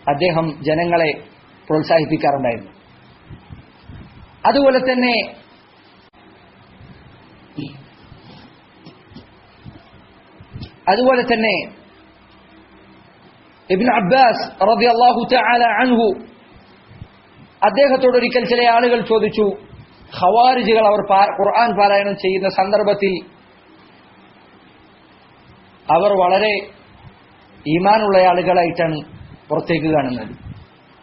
അദ്ദേഹം ജനങ്ങളെ പ്രോത്സാഹിപ്പിക്കാറുണ്ടായിരുന്നു. അതുപോലെ തന്നെ ഇബ്നു അബ്ബാസ് റളിയല്ലാഹു തആല അൻഹു അദ്ദേഹത്തോട് ഒരിക്കൽ ചില ആളുകൾ ചോദിച്ചു, ഖവാരിജികൾ അവർ ഖുർആൻ പാരായണം ചെയ്യുന്ന സന്ദർഭത്തിൽ അവർ വളരെ ഈമാനുള്ള ആളുകളായിട്ടാണ് പുറത്തേക്ക് കാണുന്നത്,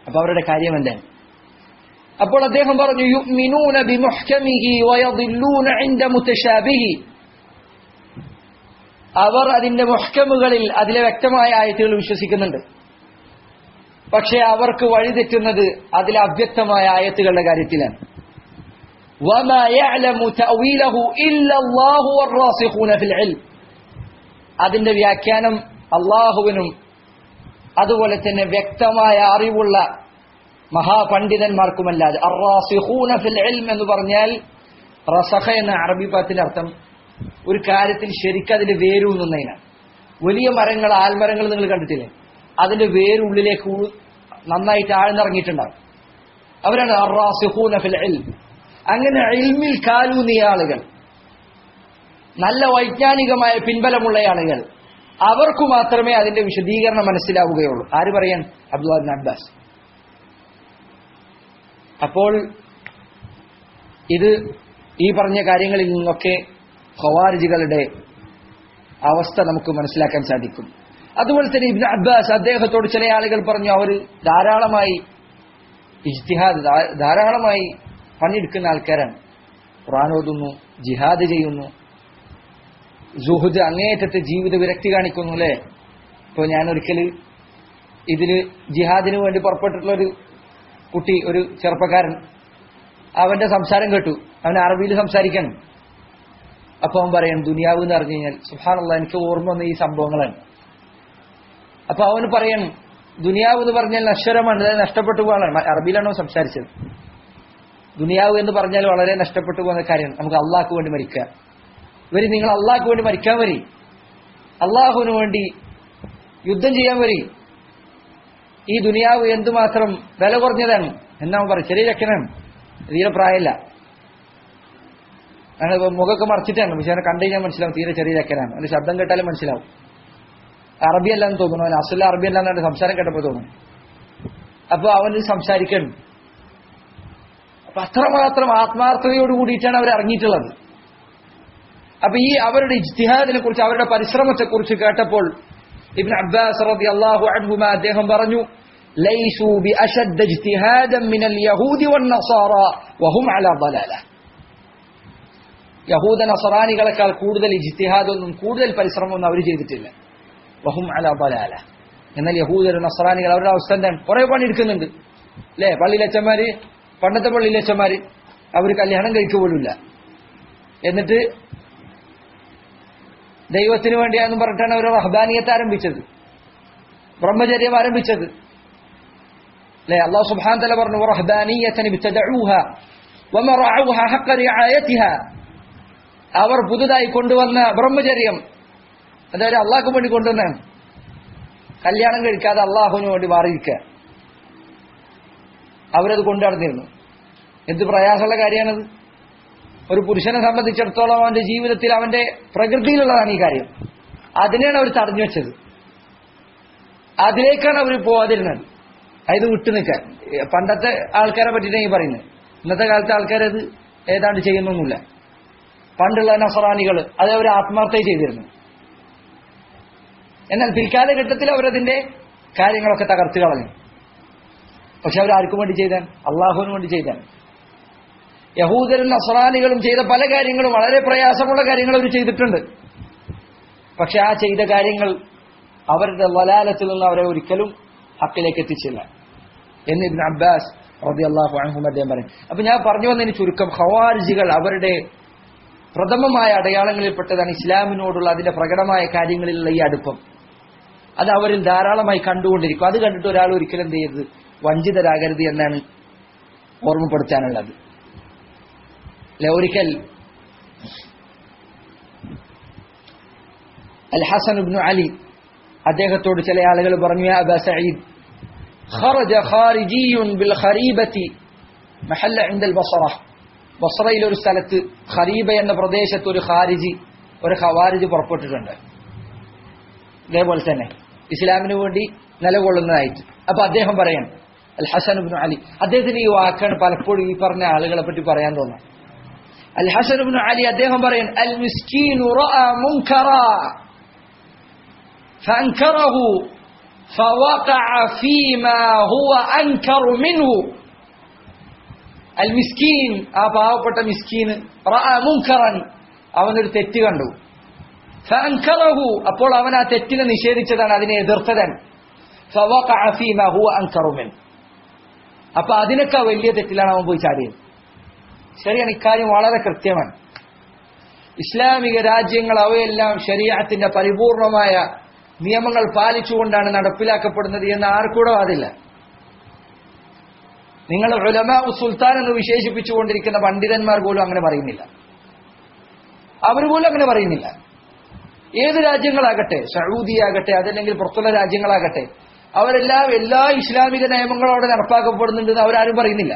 അപ്പൊ അവരുടെ കാര്യം എന്താണ്? അപ്പോൾ അദ്ദേഹം പറഞ്ഞു, യുഅ്മിനൂന ബിമുഹ്കമിഹി വയദില്ലൂന ഇൻദ മുതശാബിഹി. അവർ അതിന്റെ മുഹ്കമുകളിൽ, അതിലെ വ്യക്തമായ ആയത്തുകൾ വിശ്വസിക്കുന്നുണ്ട്. പക്ഷേ അവർക്ക് വഴിതെറ്റുന്നത് അതിലെ അവ്യക്തമായ ആയത്തുകളുടെ കാര്യത്തിലാണ്. വമാ യഅലമു തഅവീലഹു ഇല്ലല്ലാഹു വർ-റാസിഖൂന ഫിൽ ഇൽം. അതിന്റെ വ്യാഖ്യാനം അല്ലാഹുവിനും അതുപോലെ തന്നെ വ്യക്തമായ അറിവുള്ള മഹാപണ്ഡിതന്മാർക്കുമല്ലാതെ. അർ-റാസിഖൂന ഫിൽ ഇൽം എന്ന് പറഞ്ഞാൽ, റസഖ എന്ന അറബി പദത്തിന്റെ അർത്ഥം ഒരു കാര്യത്തിൽ ശരിക്കും അതിന്റെ വേരൂന്നുന്നതിനാണ്. വലിയ മരങ്ങൾ, ആൽമരങ്ങൾ നിങ്ങൾ കണ്ടിട്ടില്ലേ? അതിന്റെ വേരുള്ളിലേക്ക് നന്നായിട്ട് ആഴ്ന്നിറങ്ങിയിട്ടുണ്ടാവും. അവരാണ് അർ-റാസിഖൂന ഫിൽ ഇൽം. അങ്ങനെ ഇൽമിൽ കാലൂന്നിയ ആളുകൾ, നല്ല വൈജ്ഞാനികമായ പിൻബലമുള്ള ആളുകൾ, അവർക്ക് മാത്രമേ അതിന്റെ വിശദീകരണം മനസ്സിലാവുകയുള്ളൂ. ആര് പറയാൻ? Abdullah Ibn Abbas. അപ്പോൾ ഇത് ഈ പറഞ്ഞ കാര്യങ്ങളിൽ നിന്നൊക്കെ ഖവാരിജികളുടെ അവസ്ഥ നമുക്ക് മനസ്സിലാക്കാൻ സാധിക്കും. അതുപോലെ തന്നെ ഇബ്നു അബ്ബാസ് അദ്ദേഹത്തോട് ചില ആളുകൾ പറഞ്ഞു, അവർ ധാരാളമായി ഇജ്തിഹാദ്, ധാരാളമായി പണിയെടുക്കുന്ന ആൾക്കാരാണ്, ഖുർആൻ ഓതുന്നു, ജിഹാദ് ചെയ്യുന്നു, സുഹുദ്, അങ്ങേയറ്റത്തെ ജീവിത വിരക്തി കാണിക്കുന്നു അല്ലേ? ഇപ്പോൾ ഞാൻ ഒരിക്കൽ ഇതില് ജിഹാദിന് വേണ്ടി പുറപ്പെട്ടിട്ടുള്ള ഒരു കുട്ടി, ഒരു ചെറുപ്പക്കാരൻ, അവന്റെ സംസാരം കേട്ടു. അവൻ അറബിയിൽ സംസാരിക്കണം. അപ്പൊ അവൻ പറയണം, ദുനിയാവ് എന്ന് പറഞ്ഞു കഴിഞ്ഞാൽ സുബ്ഹാനല്ലാഹ്, എനിക്ക് ഓർമ്മ വന്ന ഈ സംഭവങ്ങളാണ്. അപ്പൊ അവന് പറയണം, ദുനിയാവ് എന്ന് പറഞ്ഞാൽ നശ്വരമാണ്, അതായത് നഷ്ടപ്പെട്ടു പോകാനാണ്. അറബിയിലാണോ സംസാരിച്ചത്? ദുനിയാവ് എന്ന് പറഞ്ഞാൽ വളരെ നഷ്ടപ്പെട്ടു പോകുന്ന കാര്യമാണ്. നമുക്ക് അള്ളാഹ്ക്ക് വേണ്ടി മരിക്കുക. നിങ്ങൾ അള്ളാഹ്ക്ക് വേണ്ടി മരിക്കാൻ വരി, അള്ളാഹുവിന് വേണ്ടി യുദ്ധം ചെയ്യാൻ വരി. ഈ ദുനിയാവ് എന്തുമാത്രം വില കുറഞ്ഞതാണ് എന്നാ പറയും. ചെറിയ ചക്കനാണ്, തീരെ പ്രായമില്ല, മുഖമൊക്കെ മറച്ചിട്ടാണ്. പക്ഷെ അവനെ കണ്ടു കഴിഞ്ഞാൽ മനസ്സിലാവും തീരെ ചെറിയ ചക്കനാണ്. അവന്റെ ശബ്ദം കേട്ടാലും മനസ്സിലാവും. അറബി അല്ലാന്ന് തോന്നുന്നു, അവൻ അസുല അറബി അല്ലാന്നാണ് സംസാരം കേട്ടപ്പോൾ തോന്നുന്നു. അപ്പൊ അവന് സംസാരിക്കണം. അപ്പൊ അത്രമാത്രം ആത്മാർത്ഥതയോട് കൂടിയിട്ടാണ് അവർ ഇറങ്ങിയിട്ടുള്ളത്. അപ്പൊ ഈ അവരുടെ ഇജ്തിഹാദിനെ കുറിച്ച്, അവരുടെ പരിശ്രമത്തെ കുറിച്ച് കേട്ടപ്പോൾ ഇബ്നു അബ്ബാസ് റളിയല്ലാഹു അൻഹുമാ അദ്ദേഹം പറഞ്ഞു, ലൈസു ബിഅശദ്ദ ഇജ്തിഹാദൻ മിനൽ യഹൂദി വൻ-നസാറ വഹും അലാ ളലാല. യഹൂദ നസറാനികളെക്കാൾ കൂടുതൽ ഇജ്തിഹാദൊന്നും, കൂടുതൽ പരിശ്രമമൊന്നും അവർ ചെയ്തിട്ടില്ല. വഹും അലാ ളലാല. എന്നാൽ യഹൂദരും നസറാനികൾ അവരുടെ അവസ്ഥ എന്താണ്? കുറെ പണിയെടുക്കുന്നുണ്ട് അല്ലേ? പള്ളിയിലച്ചന്മാര്, പണ്ടത്തെ പള്ളിയിലച്ചന്മാര്, അവർ കല്യാണം കഴിക്കുപോലുമില്ല. എന്നിട്ട് ദൈവത്തിന് വേണ്ടിയാണെന്ന് പറഞ്ഞിട്ടാണ് അവർ റഹ്ബാനിയത്ത് ആരംഭിച്ചത്, ബ്രഹ്മചര്യം ആരംഭിച്ചത് അല്ലേ? അല്ലാഹു സുബ്ഹാനഹു വതആല പറഞ്ഞു, വറഹ്ബാനിയതൻ ഇബ്തദഊഹാ വമാ റഅഊഹാ ഹഖ്ക റിആയതിഹാ. അവർ പുതുതായി കൊണ്ടുവന്ന ബ്രഹ്മചര്യം, അതായത് അള്ളാഹ്ക്ക് വേണ്ടി കൊണ്ടുവന്നാണ്. കല്യാണം കഴിക്കാതെ അള്ളാഹുവിന് വേണ്ടി മാറിയിരിക്കുക. അവരത് കൊണ്ടു നടന്നിരുന്നു. എന്ത് പ്രയാസമുള്ള കാര്യമാണത്? ഒരു പുരുഷനെ സംബന്ധിച്ചിടത്തോളം അവന്റെ ജീവിതത്തിൽ, അവന്റെ പ്രകൃതിയിലുള്ളതാണ് ഈ കാര്യം. അതിനെയാണ് അവർ തടഞ്ഞു വെച്ചത്. അതിലേക്കാണ് അവർ പോവാതിരുന്നത്. അത് വിട്ടു നിൽക്കാൻ. പണ്ടത്തെ ആൾക്കാരെ പറ്റിയിട്ടാണ് ഈ പറയുന്നത്. ഇന്നത്തെ കാലത്തെ ആൾക്കാരത് ഏതാണ്ട് ചെയ്യുന്നൊന്നുമില്ല. പണ്ടുള്ള നസറാനികൾ അത് അവർ ആത്മാർത്ഥമായി ചെയ്തിരുന്നു. എന്നാൽ പിൽക്കാലഘട്ടത്തിൽ അവരതിന്റെ കാര്യങ്ങളൊക്കെ തകർത്ത് കളഞ്ഞു. പക്ഷെ അവരാർക്കും വേണ്ടി ചെയ്താൻ? അള്ളാഹുവിന് വേണ്ടി ചെയ്താൻ. യഹൂദരും നസ്രാനികളും ചെയ്ത പല കാര്യങ്ങളും, വളരെ പ്രയാസമുള്ള കാര്യങ്ങൾ അവർ ചെയ്തിട്ടുണ്ട്. പക്ഷെ ആ ചെയ്ത കാര്യങ്ങൾ അവരുടെ വലാലത്തിൽ നിന്ന് അവരെ ഒരിക്കലും ഹക്കിലേക്ക് എത്തിച്ചില്ല എന്ന് ഇബ്നു അബ്ബാസ് റളിയല്ലാഹു അൻഹു അദ്ദേഹം പറയും. അപ്പൊ ഞാൻ പറഞ്ഞു വന്നതിന് ചുരുക്കം, ഖവാരിജികൾ അവരുടെ പ്രഥമമായ അടയാളങ്ങളിൽപ്പെട്ടതാണ് ഇസ്ലാമിനോടുള്ള അതിന്റെ പ്രകടമായ കാര്യങ്ങളിലുള്ള ഈ അടുപ്പം. അത് അവരിൽ ധാരാളമായി കണ്ടുകൊണ്ടിരിക്കും. അത് കണ്ടിട്ട് ഒരാൾ ഒരിക്കലും എന്ത് ചെയ്യരുത്, വഞ്ചിതരാകരുത് എന്നാണ് ഓർമ്മപ്പെടുത്താനുള്ളത്. അല്ലെ, ഒരിക്കൽ അൽ ഹസൻ ഇബ്നു അലി അദ്ദേഹത്തോട് ചില ആളുകൾ പറഞ്ഞു, യാ അബാ സഈദ് ഖറജ ഖാരിജിയുൻ ബിൽ ഖരീബതി മഹല്ല ഇൻദൽ ബസ്റ. ബസ്റയിലെ ഒരു സ്ഥലത്ത് ഖരീബ എന്ന പ്രദേശത്ത് ഒരു ഖവാരിജി പുറപ്പെട്ടിട്ടുണ്ട്. ഇതേപോലെ തന്നെ ഇസ്ലാമിന് വേണ്ടി നിലകൊള്ളുന്നതായിട്ട്. അപ്പൊ അദ്ദേഹം പറയാൻ, അൽ ഹസൻ ഇബ്നു അലി, അദ്ദേഹത്തിന് ഈ വാക്കാണ് പലപ്പോഴും ഈ പറഞ്ഞ ആളുകളെ പറ്റി പറയാൻ തോന്നുന്നത്. അൽ ഹസൻ ഇബ്നു അലി അദ്ദേഹം പറയാൻ, അൽ മിസ്കീനു റഅ മുൻകറാ ഫഅൻകറഹു ഫവഖഅ ഫീമാ ഹുവ അൻകറു മിൻഹു. അൽ മിസ്കീൻ, ആ പാവപ്പെട്ട മിസ്കീൻ, റഅ മുൻകറൻ, അവനൊരു തെറ്റ് കണ്ടു. ഫഅൻകറഹു, അപ്പോൾ അവൻ ആ തെറ്റിനെ നിഷേധിച്ചതാണ്, അതിനെ എതിർത്തതാണ്. ഫവഖഅ ഫീമാ ഹുവ അൻകറു മിൻഹു, അപ്പൊ അതിനൊക്കെ വലിയ തെറ്റിലാണ് അവൻ പോയി ചാടിയത്. ശരിയാണ്, ഇക്കാര്യം വളരെ കൃത്യമാണ്. ഇസ്ലാമിക രാജ്യങ്ങൾ അവയെല്ലാം ശരീഅത്തിന്റെ പരിപൂർണമായ നിയമങ്ങൾ പാലിച്ചുകൊണ്ടാണ് നടപ്പിലാക്കപ്പെടുന്നത് എന്ന് ആർക്കൂടെ വാദില്ല. നിങ്ങൾ ഉലമാ സുൽത്താൻ എന്ന് വിശേഷിപ്പിച്ചുകൊണ്ടിരിക്കുന്ന പണ്ഡിതന്മാർ പോലും അങ്ങനെ പറയുന്നില്ല. അവർ പോലും അങ്ങനെ പറയുന്നില്ല. ഏത് രാജ്യങ്ങളാകട്ടെ, സൗദിയാകട്ടെ, അതല്ലെങ്കിൽ പുറത്തുള്ള രാജ്യങ്ങളാകട്ടെ, അവരെല്ലാം എല്ലാ ഇസ്ലാമിക നിയമങ്ങളോടെ നടപ്പാക്കപ്പെടുന്നുണ്ടെന്ന് അവരാരും പറയുന്നില്ല.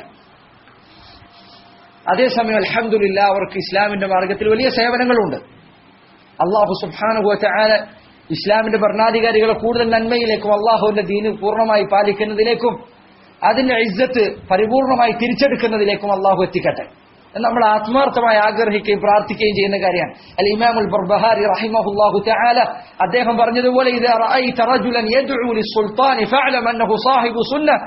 അതേസമയം അൽഹംദുലില്ലാഹ് അവർക്ക് ഇസ്ലാമിന്റെ മാർഗത്തിൽ വലിയ സേവനങ്ങളുണ്ട്. അല്ലാഹു സുബ്ഹാനഹു വ തആല ഇസ്ലാമിന്റെ ഭരണാധികാരികളെ കൂടുതൽ നന്മയിലേക്കും അല്ലാഹുവിന്റെ ദീന് പൂർണ്ണമായി പാലിക്കുന്നതിലേക്കും അതിന്റെ ഇസ്സത്ത് പരിപൂർണമായി തിരിച്ചെടുക്കുന്നതിലേക്കും അല്ലാഹു എത്തിക്കട്ടെ എന്ന് നമ്മൾ ആത്മാർത്ഥമായി ആഗ്രഹിക്കുകയും പ്രാർത്ഥിക്കുകയും ചെയ്യുന്ന കാര്യമാണ്. അൽ ഇമാമുൽ ബർബഹാരി റഹിമഹുല്ലാഹു തആല അദ്ദേഹം പറഞ്ഞതുപോലെ, ഇദാ റഅയ്ത റജുലൻ യദ്ഉ ലിസ്സുൽത്താനി ഫഅലം അന്നഹു സാഹിബു സുന്നഹ്.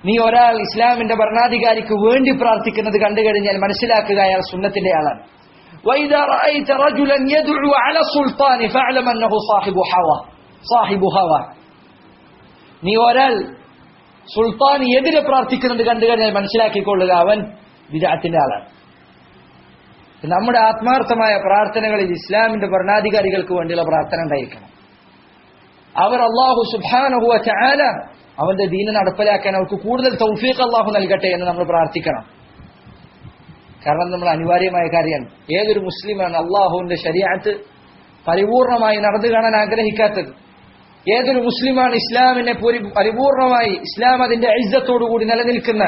നീ ഒരാൾ ഇസ്ലാമിന്റെ ഭരണാധികാരിക്ക് വേണ്ടി പ്രാർത്ഥിക്കുന്നത് കണ്ടു കഴിഞ്ഞാൽ മനസ്സിലാക്കുക അയാൾ സുന്നത്തിന്റെ ആളാണ്. وإذا رأيت رجلا يدعو على السلطان فاعلم أنه صاحب هوى. നീ ഒരാൾ സുൽത്താൻ എതിരെ പ്രാർത്ഥിക്കുന്നത് കണ്ടു കഴിഞ്ഞാൽ മനസ്സിലാക്കിക്കൊള്ളുക അവൻ ബിദ്അത്തിന്റെ ആളാണ്. നമ്മുടെ ആത്മാർത്ഥമായ പ്രാർത്ഥനകളിൽ ഇസ്ലാമിന്റെ ഭരണാധികാരികൾക്ക് വേണ്ടിയുള്ള പ്രാർത്ഥന ഉണ്ടായിരിക്കണം. അവർ അല്ലാഹു സുബ്ഹാനഹു വ തആല അവന്റെ ദീന് നടപ്പിലാക്കാൻ അവർക്ക് കൂടുതൽ തൗഫീഖ് അല്ലാഹു നൽകട്ടെ എന്ന് നമ്മൾ പ്രാർത്ഥിക്കണം. കാരണം നമ്മൾ അനിവാര്യമായ കാര്യമാണ്. ഏതൊരു മുസ്ലിമാണ് അള്ളാഹുവിന്റെ ശരീഅത്ത് പരിപൂർണമായി നടന്നു കാണാൻ ആഗ്രഹിക്കാത്തത്? ഏതൊരു മുസ്ലിമാണ് ഇസ്ലാമിനെ പരിപൂർണമായി ഇസ്ലാം അതിന്റെ ഇസ്സത്തോടുകൂടി നിലനിൽക്കുന്ന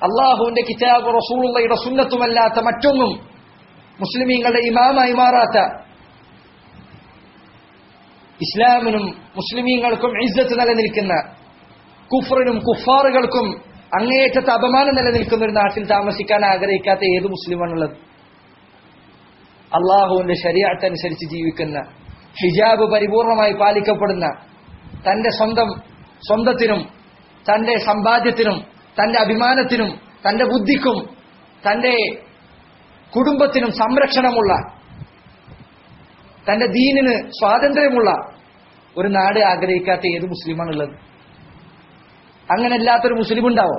അള്ളാഹുവിന്റെ കിതാബ് റസൂലുള്ളാഹിയുടെ സുന്നത്തുമല്ലാത്ത മറ്റൊന്നും മുസ്ലിമീങ്ങളുടെ ഇമാമായി മാറാത്ത, ഇസ്ലാമിനും മുസ്ലിമീങ്ങൾക്കും ഇസ്സത്ത് നിലനിൽക്കുന്ന, കുഫറിനും കുഫാറുകൾക്കും അങ്ങേയറ്റത്തെ അപമാനം നിലനിൽക്കുന്ന ഒരു നാട്ടിൽ താമസിക്കാൻ ആഗ്രഹിക്കാത്ത ഏത് മുസ്ലിമാണുള്ളത്? അള്ളാഹുവിന്റെ ശരീഅത്ത് അനുസരിച്ച് ജീവിക്കുന്ന, ഹിജാബ് പരിപൂർണമായി പാലിക്കപ്പെടുന്ന, തന്റെ സ്വന്തത്തിനും തന്റെ സമ്പാദ്യത്തിനും തന്റെ അഭിമാനത്തിനും തന്റെ ബുദ്ധിക്കും തന്റെ കുടുംബത്തിനും സംരക്ഷണമുള്ള, തന്റെ ദീനിന് സ്വാതന്ത്ര്യമുള്ള ഒരു നാട് ആഗ്രഹിക്കാത്ത ഏത് മുസ്ലിമാണുള്ളത്? അങ്ങനെ അല്ലാത്തൊരു മുസ്ലിം ഉണ്ടാവോ?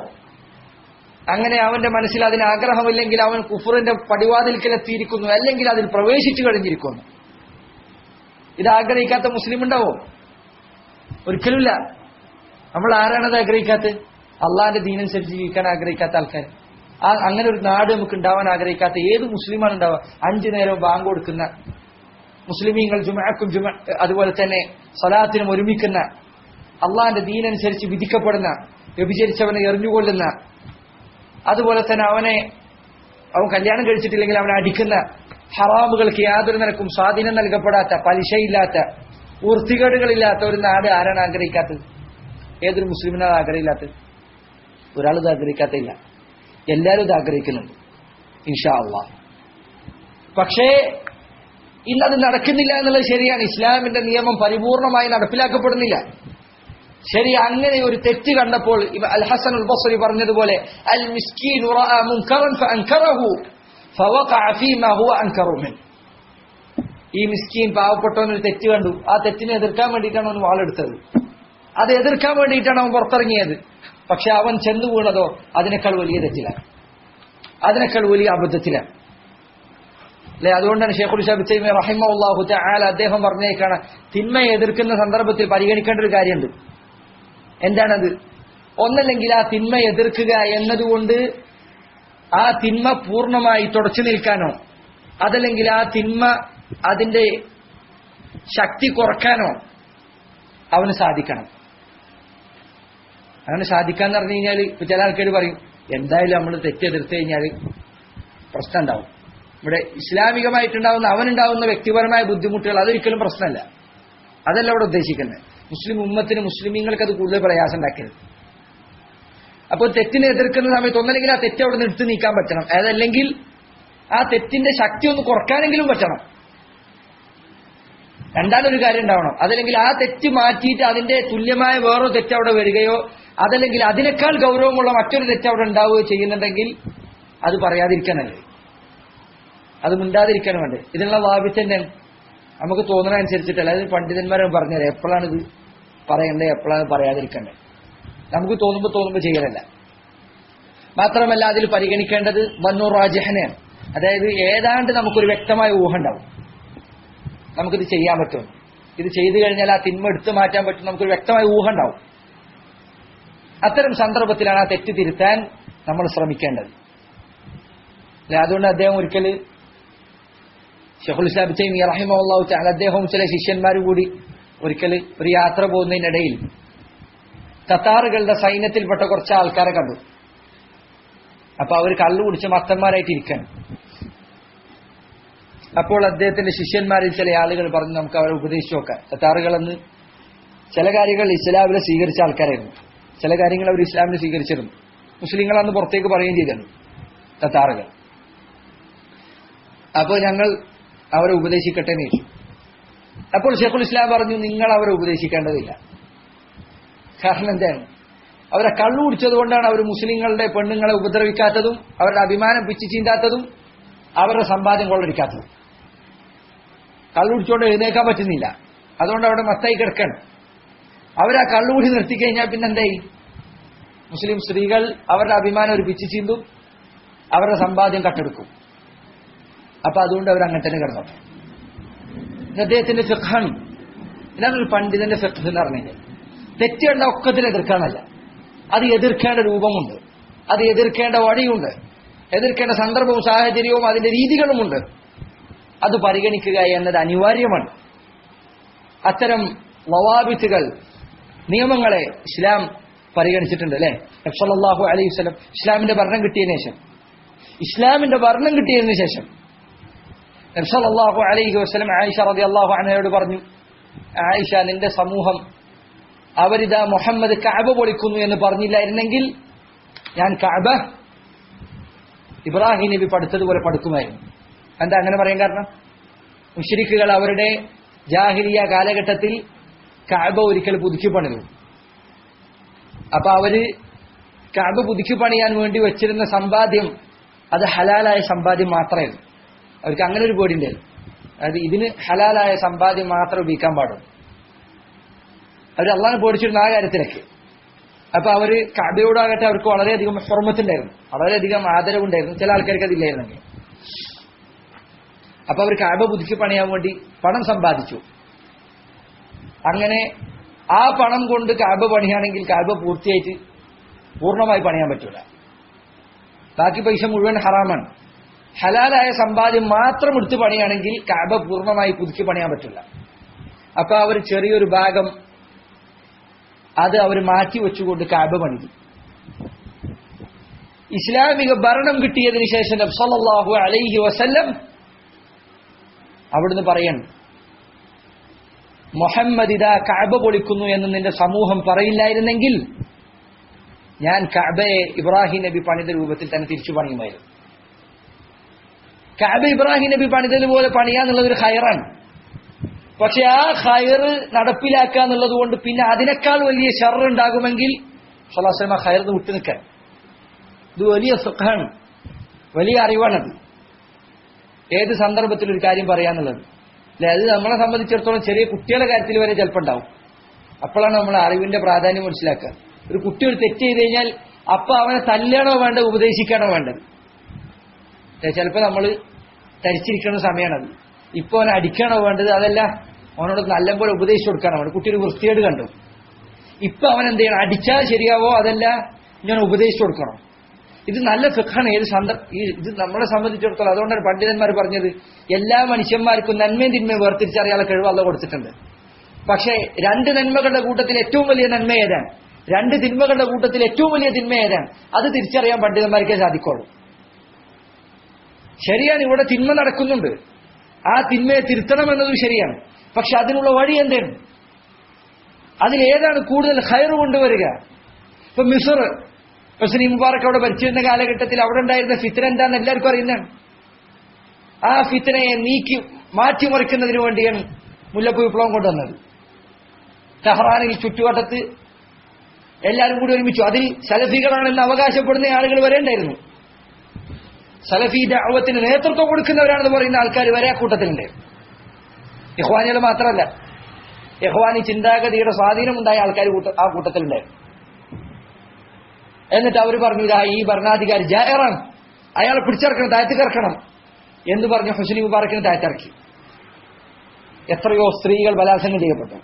അങ്ങനെ അവന്റെ മനസ്സിൽ അതിന് ആഗ്രഹമില്ലെങ്കിൽ അവൻ കുഫറിന്റെ പടിവാതിൽക്കലെത്തിയിരിക്കുന്നു, അല്ലെങ്കിൽ അതിൽ പ്രവേശിച്ചു കഴിഞ്ഞിരിക്കുന്നു. ഇത് ആഗ്രഹിക്കാത്ത മുസ്ലിം ഉണ്ടാവോ? ഒരിക്കലുമില്ല. നമ്മൾ ആരാണത് ആഗ്രഹിക്കാത്തത്? അള്ളാന്റെ ദീനനുസരിച്ച് ജീവിക്കാൻ ആഗ്രഹിക്കാത്ത ആൾക്കാർ. അങ്ങനെ ഒരു നാട് നമുക്ക് ഉണ്ടാവാൻ ആഗ്രഹിക്കാത്ത ഏത് മുസ്ലിമാണ് ഉണ്ടാവുക? 5 നേരവും ബാങ്ക് കൊടുക്കുന്ന മുസ്ലിമീങ്ങൾ, ജുമഅക്കും അതുപോലെ തന്നെ സലാത്തിനും ഒരുമിക്കുന്ന, അള്ളാന്റെ ദീനനുസരിച്ച് വിധിക്കപ്പെടുന്ന, വ്യഭിചരിച്ചവനെ എറിഞ്ഞുകൊള്ളുന്ന, അതുപോലെ തന്നെ അവൻ കല്യാണം കഴിച്ചിട്ടില്ലെങ്കിൽ അവനെ അടിക്കുന്ന, ഹറാമുകൾക്ക് യാതൊരു നിലക്കും സ്വാധീനം നൽകപ്പെടാത്ത, പലിശയില്ലാത്ത, വൃത്തികേടുകളില്ലാത്ത ഒരു നാട് ആരാണ് ആഗ്രഹിക്കാത്തത്? ഏതൊരു മുസ്ലിമിനാണ് ആഗ്രഹമില്ലാത്തത്? ഒരാളിത് ആഗ്രഹിക്കാത്തില്ല. എല്ലാവരും ഇത് ആഗ്രഹിക്കുന്നുണ്ട് ഇൻഷാ അല്ലാഹ്. പക്ഷേ ഇന്നത് നടക്കുന്നില്ല എന്നുള്ളത് ശരിയാണ്. ഇസ്ലാമിന്റെ നിയമം പരിപൂർണമായി നടപ്പിലാക്കപ്പെടുന്നില്ല. ശരി, അങ്ങനെ ഒരു തെറ്റ് കണ്ടപ്പോൾ അൽ ഹസൻ അൽ ബസ്രി പറഞ്ഞതുപോലെ, അൽ മിസ്കീൻ റഅ മുൻകറൻ ഫഅൻകറഹു ഫവഖഅ ഫീമാ ഹുവ അൻകറു മിൻ. ഈ മിസ്കീൻ പാവപ്പെട്ടവൻ ഒരു തെറ്റ് കണ്ടു, ആ തെറ്റിനെ എതിർക്കാൻ വേണ്ടിയിട്ടാണ് അവൻ വാളെടുത്തത്, അത് എതിർക്കാൻ വേണ്ടിയിട്ടാണ് അവൻ പുറത്തിറങ്ങിയത്. പക്ഷെ അവൻ ചെന്നു വീണതോ അതിനേക്കാൾ വലിയ തെറ്റിലാണ്, അതിനേക്കാൾ വലിയ അബദ്ധത്തിലാണ്. അല്ലെ? അതുകൊണ്ടാണ് ശൈഖുൽ ഇസ്ലാം ഇബ്നു തൈമിയ്യ റഹിമഹുല്ലാഹു തആല അദ്ദേഹം പറഞ്ഞേക്കാണ് തിന്മയെ എതിർക്കുന്ന സന്ദർഭത്തിൽ പരിഗണിക്കേണ്ട ഒരു കാര്യമുണ്ട്. എന്താണത്? ഒന്നല്ലെങ്കിൽ ആ തിന്മ എതിർക്കുക എന്നതുകൊണ്ട് ആ തിന്മ പൂർണ്ണമായി തുടച്ചു നിൽക്കാനോ, അതല്ലെങ്കിൽ ആ തിന്മ അതിന്റെ ശക്തി കുറക്കാനോ അവന് സാധിക്കണം. അങ്ങനെ സാധിക്കാന്ന് പറഞ്ഞു കഴിഞ്ഞാൽ ഇപ്പൊ ചില ആൾക്കാർ പറയും എന്തായാലും നമ്മൾ തെറ്റെതിർത്ത് കഴിഞ്ഞാൽ പ്രശ്നം ഉണ്ടാവും. ഇവിടെ ഇസ്ലാമികമായിട്ടുണ്ടാവുന്ന അവനുണ്ടാവുന്ന വ്യക്തിപരമായ ബുദ്ധിമുട്ടുകൾ അതൊരിക്കലും പ്രശ്നമല്ല. അതല്ല ഇവിടെ ഉദ്ദേശിക്കുന്നത്. മുസ്ലിം ഉമ്മത്തിന്, മുസ്ലിമീങ്ങൾക്ക് അത് കൂടുതൽ പ്രയാസം ഉണ്ടാക്കരുത്. അപ്പോൾ തെറ്റിനെ എതിർക്കുന്ന സമയത്ത് ഒന്നല്ലെങ്കിൽ ആ തെറ്റ് അവിടെ നിന്ന് എടുത്തു നീക്കാൻ പറ്റണം, അതല്ലെങ്കിൽ ആ തെറ്റിന്റെ ശക്തി ഒന്ന് കുറക്കാനെങ്കിലും പറ്റണം. രണ്ടാമതൊരു കാര്യം ഉണ്ടാവണം. അതല്ലെങ്കിൽ ആ തെറ്റ് മാറ്റിയിട്ട് അതിന്റെ തുല്യമായ വേറൊരു തെറ്റ് അവിടെ വരികയോ, അതല്ലെങ്കിൽ അതിനേക്കാൾ ഗൗരവമുള്ള മറ്റൊരു തെറ്റ് അവിടെ ഉണ്ടാവുകയോ ചെയ്യുന്നുണ്ടെങ്കിൽ അത് പറയാതിരിക്കാനല്ലേ, അത് മിണ്ടാതിരിക്കാനും വേണ്ടേ. ഇതിനുള്ള വാബിത്ത് തന്നെ നമുക്ക് തോന്നുന്ന അനുസരിച്ചിട്ടല്ല. അത് പണ്ഡിതന്മാരെ പറഞ്ഞുതരാം എപ്പോഴാണ് ഇത് പറയണ്ടേ, എപ്പോഴാണ് പറയാതിരിക്കണ്ടേ. നമുക്ക് തോന്നുമ്പോൾ ചെയ്യലല്ല. മാത്രമല്ല അതിൽ പരിഗണിക്കേണ്ടത് വന്നു റാജിഹനെയാണ്. അതായത് ഏതാണ്ട് നമുക്കൊരു വ്യക്തമായ ഊഹം ഉണ്ടാവും, നമുക്കിത് ചെയ്യാൻ പറ്റും, ഇത് ചെയ്തു കഴിഞ്ഞാൽ ആ തിന്മ എടുത്തു മാറ്റാൻ പറ്റും, നമുക്കൊരു വ്യക്തമായ ഊഹം ഉണ്ടാവും. അത്തരം സന്ദർഭത്തിലാണ് ആ തെറ്റ് തിരുത്താൻ നമ്മൾ ശ്രമിക്കേണ്ടത്. അതുകൊണ്ട് അദ്ദേഹം ഒരിക്കൽ ശൈഖുൽ ഇസ്ലാം ഇബ്നു തൈമിയ്യ റഹിമഹുല്ലാഹു തആല അദ്ദേഹവും ചില ശിഷ്യന്മാരും കൂടി ഒരിക്കൽ ഒരു യാത്ര പോകുന്നതിനിടയിൽ തത്താറുകളുടെ സൈന്യത്തിൽപ്പെട്ട കുറച്ച് ആൾക്കാരെ കണ്ടു. അപ്പൊ അവർ കള്ളു കുടിച്ച് മത്തന്മാരായിട്ട് ഇരിക്കാൻ. അപ്പോൾ അദ്ദേഹത്തിന്റെ ശിഷ്യന്മാരിൽ ചില ആളുകൾ പറഞ്ഞു നമുക്ക് അവരെ ഉപദേശിച്ചു നോക്കാം. തത്താറുകളെന്ന് ചില കാര്യങ്ങൾ ഇസ്ലാമിനെ സ്വീകരിച്ച ആൾക്കാരായിരുന്നു, ചില കാര്യങ്ങൾ അവർ ഇസ്ലാമിനെ സ്വീകരിച്ചിരുന്നു. മുസ്ലിങ്ങളന്ന് പുറത്തേക്ക് പറയുകയും ചെയ്തിരുന്നു തത്താറുകൾ. അപ്പോൾ ഞങ്ങൾ അവരെ ഉപദേശിക്കട്ടെ എന്ന് ചോദിച്ചു. അപ്പോൾ ശൈഖുൽ ഇസ്ലാം പറഞ്ഞു നിങ്ങൾ അവരെ ഉപദേശിക്കേണ്ടതില്ല. കാരണം എന്താണ്? അവരെ കള്ളു കുടിച്ചത് കൊണ്ടാണ് അവർ മുസ്ലിങ്ങളുടെ പെണ്ണുങ്ങളെ ഉപദ്രവിക്കാത്തതും അവരുടെ അഭിമാനം പിച്ചു ചീന്താത്തതും അവരുടെ സമ്പാദ്യം കൊള്ളടിക്കാത്തതും. കള്ളു കുടിച്ചുകൊണ്ട് എഴുന്നേക്കാൻ പറ്റുന്നില്ല, അതുകൊണ്ട് അവിടെ മത്തായി കിടക്കണം. അവരാ കള്ളുകൂടി നിർത്തിക്കഴിഞ്ഞാൽ പിന്നെന്തായി? മുസ്ലിം സ്ത്രീകൾ അവരുടെ അഭിമാനം ഒരു പിച്ചു ചീന്തും അവരുടെ സമ്പാദ്യം കട്ടെടുക്കും. അപ്പൊ അതുകൊണ്ട് അവർ അങ്ങനെ തന്നെ കിടന്നു. അദ്ദേഹത്തിന്റെ ഫിഖ്ഹാണ്. ഇതാണ് ഒരു പണ്ഡിതന്റെ ഫിഖ് എന്ന് പറഞ്ഞത്. തെറ്റുകണ്ട ഒക്കത്തിൽ എതിർക്കാനല്ല, അത് എതിർക്കേണ്ട രൂപമുണ്ട്, അത് എതിർക്കേണ്ട വഴിയുണ്ട്, എതിർക്കേണ്ട സന്ദർഭവും സാഹചര്യവും അതിന്റെ രീതികളുമുണ്ട്. അത് പരിഗണിക്കുക എന്നത് അനിവാര്യമാണ്. അത്തരം ലവാബിത്തുകൾ, നിയമങ്ങളെ ഇസ്ലാം പരിഗണിച്ചിട്ടുണ്ട്. അല്ലെ? നബി സല്ലല്ലാഹു അലൈഹി വസല്ലം ഇസ്ലാമിന്റെ ഭരണം കിട്ടിയതിനു ശേഷം നബി സല്ലല്ലാഹു അലൈഹി വസല്ലം ആയിഷ റളിയല്ലാഹു അൻഹയോട് പറഞ്ഞു, ആയിഷ നിന്റെ സമൂഹം അവരിതാ മുഹമ്മദ് കഅബ പൊളിക്കുന്നു എന്ന് പറഞ്ഞില്ലായിരുന്നെങ്കിൽ ഞാൻ കഅബ ഇബ്രാഹിം നബി പടുത്തതുപോലെ പടുക്കുമായിരുന്നു. എന്താ അങ്ങനെ പറയാൻ കാരണം? മുശ്രിക്കുകൾ അവരുടെ ജാഹിലിയ കാലഘട്ടത്തിൽ കഅബ ഒരിക്കൽ പുതുക്കി പണിതു. അപ്പൊ അവര് കഅബ പുതുക്കി പണിയാൻ വേണ്ടി വെച്ചിരുന്ന സമ്പാദ്യം അത് ഹലാലായ സമ്പാദ്യം മാത്രമായിരുന്നു. അവർക്ക് അങ്ങനെ ഒരു പേടിയുണ്ടായിരുന്നു. അതായത് ഇതിന് ഹലാലായ സമ്പാദ്യം മാത്രം ഉപയോഗിക്കാൻ പാടുള്ളൂ. അവർ അള്ളാഹനെ പേടിച്ചിരുന്ന ആ കാര്യത്തിലൊക്കെ. അപ്പൊ അവര് കഅബയോടാകട്ടെ അവർക്ക് വളരെയധികം ഹുർമത്തുണ്ടായിരുന്നു, വളരെയധികം ആദരവുണ്ടായിരുന്നു. ചില ആൾക്കാർക്ക് അതില്ലായിരുന്നെങ്കിൽ. അപ്പൊ അവർ കഅബ പുതുക്കി പണിയാൻ വേണ്ടി പണം സമ്പാദിച്ചു. അങ്ങനെ ആ പണം കൊണ്ട് കഅബ പണിയാണെങ്കിൽ കഅബ പൂർണ്ണമായി പണിയാൻ പറ്റൂല. ബാക്കി പൈസ മുഴുവൻ ഹറാമാണ്. ഹലാലായ സമ്പാദ്യം മാത്രം എടുത്ത് പണിയാണെങ്കിൽ കഅബ പൂർണ്ണമായി പുതുക്കി പണിയാൻ പറ്റില്ല. അപ്പൊ അവർ ചെറിയൊരു ഭാഗം അത് അവർ മാറ്റി വെച്ചുകൊണ്ട് കഅബ പണിതു. ഇസ്ലാമിക ഭരണം കിട്ടിയതിനു ശേഷം നബി സല്ലല്ലാഹു അലൈഹി വസല്ലം അവിടുന്ന് പറയണം, മുഹമ്മദ് ഇതാ കഅബ പൊളിക്കുന്നു എന്ന് നിന്റെ സമൂഹം പറയില്ലായിരുന്നെങ്കിൽ ഞാൻ കഅബയെ ഇബ്രാഹിം നബി പണിത രൂപത്തിൽ തന്നെ തിരിച്ചു പണിയുമായിരുന്നു. കഅബ ഇബ്രാഹിം നബി പണിതതുപോലെ പണിയാന്നുള്ളത് ഒരു ഖൈറാണ്. പക്ഷെ ആ ഖൈർ നടപ്പിലാക്കുക എന്നുള്ളത് കൊണ്ട് പിന്നെ അതിനേക്കാൾ വലിയ ശർറ് ഉണ്ടാകുമെങ്കിൽ സ്വല്ലല്ലാഹു അലൈഹി വസല്ലം ഖൈറിന് വിട്ടു നിൽക്കാൻ. ഇത് വലിയ ഫിഖ്ഹാണ്, വലിയ അറിവാണത്. ഏത് സന്ദർഭത്തിൽ ഒരു കാര്യം പറയാന്നുള്ളത് അല്ലെ? അത് നമ്മളെ സംബന്ധിച്ചിടത്തോളം ചെറിയ കുട്ടികളുടെ കാര്യത്തിൽ വരെ ചിലപ്പോൾ ഉണ്ടാവും. അപ്പോഴാണ് നമ്മൾ അറിവിന്റെ പ്രാധാന്യം മനസ്സിലാക്കുക. ഒരു കുട്ടി ഒരു തെറ്റ് ചെയ്ത് കഴിഞ്ഞാൽ അപ്പൊ അവനെ തല്ലണോ വേണ്ടത്, ഉപദേശിക്കണോ വേണ്ടത്? ചിലപ്പോൾ നമ്മൾ തരിച്ചിരിക്കുന്ന സമയമാണത്. ഇപ്പൊ അവനെ അടിക്കാണോ വേണ്ടത്? അതല്ല, അവനോട് നല്ലപോലെ ഉപദേശിച്ചു കൊടുക്കാനോ വേണ്ടത്. കുട്ടി ഒരു വൃത്തികേട് കണ്ടു, ഇപ്പൊ അവൻ എന്ത് ചെയ്യണം? അടിച്ചാൽ ശരിയാവോ? അതല്ല, ഞാൻ ഉപദേശിച്ചു കൊടുക്കണം. ഇത് നല്ല ഫിഖാണ്. ഇത് നമ്മളെ സംബന്ധിച്ചിടത്തോളം. അതുകൊണ്ടാണ് പണ്ഡിതന്മാർ പറഞ്ഞത് എല്ലാ മനുഷ്യന്മാർക്കും നന്മയും തിന്മയും വേർതിരിച്ചറിയാനുള്ള കഴിവ് അള്ളാഹ് കൊടുത്തിട്ടുണ്ട്. പക്ഷേ രണ്ട് നന്മകളുടെ കൂട്ടത്തിൽ ഏറ്റവും വലിയ നന്മ ഏതാണ്, രണ്ട് തിന്മകളുടെ കൂട്ടത്തിൽ ഏറ്റവും വലിയ തിന്മ ഏതാണ്, അത് തിരിച്ചറിയാൻ പണ്ഡിതന്മാർക്കേ സാധിക്കുള്ളൂ. ശരിയാണ്, ഇവിടെ തിന്മ നടക്കുന്നുണ്ട്, ആ തിന്മയെ തിരുത്തണമെന്നതും ശരിയാണ്. പക്ഷെ അതിനുള്ള വഴി എന്താണ്? അതിലേതാണ് കൂടുതൽ ഖൈർ കൊണ്ടുവരിക? ഇപ്പൊ മിസ്ർ, ഹുസ്നി മുബാറക് അവിടെ ഭരിച്ചിരുന്ന കാലഘട്ടത്തിൽ അവിടെ ഉണ്ടായിരുന്ന ഫിത്ന എന്താണെന്ന് എല്ലാവർക്കും അറിയുന്നതാണ്. ആ ഫിത്നയെ മാറ്റിമറിക്കുന്നതിന് വേണ്ടിയാണ് മുല്ലപ്പൂ വിപ്ലവം കൊണ്ടുവന്നത്. ടെഹ്റാനിൽ ചുറ്റുവട്ടത്ത് എല്ലാവരും കൂടി ഒരുമിച്ചു. അതിൽ സലഫികളാണെന്ന് അവകാശപ്പെടുന്ന ആളുകൾ വരെ ഉണ്ടായിരുന്നു. സലഫി ദഅവത്തിന് നേതൃത്വം കൊടുക്കുന്നവരാണെന്ന് പറയുന്ന ആൾക്കാർ വരെ ആ കൂട്ടത്തിലുണ്ട്. ഇഖ്വാനികൾ മാത്രമല്ല, ഇഖ്വാനി ചിന്താഗതിയുടെ സ്വാധീനമുണ്ടായ ആൾക്കാർ ആ കൂട്ടത്തിലുണ്ടായിരുന്നു. എന്നിട്ട് അവർ പറഞ്ഞു, ഇതാ ഈ ഭരണാധികാരി ജായറാണ്, അയാളെ പിടിച്ചിറക്കണം, താഴ്ത്തിക്കിറക്കണം എന്ന് പറഞ്ഞ് ഹുസ്നി മുബാറക്കിനെ താഴ്ത്തിറക്കി. എത്രയോ സ്ത്രീകൾ ബലാത്സംഗം ചെയ്യപ്പെട്ടു,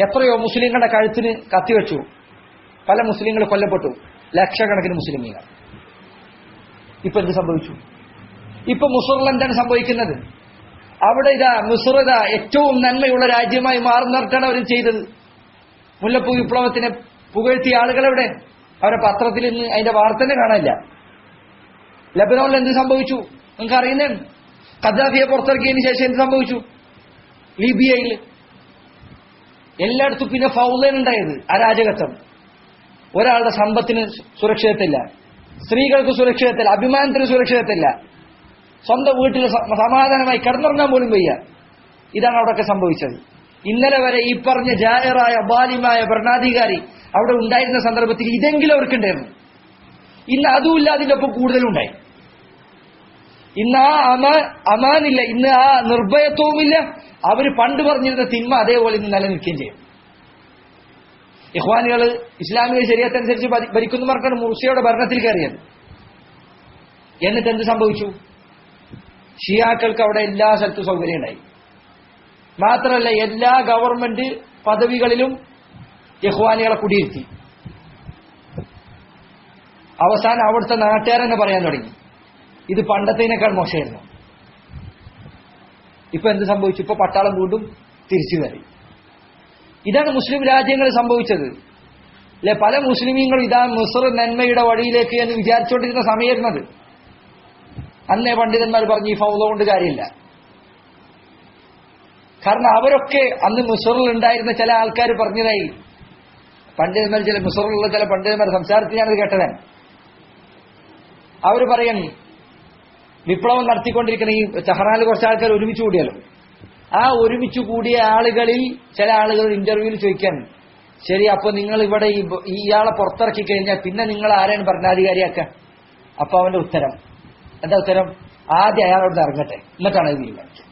എത്രയോ മുസ്ലിങ്ങളുടെ കഴുത്തിന് കത്തിവെച്ചു, പല മുസ്ലിങ്ങൾ കൊല്ലപ്പെട്ടു, ലക്ഷക്കണക്കിന് മുസ്ലിമീങ്ങൾ. ഇപ്പൊ എന്ത് സംഭവിച്ചു? ഇപ്പൊ മിസ്റിൽ എന്താണ് സംഭവിക്കുന്നത്? അവിടെ മിസ്ർ ഏറ്റവും നന്മയുള്ള രാജ്യമായി മാറുന്നിട്ടാണ് അവർ ചെയ്തത്. മുല്ലപ്പൂ വിപ്ലവത്തിനെ പുകഴ്ത്തിയ ആളുകളെവിടെ? അവരെ പത്രത്തിൽ നിന്ന് അതിന്റെ വാർത്ത തന്നെ കാണാനില്ല. ലബനോണിൽ എന്ത് സംഭവിച്ചു നിങ്ങൾക്ക് അറിയുന്നതാണ്. ഖദ്ദാഫിയെ പുറത്തിറക്കിയതിന് ശേഷം എന്ത് സംഭവിച്ചു? ലിബിയയിൽ എല്ലായിടത്തും പിന്നെ ഫൗളനുണ്ടായത്, അരാജകത്വം. ഒരാളുടെ സമ്പത്തിന് സുരക്ഷിതത്തില്ല, സ്ത്രീകൾക്ക് സുരക്ഷിതത്തില്ല, അഭിമാനത്തിന് സുരക്ഷിതത്തില്ല, സ്വന്തം വീട്ടിൽ സമാധാനമായി കിടന്നുറങ്ങാൻ പോലും വയ്യ. ഇതാണ് അവിടെയൊക്കെ സംഭവിച്ചത്. ഇന്നലെ വരെ ഈ പറഞ്ഞ ജായറായ ബാലിമായ ഭരണാധികാരി അവിടെ ഉണ്ടായിരുന്ന സന്ദർഭത്തിൽ ഇതെങ്കിലും അവർക്കുണ്ടായിരുന്നു. ഇന്ന് അതുമില്ല, അതിന്റെ ഒപ്പം കൂടുതലുണ്ടായി. ഇന്ന് ആ അമാനില്ല, ഇന്ന് ആ നിർഭയത്വവുമില്ല. അവര് പണ്ട് പറഞ്ഞിരുന്ന തിന്മ അതേപോലെ ഇന്ന് നിലനിൽക്കുകയും ചെയ്യും. ഇഖ്വാനികൾ ഇസ്ലാമിക ശരീഅത്തനുസരിച്ച് ഭരിക്കുന്നവർക്കാണ് മുർസിയുടെ ഭരണത്തിൽ കയറിയത്. എന്നിട്ട് എന്ത് സംഭവിച്ചു? ഷിയാക്കൾക്ക് അവിടെ എല്ലാ സ്ഥലത്തും സൗകര്യം ഉണ്ടായി. മാത്രമല്ല, എല്ലാ ഗവൺമെന്റ് പദവികളിലും ഇഖ്വാനികളെ കുടിയിരുത്തി. അവസാനം അവിടുത്തെ നാട്ടുകാരെന്നെ പറയാൻ തുടങ്ങി, ഇത് പണ്ടത്തേനേക്കാൾ മോശമായിരുന്നു. ഇപ്പൊ എന്ത് സംഭവിച്ചു? ഇപ്പൊ പട്ടാളം വീണ്ടും തിരിച്ചു കയറി. ഇതാണ് മുസ്ലിം രാജ്യങ്ങളിൽ സംഭവിച്ചത് അല്ലെ? പല മുസ്ലിമീങ്ങളും ഇതാ മിസ്ർ നന്മയുടെ വഴിയിലേക്ക് എന്ന് വിചാരിച്ചുകൊണ്ടിരുന്ന സമയമായിരുന്നത്. അന്നേ പണ്ഡിതന്മാർ പറഞ്ഞു ഈ ഫൗള കൊണ്ട് കാര്യമില്ല. കാരണം അവരൊക്കെ അന്ന് മിസ്റിൽ ഉണ്ടായിരുന്ന ചില ആൾക്കാർ പറഞ്ഞതായി പണ്ഡിതന്മാർ, ചില മിസ്റിലുള്ള ചില പണ്ഡിതന്മാർ സംസാരത്തിൽ ഞാനത് കേട്ടതാണ്. അവർ പറയാൻ വിപ്ലവം നടത്തിക്കൊണ്ടിരിക്കുന്ന ഈ ടെഹ്റാനിൽ കുറച്ച് ആൾക്കാർ ഒരുമിച്ച് കൂടിയല്ലോ, ആ ഒരുമിച്ച് കൂടിയ ആളുകളിൽ ചില ആളുകൾ ഇന്റർവ്യൂവിൽ ചോദിക്കാൻ, ശരി അപ്പൊ നിങ്ങൾ ഇവിടെ ഇയാളെ പുറത്തിറക്കി കഴിഞ്ഞാൽ പിന്നെ നിങ്ങൾ ആരാണ് ഭരണാധികാരിയാക്കുക? അപ്പൊ അവന്റെ ഉത്തരം എന്താ? ഉത്തരം, ആദ്യം അയാളോട് ഇറങ്ങട്ടെ എന്നിട്ടാണ് ഇത് തീരുമാനിക്കുക.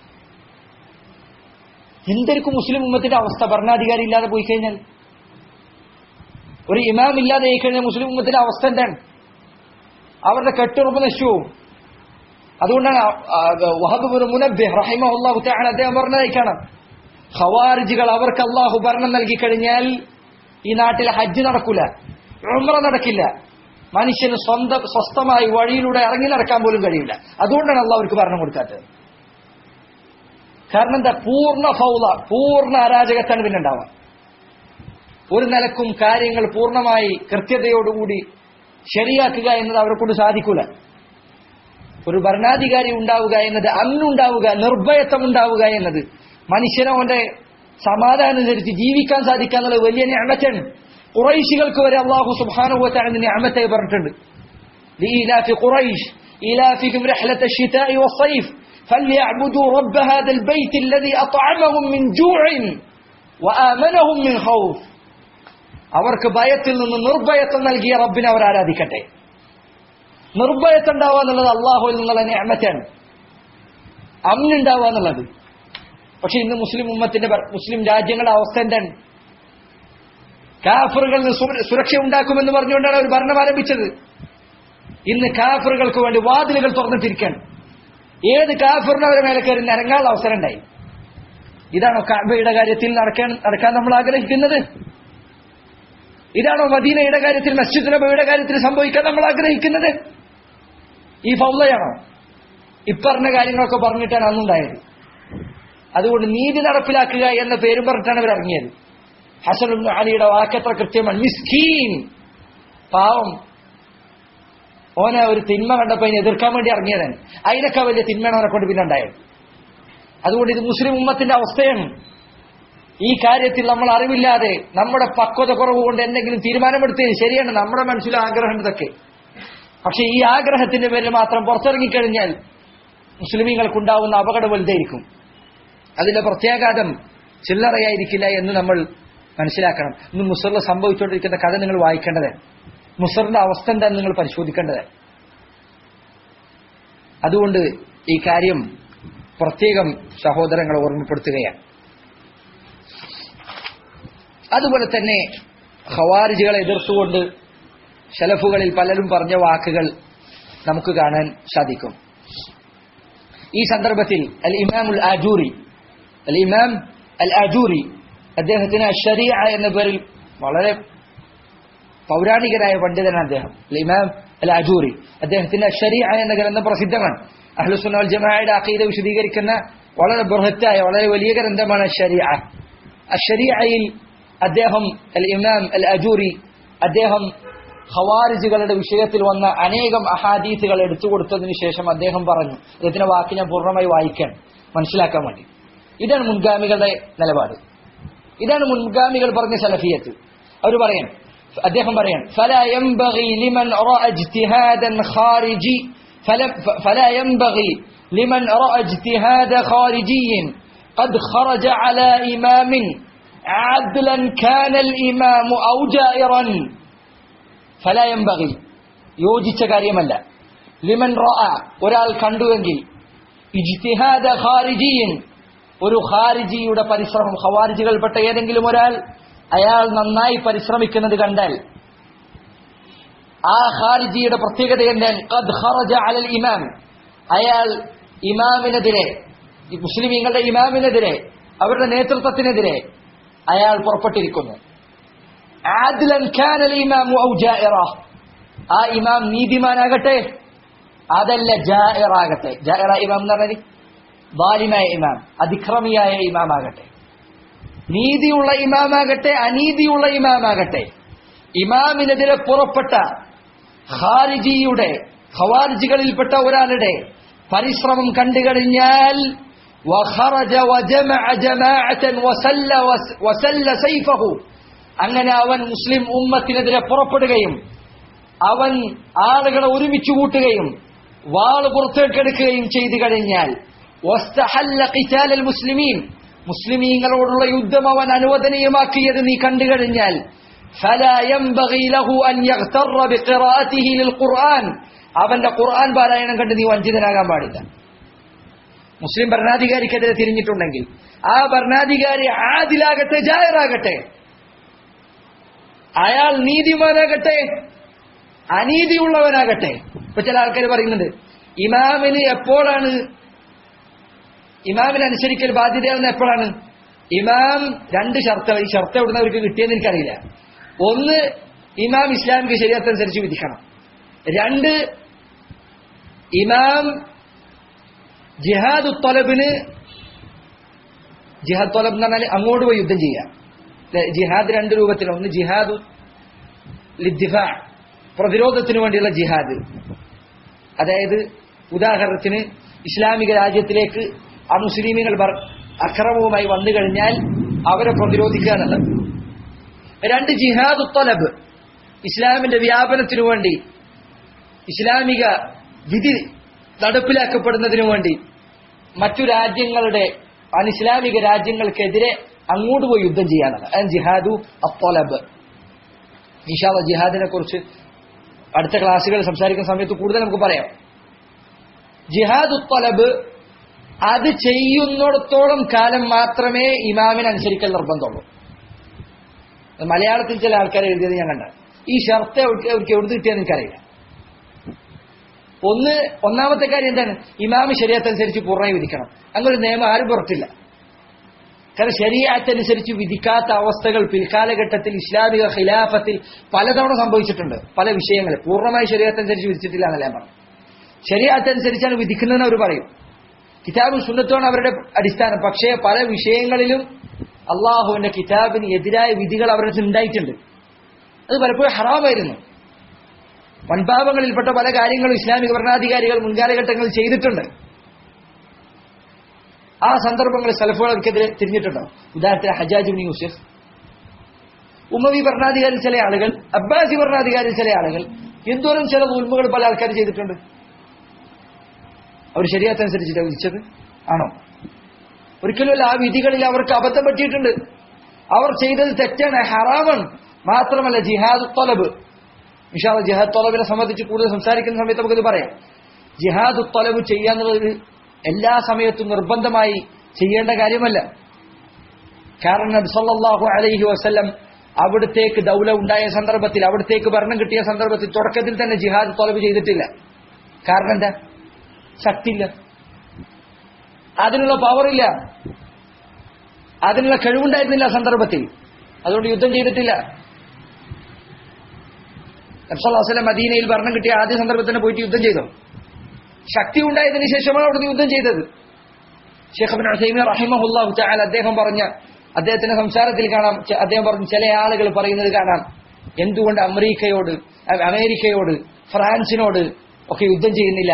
എന്തായിരിക്കും മുസ്ലിം ഉമ്മത്തിന്റെ അവസ്ഥ ഭരണാധികാരി ഇല്ലാതെ പോയി കഴിഞ്ഞാൽ? ഒരു ഇമാം ഇല്ലാതെ ആയി കഴിഞ്ഞാൽ മുസ്ലിം ഉമ്മത്തിന്റെ അവസ്ഥ എന്താണ്? അവരുടെ കെട്ടുറപ്പ് നശിച്ചുപോകും. അതുകൊണ്ടാണ് വഹബ് ഇബ്നു മുനബ്ബിഹ് റഹിമഹുല്ലാഹു തആല അദ്ദേഹം പറഞ്ഞതായി കാണാം, ഖവാരിജികൾ അവർക്ക് അല്ലാഹു ഭരണം നൽകി കഴിഞ്ഞാൽ ഈ നാട്ടിൽ ഹജ്ജ് നടക്കൂല, ഉംറ നടക്കില്ല, മനുഷ്യന് സ്വസ്ഥമായി വഴിയിലൂടെ ഇറങ്ങി നടക്കാൻ പോലും കഴിയില്ല. അതുകൊണ്ടാണ് അല്ലാഹു അവർക്ക് ഭരണം കൊടുക്കാത്തത്. കാരണം എന്താ? പൂർണ്ണ ഫൗള, പൂർണ്ണ അരാജകത്താണ് പിന്നെ ഉണ്ടാവുക. ഒരു നിലക്കും കാര്യങ്ങൾ പൂർണ്ണമായി കൃത്യതയോടുകൂടി ശരിയാക്കുക എന്നത് അവരെ കൊണ്ട് സാധിക്കൂല. ഒരു ഭരണാധികാരി ഉണ്ടാവുക എന്നത്, അന്നുണ്ടാവുക, നിർഭയത്വം ഉണ്ടാവുക എന്നത്, മനുഷ്യനെ അവന്റെ സമാധാനം അനുസരിച്ച് ജീവിക്കാൻ സാധിക്കുക എന്നുള്ളത് വലിയ നിഅമത്താണ്. ഖുറൈശികൾക്ക് വരെ അല്ലാഹു സുബ്ഹാനഹു വ തആല നിഅമത്തായി പറഞ്ഞിട്ടുണ്ട്. ലീലാഫി ഖുറൈശ് ഈലാഫിഹിം റഹ്ലത അശ്ശിതാഇ വസ്സൈഫ് ഫൽയഅ്ബുദു റബ്ബ ഹാദൽ ബൈത്ത് അല്ലദീ അത്അമഹും മിൻ ജൂഇൻ വആമനഹും മിൻ ഖൗഫ്. അവർക്ക് ഭയത്തിൽ നിന്ന് നിർഭയത്വം നൽകിയ റബ്ബിനെ അവർ ആരാധിക്കട്ടെ. നിർഭയത്വം ഉണ്ടാവുക എന്നുള്ളത് അള്ളാഹുവിൽ നിന്നുള്ള നിഅമത്താണ്, അമ്നുണ്ടാവുക എന്നുള്ളത്. പക്ഷെ ഇന്ന് മുസ്ലിം ഉമ്മത്തിന്റെ, മുസ്ലിം രാജ്യങ്ങളുടെ അവസ്ഥ എന്താണ്? കാഫറുകളിൽ സുരക്ഷ ഉണ്ടാക്കുമെന്ന് പറഞ്ഞുകൊണ്ടാണ് അവർ ഭരണം ആരംഭിച്ചത്. ഇന്ന് കാഫറുകൾക്ക് വേണ്ടി വാതിലുകൾ തുറന്നിട്ടിരിക്കുകയാണ്. ഏത് കാഫിറിനും അവരെ മേലെ കയറി നിരങ്ങാനുള്ള അവസരം ഉണ്ടായി. ഇതാണോ കഅബയുടെ കാര്യത്തിൽ നടക്കാൻ നമ്മൾ ആഗ്രഹിക്കുന്നത്? ഇതാണോ മദീനയുടെ കാര്യത്തിൽ, മസ്ജിദ് നബവിയുടെ കാര്യത്തിൽ സംഭവിക്കാൻ നമ്മൾ ആഗ്രഹിക്കുന്നത്? ഈ ഫൗളയാണോ? ഇപ്പറഞ്ഞ കാര്യങ്ങളൊക്കെ പറഞ്ഞിട്ടാണ് അന്നുണ്ടായത്. അതുകൊണ്ട് നീതി നടപ്പിലാക്കുക എന്ന പേരും പറഞ്ഞിട്ടാണ് അവർ ഇറങ്ങിയത്. ഹസൻ ഇബ്നു അലിയുടെ വാക്കത്ര കൃത്യമാണ്. മിസ്കീൻ, പാവം, ഓനെ ഒരു തിന്മ കണ്ടപ്പോൾ അതിനെ എതിർക്കാൻ വേണ്ടി ഇറങ്ങിയതാണ്. അതിനൊക്കെ വലിയ തിന്മയാണ് അവനെ കൊണ്ട് പിന്നെ ഉണ്ടായത്. അതുകൊണ്ട് ഇത് മുസ്ലിം ഉമ്മത്തിന്റെ അവസ്ഥയാണ്. ഈ കാര്യത്തിൽ നമ്മൾ അറിവില്ലാതെ നമ്മുടെ പക്വത കുറവ് കൊണ്ട് എന്തെങ്കിലും തീരുമാനമെടുത്തത് ശരിയാണ്, നമ്മുടെ മനസ്സിലെ ആഗ്രഹം ഇതൊക്കെ. പക്ഷെ ഈ ആഗ്രഹത്തിന്റെ പേരിൽ മാത്രം പുറത്തിറങ്ങിക്കഴിഞ്ഞാൽ മുസ്ലിമീങ്ങൾക്കുണ്ടാവുന്ന അപകടം വലുതായിരിക്കും. അതിന്റെ പ്രത്യാഘാതം ചില്ലറയായിരിക്കില്ല എന്ന് നമ്മൾ മനസ്സിലാക്കണം. ഇന്ന് മുസറിൽ സംഭവിച്ചുകൊണ്ടിരിക്കുന്ന കഥ നിങ്ങൾ വായിക്കേണ്ടത്, മുസറിന്റെ അവസ്ഥ എന്താണെന്ന് നിങ്ങൾ പരിശോധിക്കേണ്ടത്. അതുകൊണ്ട് ഈ കാര്യം പ്രത്യേകം സഹോദരങ്ങളെ ഓർമ്മപ്പെടുത്തുകയാണ്. അതുപോലെ തന്നെ ഖവാരിജികളെ എതിർത്തുകൊണ്ട് സലഫുകളിൽ പലരും പറഞ്ഞ വാക്കുകൾ നമുക്ക് കാണാൻ സാധിക്കും. ഈ സന്ദർഭത്തിൽ ഇമാം അൽ ആജൂരി അദ്ദേഹത്തിന് അശ്ശരീഅ എന്ന പേരിൽ വളരെ പൗരാണികനായ പണ്ഡിതനാണ് അദ്ദേഹം. ഇമാം അൽ ആജൂരി, അദ്ദേഹത്തിന്റെ അശ്ശരീഅ എന്ന ഗ്രന്ഥം പ്രസിദ്ധമാണ്. അഹ്ലുസുന്ന വൽ ജമാഅയുടെ അഖീദ വിശദീകരിക്കുന്ന വളരെ ബൃഹത്തായ വളരെ വലിയ ഗ്രന്ഥമാണ് അശ്ശരീഅ. അശ്ശരീഅയിൽ അദ്ദേഹം ഇമാം അൽ ആജൂരി അദ്ദേഹം ഖവാരിജികളുടെ വിഷയത്തിൽ വന്ന അനേകം അഹാദീസുകൾ എടുത്തു കൊടുത്തതിനു ശേഷം അദ്ദേഹം പറഞ്ഞു, അദ്ദേഹത്തിന്റെ വാക്ക് ഞാൻ പൂർണ്ണമായി വായിക്കാൻ മനസ്സിലാക്കാൻ വേണ്ടി. ഇതാണ് മുൻഗാമികളുടെ നിലപാട്, ഇതാണ് മുൻഗാമികൾ പറഞ്ഞ സലഫിയത്ത്. അവർ പറയാൻ, അദ്ദേഹം പറയാൻ, فلا ينبغي لمن رأى اجتهادا خارجي فلا ينبغي لمن رأى اجتهاد خارجي قد خرج على إمام عدلا كان الإمام أو جائرا فلا ينبغي യോജിച്ച കാര്യമല്ല ലിമൻ റഅ ഒരാൾ കണ്ടുവെങ്കിൽ ഇജ്തിഹാദ ഖാരിജിയൻ ഒരു ഖാരിജിയുടെ പരിശ്രമം, ഖവാരിജികൾപ്പെട്ട ഏതെങ്കിലും ഒരാൾ അയാൾ നന്നായി പരിശ്രമിക്കുന്നത് കണ്ടാൽ ആ ഖാരിജിയുടെ പ്രത്യേകത എന്നാൽ ഖദ് ഖറജ അലൽ ഇമാം, അയാൾ ഇമാമിനെതിരെ, മുസ്ലിമീങ്ങളുടെ ഇമാമിനെതിരെ, അവരുടെ നേതൃത്വത്തിനെതിരെ അയാൾ പുറപ്പെട്ടിരിക്കുന്നു. ആദിലൻ കാനൽ ഇമാമു ഔ ജാഇറ, ആ ഇമാം നീതിമാനാകട്ടെ അതല്ല ജാഇറാകട്ടെ. ജാഇറ ഇമാം എന്ന് പറഞ്ഞാൽ ദാലിമായ ഇമാം, അതിക്രമിയായ ഇമാമാകട്ടെ. നീതിയുള്ള ഇമാമാകട്ടെ അനീതിയുള്ള ഇമാമാകട്ടെ, ഇമാമിനെതിരെ പുറപ്പെട്ട ഖവാരിജികളിൽപ്പെട്ട ഒരാളുടെ പരിശ്രമം കണ്ടുകഴിഞ്ഞാൽ വഖറജ വജമഅ ജമാഅതൻ വസല്ല സൈഫഹു, അങ്ങനെ അവൻ മുസ്ലിം ഉമ്മത്തിനെതിരെ പുറപ്പെടുകയും അവൻ ആളുകളെ ഒരുമിച്ച് കൂട്ടുകയും വാള് പുറത്തേക്കെടുക്കുകയും ചെയ്തു കഴിഞ്ഞാൽ വസ്തഹല്ല ഖിതാലൽ മുസ്ലിമീൻ, മുസ്ലിമീങ്ങളോടുള്ള യുദ്ധം അവൻ അനുവദനീയമാക്കിയത് നീ കണ്ടു കഴിഞ്ഞാൽ ഫലാ യൻബഗി ലഹു അൻ യഗ്തറ ബിഖിറാഅതിഹി ലിൽഖുർആൻ, അവന്റെ ഖുർആൻ പാരായണം കണ്ട് നീ വഞ്ചിതനാകാൻ പാടില്ല. മുസ്ലിം ഭരണാധികാരിക്കെതിരെ തിരിഞ്ഞിട്ടുണ്ടെങ്കിൽ ആ ഭരണാധികാരി ആദിലാകട്ടെ ജായിറാകട്ടെ, അയാൾ നീതിമാനാകട്ടെ അനീതിയുള്ളവനാകട്ടെ. ഇപ്പൊ ചില ആൾക്കാർ പറയുന്നുണ്ട് ഇമാമിനെ അനുസരിക്കൽ ബാധ്യതയാവുന്ന എപ്പോഴാണ്? ഇമാം രണ്ട് ഷർത്ത്, ഈ ഷർത്ത് എവിടുന്നവർക്ക് കിട്ടിയെന്ന് എനിക്കറിയില്ല. ഒന്ന്, ഇമാം ഇസ്ലാമിക ശരീഅത്തനുസരിച്ച് വിധിക്കണം. രണ്ട്, ഇമാം ജിഹാദ് ത്വലബ് എന്ന് പറഞ്ഞാൽ അങ്ങോട്ട് പോയി യുദ്ധം ചെയ്യാം. ജിഹാദ് രണ്ട് രൂപത്തിലാണ്. ഒന്ന് ജിഹാദ് ലിദ്ദിഫാ, പ്രതിരോധത്തിന് വേണ്ടിയുള്ള ജിഹാദ്, അതായത് ഉദാഹരണത്തിന് ഇസ്ലാമിക രാജ്യത്തിലേക്ക് ആ മുസ്ലിമീങ്ങൾ അക്രമവുമായി വന്നു കഴിഞ്ഞാൽ അവരെ പ്രതിരോധിക്കുക എന്നുള്ളത്. രണ്ട്, ജിഹാദ് ത്വലബ്, ഇസ്ലാമിന്റെ വ്യാപനത്തിനു വേണ്ടി ഇസ്ലാമിക വിധി നടപ്പിലാക്കപ്പെടുന്നതിനു വേണ്ടി മറ്റു രാജ്യങ്ങളുടെ അനിസ്ലാമിക രാജ്യങ്ങൾക്കെതിരെ അങ്ങോട്ട് പോയി യുദ്ധം ചെയ്യാനാണ് ജിഹാദു അത്വലബ്. ഇൻഷാ അല്ലാഹ് ജിഹാദിനെ കുറിച്ച് അടുത്ത ക്ലാസ്സുകൾ സംസാരിക്കുന്ന സമയത്ത് കൂടുതൽ നമുക്ക് പറയാം. ജിഹാദു ത്വലബ് അത് ചെയ്യുന്നിടത്തോളം കാലം മാത്രമേ ഇമാമിനെ അനുസരിക്കൽ നിർബന്ധമുള്ളൂ. മലയാളത്തിൽ ചില ആൾക്കാരെ എഴുതിയത് ഞാൻ കണ്ട. ഈ ഷർത്ത് അവർക്ക് എവിടുന്ന് കിട്ടിയെന്ന് എനിക്കറിയില്ല. ഒന്നാമത്തെ കാര്യം എന്താണ്? ഇമാമ് ശരീഅത്തനുസരിച്ച് പൂർണ്ണമായി വിധിക്കണം. അങ്ങനെ ഒരു നിയമം ആരും പുറത്തില്ല. കാരണം ശരീഅത്തനുസരിച്ച് വിധിക്കാത്ത അവസ്ഥകൾ പിൽക്കാലഘട്ടത്തിൽ ഇസ്ലാമിക ഖിലാഫത്തിൽ പലതവണ സംഭവിച്ചിട്ടുണ്ട്. പല വിഷയങ്ങൾ പൂർണ്ണമായി ശരീഅത്തനുസരിച്ച് വിധിച്ചിട്ടില്ല എന്നല്ല ഞാൻ പറഞ്ഞു. ശരീഅത്തനുസരിച്ചാണ് വിധിക്കുന്നതെന്ന് അവർ പറയും. കിതാബും സുന്നത്തുമാണ് അവരുടെ അടിസ്ഥാനം. പക്ഷേ പല വിഷയങ്ങളിലും അള്ളാഹുവിന്റെ കിതാബിന് എതിരായ വിധികൾ അവരുടെ ഉണ്ടായിട്ടുണ്ട്. അത് പലപ്പോഴും ഹറാമായിരുന്നു. വൻപാപങ്ങളിൽപ്പെട്ട പല കാര്യങ്ങളും ഇസ്ലാമിക ഭരണാധികാരികൾ മുൻകാലഘട്ടങ്ങളിൽ ചെയ്തിട്ടുണ്ട്. ആ സന്ദർഭങ്ങളിൽ സലഫുകൾക്കെതിരെ തിരിഞ്ഞിട്ടുണ്ടോ? ഉദാഹരണത്തിന് ഹജ്ജാജ് ഇബ്നു യൂസുഫ്, ഉമവി ഭരണാധികാരിൽ ചില ആളുകൾ, അബ്ബാസി ഭരണാധികാരിൽ ചില ആളുകൾ, എന്തോരം ചില ഉൽമുകൾ പല ആൾക്കാർ ചെയ്തിട്ടുണ്ട്. അവർ ശരീഅത്തനുസരിച്ചിട്ട് വിധിച്ചത് ആണോ? ഒരിക്കലുമല്ല. ആ വിധികളിൽ അവർക്ക് അബദ്ധം പറ്റിയിട്ടുണ്ട്. അവർ ചെയ്തത് തെറ്റാണ്, ഹറാമാണ്. മാത്രമല്ല ജിഹാദ് ത്വലബ്, ഇൻഷാ അല്ലാഹ് ജിഹാദ് ത്വലബിനെ സംബന്ധിച്ച് കൂടുതൽ സംസാരിക്കുന്ന സമയത്ത് നമുക്കത് പറയാം. ജിഹാദ് ത്വലബ് ചെയ്യാന്നുള്ളത് എല്ലാ സമയത്തും നിർബന്ധമായി ചെയ്യേണ്ട കാര്യമല്ല. കാരണം നബി സല്ലല്ലാഹു അലൈഹി വസല്ലം അവിടത്തേക്ക് ദൗല ഉണ്ടായ സന്ദർഭത്തിൽ, അവിടത്തേക്ക് ഭരണം കിട്ടിയ സന്ദർഭത്തിൽ തുടക്കത്തിൽ തന്നെ ജിഹാദ് ത്വലബ് ചെയ്തിട്ടില്ല. കാരണം എന്താ? ശക്തിയില്ല, അതിനുള്ള പവറില്ല, അതിനുള്ള കഴിവുണ്ടായിരുന്നില്ല ആ സന്ദർഭത്തിൽ. അതുകൊണ്ട് യുദ്ധം ചെയ്തിട്ടില്ല. നബി സല്ലല്ലാഹു അലൈഹി വസല്ലം മദീനയിൽ ഭരണം കിട്ടിയ ആദ്യ സന്ദർഭത്തിൽ തന്നെ പോയിട്ട് യുദ്ധം ചെയ്തു. ശക്തി ഉണ്ടായതിനു ശേഷമാണ് അവിടുന്ന് യുദ്ധം ചെയ്തത്. ശൈഖ് ഇബ്നു ഉസൈമീൻ റഹിമഹുല്ലാഹു തആല അദ്ദേഹത്തിന്റെ സംസാരത്തിൽ കാണാം, അദ്ദേഹം പറഞ്ഞു, ചില ആളുകൾ പറയുന്നത് കാണാം, എന്തുകൊണ്ട് അമേരിക്കയോട് ഫ്രാൻസിനോട് ഒക്കെ യുദ്ധം ചെയ്യുന്നില്ല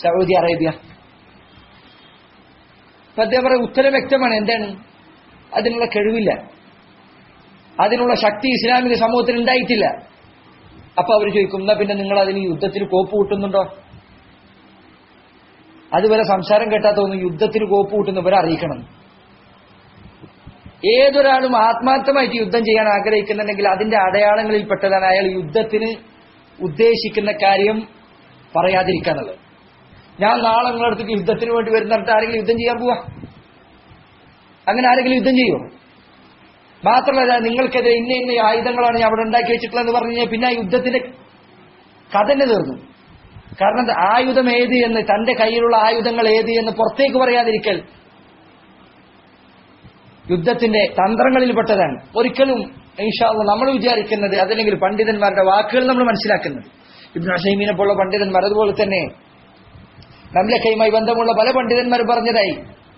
സൗദി അറേബ്യ? അപ്പൊ അദ്ദേഹം പറയുന്ന ഉത്തരം വ്യക്തമാണ്. എന്താണ്? അതിനുള്ള കഴിവില്ല, അതിനുള്ള ശക്തി ഇസ്ലാമിക സമൂഹത്തിൽ ഉണ്ടായിട്ടില്ല. അപ്പൊ അവർ ചോദിക്കും, എന്നാ പിന്നെ നിങ്ങൾ അതിന് യുദ്ധത്തിന് കോപ്പ് കൂട്ടുന്നുണ്ടോ? അതുവരെ സംസാരം കേട്ടാ തോന്നുന്നു യുദ്ധത്തിന് കോപ്പ് കൂട്ടുന്നവരെ അറിയിക്കണം. ഏതൊരാളും ആത്മാർത്ഥമായിട്ട് യുദ്ധം ചെയ്യാൻ ആഗ്രഹിക്കുന്നുണ്ടെങ്കിൽ അതിന്റെ അടയാളങ്ങളിൽ പെട്ടതാണ് അയാൾ യുദ്ധത്തിന് ഉദ്ദേശിക്കുന്ന കാര്യം പറയാതിരിക്കാന്നുള്ളത്. ഞാൻ നാളെ നിങ്ങളുടെ അടുത്തേക്ക് യുദ്ധത്തിന് വേണ്ടി വരുന്നിട്ട് ആരെങ്കിലും യുദ്ധം ചെയ്യാൻ പോവാ? അങ്ങനെ ആരെങ്കിലും യുദ്ധം ചെയ്യുമോ? മാത്രമല്ല, നിങ്ങൾക്കെതിരെ ഇന്ന ആയുധങ്ങളാണ് ഞാൻ അവിടെ ഉണ്ടാക്കി വെച്ചിട്ടുള്ളതെന്ന് പറഞ്ഞു കഴിഞ്ഞാൽ പിന്നെ ആ യുദ്ധത്തിന്റെ കഥ തന്നെ തീർന്നു. കാരണം ആയുധം ഏത് എന്ന്, തന്റെ കയ്യിലുള്ള ആയുധങ്ങൾ ഏത് എന്ന് പുറത്തേക്ക് പറയാതിരിക്കൽ യുദ്ധത്തിന്റെ തന്ത്രങ്ങളിൽപ്പെട്ടതാണ്. ഒരിക്കലും ഇൻഷാ അല്ലാഹ് നമ്മൾ വിചാരിക്കുന്നത്, അതല്ലെങ്കിൽ പണ്ഡിതന്മാരുടെ വാക്കുകൾ നമ്മൾ മനസ്സിലാക്കുന്നത്, ഇബ്നു ഉസൈമീനെ പോലുള്ള പണ്ഡിതന്മാർ, അതുപോലെ തന്നെ നംലക്കയുമായി ബന്ധമുള്ള പല പണ്ഡിതന്മാർ പറഞ്ഞതായി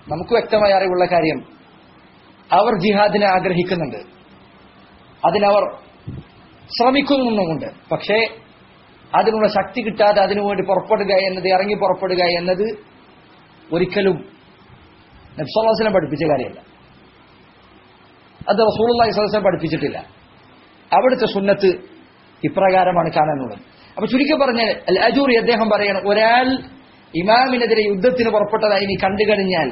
നമുക്ക് വ്യക്തമായി അറിവുള്ള കാര്യം, അവർ ജിഹാദിനെ ആഗ്രഹിക്കുന്നുണ്ട്, അതിനവർ ശ്രമിക്കുന്നുമുണ്ട്. പക്ഷേ അതിനുള്ള ശക്തി കിട്ടാതെ അതിനുവേണ്ടി പുറപ്പെടുക എന്നത്, ഇറങ്ങി പുറപ്പെടുക എന്നത് ഒരിക്കലും നബി സല്ലല്ലാഹു അലൈഹി വസല്ലം പഠിപ്പിച്ച കാര്യമല്ല. അത് റസൂലുള്ളാഹി സ്വല്ലല്ലാഹു അലൈഹി വസല്ലം പഠിപ്പിച്ചിട്ടില്ല. അവിടുത്തെ സുന്നത്ത് ഇപ്രകാരമാണ് കാണാനുള്ളത്. അപ്പൊ ചുരുക്കി പറഞ്ഞാൽ അൽ അജൂറി അദ്ദേഹം പറയണം, ഒരാൾ ഇമാമിനെതിരെ യുദ്ധത്തിന് പുറപ്പെട്ടതായി നീ കണ്ടു കഴിഞ്ഞാൽ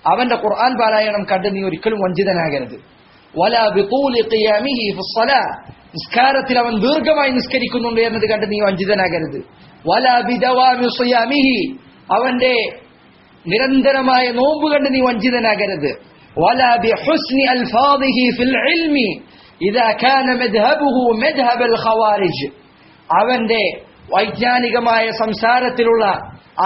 അവന്റെ ഖുർആൻ പാരായണം കണ്ട് നീ ഒരിക്കലും വഞ്ചിതനാകരുത്. വലാ ബിതൂലി ഖിയാമിഹി ഫിസ്സലാ, നിസ്കാരത്തിൽ അവൻ ദീർഘമായി നിസ്കരിക്കുന്നുണ്ട് എന്നത് കണ്ട് നീ വഞ്ചിതനാകരുത്. വലാ ബിദവാമി സിയാമിഹി, അവന്റെ നിരന്തരമായ നോമ്പ് കണ്ട് നീ വഞ്ചിതനാകരുത്. വലാ ബിഹുസ്നി അൽഫാദിഹി ഫിൽ ഇൽമി ഇദാ കാന മദ്ഹബുഹു മദ്ഹബൽ ഖവാരിജ്, അവന്റെ വൈജ്ഞാനികമായ സംസാരത്തിലുള്ള